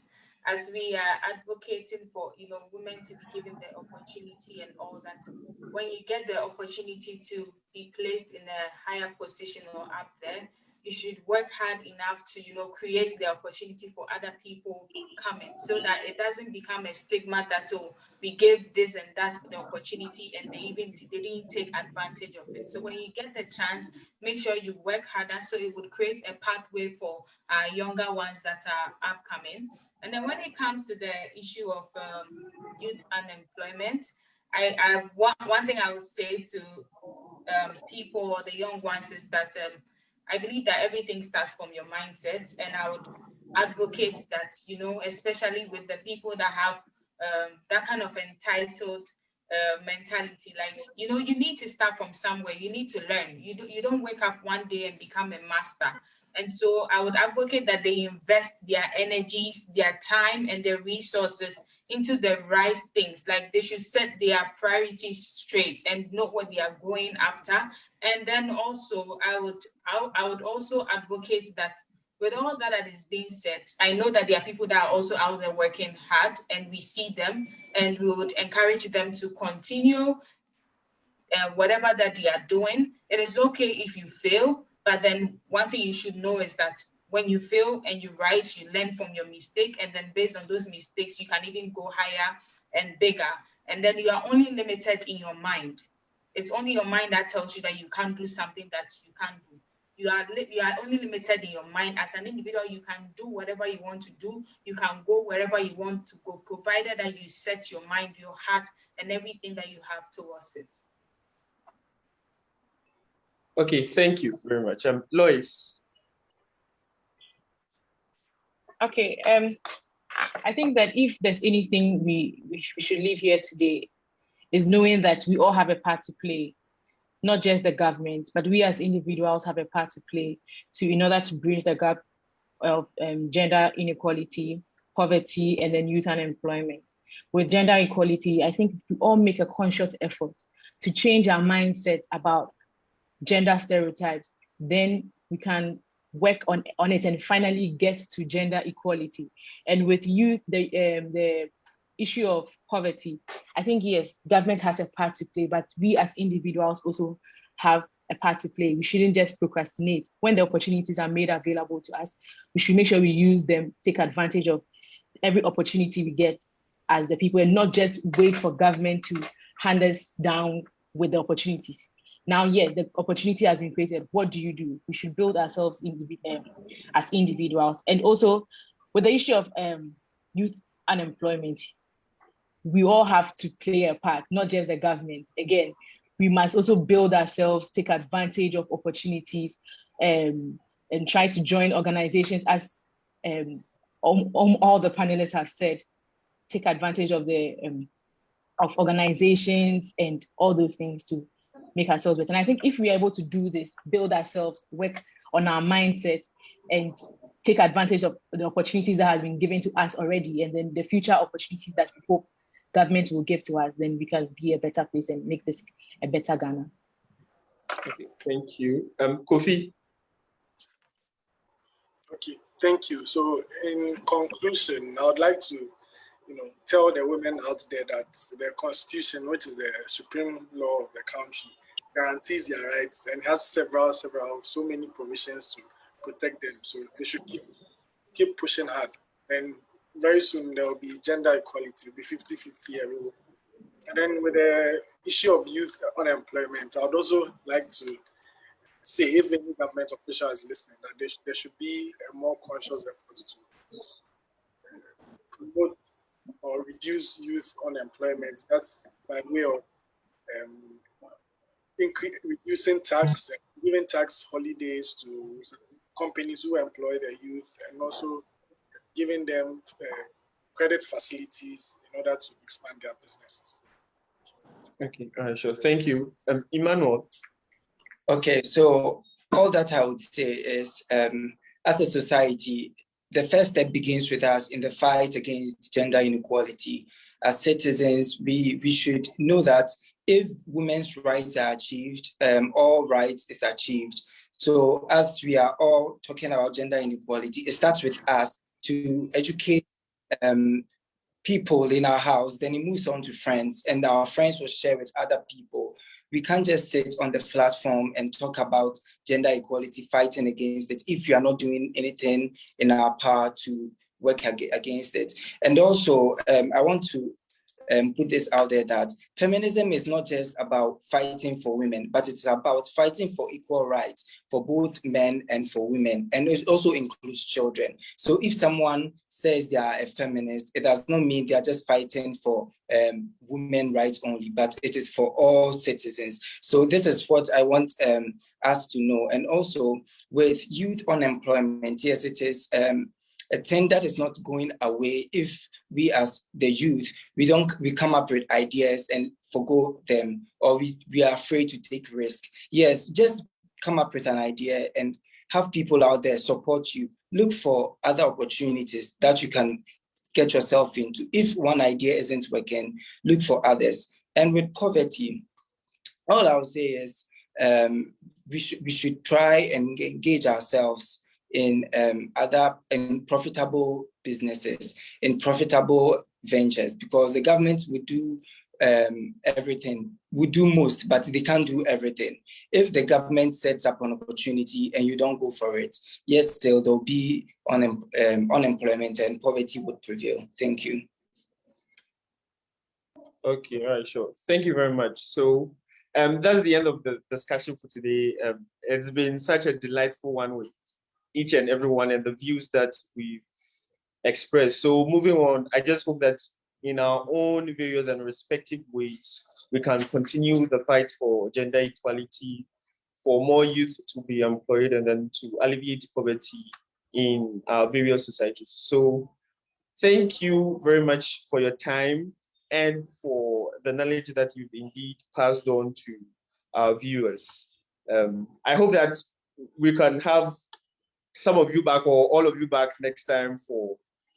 as we are advocating for, women to be given the opportunity and all that, when you get the opportunity to be placed in a higher position or up there, you should work hard enough to, create the opportunity for other people coming, so that it doesn't become a stigma that, oh, we gave this and that the opportunity and they didn't take advantage of it. So when you get the chance, make sure you work harder, so it would create a pathway for our younger ones that are upcoming. And then when it comes to the issue of youth unemployment, one thing I would say to people or the young ones is that I believe that everything starts from your mindset, and I would advocate that, especially with the people that have that kind of entitled mentality, like, you need to start from somewhere. You need to learn. You don't wake up one day and become a master. And so I would advocate that they invest their energies, their time, and their resources into the right things. Like, they should set their priorities straight and know what they are going after. And then also, I would also advocate that with all that is being said, I know that there are people that are also out there working hard, and we see them, and we would encourage them to continue whatever that they are doing. It is okay if you fail, but then one thing you should know is that when you fail and you rise, you learn from your mistake, and then based on those mistakes, you can even go higher and bigger. And then you are only limited in your mind. It's only your mind that tells you that you can't do something that you can't do. You are only limited in your mind. As an individual, you can do whatever you want to do. You can go wherever you want to go, provided that you set your mind, your heart, and everything that you have towards it. Okay, thank you very much. Lois. Okay, I think that if there's anything we should leave here today, is knowing that we all have a part to play, not just the government, but we as individuals have a part to play in order to bridge the gap of gender inequality, poverty, and then youth unemployment. With gender equality, I think we all make a conscious effort to change our mindset about gender stereotypes, then we can work on it and finally get to gender equality. And with youth, the issue of poverty, I think, yes, government has a part to play, but we as individuals also have a part to play. We shouldn't just procrastinate. When the opportunities are made available to us, we should make sure we use them, take advantage of every opportunity we get as the people, and not just wait for government to hand us down with the opportunities. Now, yes, the opportunity has been created. What do you do? We should build ourselves as individuals. And also, with the issue of youth unemployment, we all have to play a part, not just the government. Again, we must also build ourselves, take advantage of opportunities, and try to join organizations, as all the panelists have said, take advantage of the of organizations and all those things to make ourselves better. And I think if we are able to do this, build ourselves, work on our mindset, and take advantage of the opportunities that have been given to us already, and then the future opportunities that we hope government will give to us, then we can be a better place and make this a better Ghana. Okay, thank you. Kofi. Okay, thank you. So in conclusion, I would like to tell the women out there that the Constitution, which is the supreme law of the country, guarantees their rights and has so many provisions to protect them. So they should keep pushing hard. And very soon there will be gender equality, the 50-50 everywhere. And then with the issue of youth unemployment, I would also like to say, if any government official is listening, that there should be a more conscious effort to promote or reduce youth unemployment. That's by way of reducing tax and giving tax holidays to companies who employ their youth, and also giving them credit facilities in order to expand their businesses. Okay, sure. Thank you. Emmanuel. Okay, so all that I would say is, as a society, the first step begins with us in the fight against gender inequality. As citizens, we should know that if women's rights are achieved, all rights is achieved. So as we are all talking about gender inequality, it starts with us to educate people in our house, then it moves on to friends, and our friends will share with other people. we can't just sit on the platform and talk about gender equality, fighting against it, if we are not doing anything in our power to work against it. And also, I want to put this out there that feminism is not just about fighting for women, but it's about fighting for equal rights for both men and for women. And it also includes children. So if someone says they are a feminist, it does not mean they are just fighting for women rights only, but it is for all citizens. So this is what I want us to know. And also with youth unemployment, yes, it is a thing that is not going away if we as the youth, we come up with ideas and forgo them, or we are afraid to take risk. Yes, just come up with an idea and have people out there support you. Look for other opportunities that you can get yourself into. If one idea isn't working, look for others. And with poverty, all I'll say is we should try and engage ourselves in profitable businesses, in profitable ventures, because the government would do everything, would do most, but they can't do everything. If the government sets up an opportunity and you don't go for it, yes, still there'll be unemployment and poverty would prevail. Thank you. Okay, all right, sure. Thank you very much. So that's the end of the discussion for today. It's been such a delightful one with each and everyone and the views that we've expressed. So moving on, I just hope that in our own various and respective ways, we can continue the fight for gender equality, for more youth to be employed, and then to alleviate poverty in our various societies. So thank you very much for your time and for the knowledge that you've indeed passed on to our viewers. I hope that we can have some of you back or all of you back next time for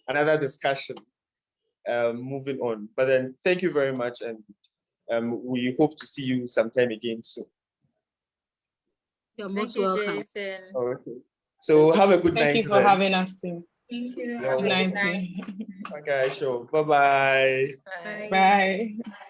another discussion moving on. But then thank you very much, and we hope to see you sometime again soon. You're most Thank you, welcome. Jason. Okay. So have a good night. Thank you for having us too. Thank you. Good night. Okay, sure. Bye-bye. Bye. Bye.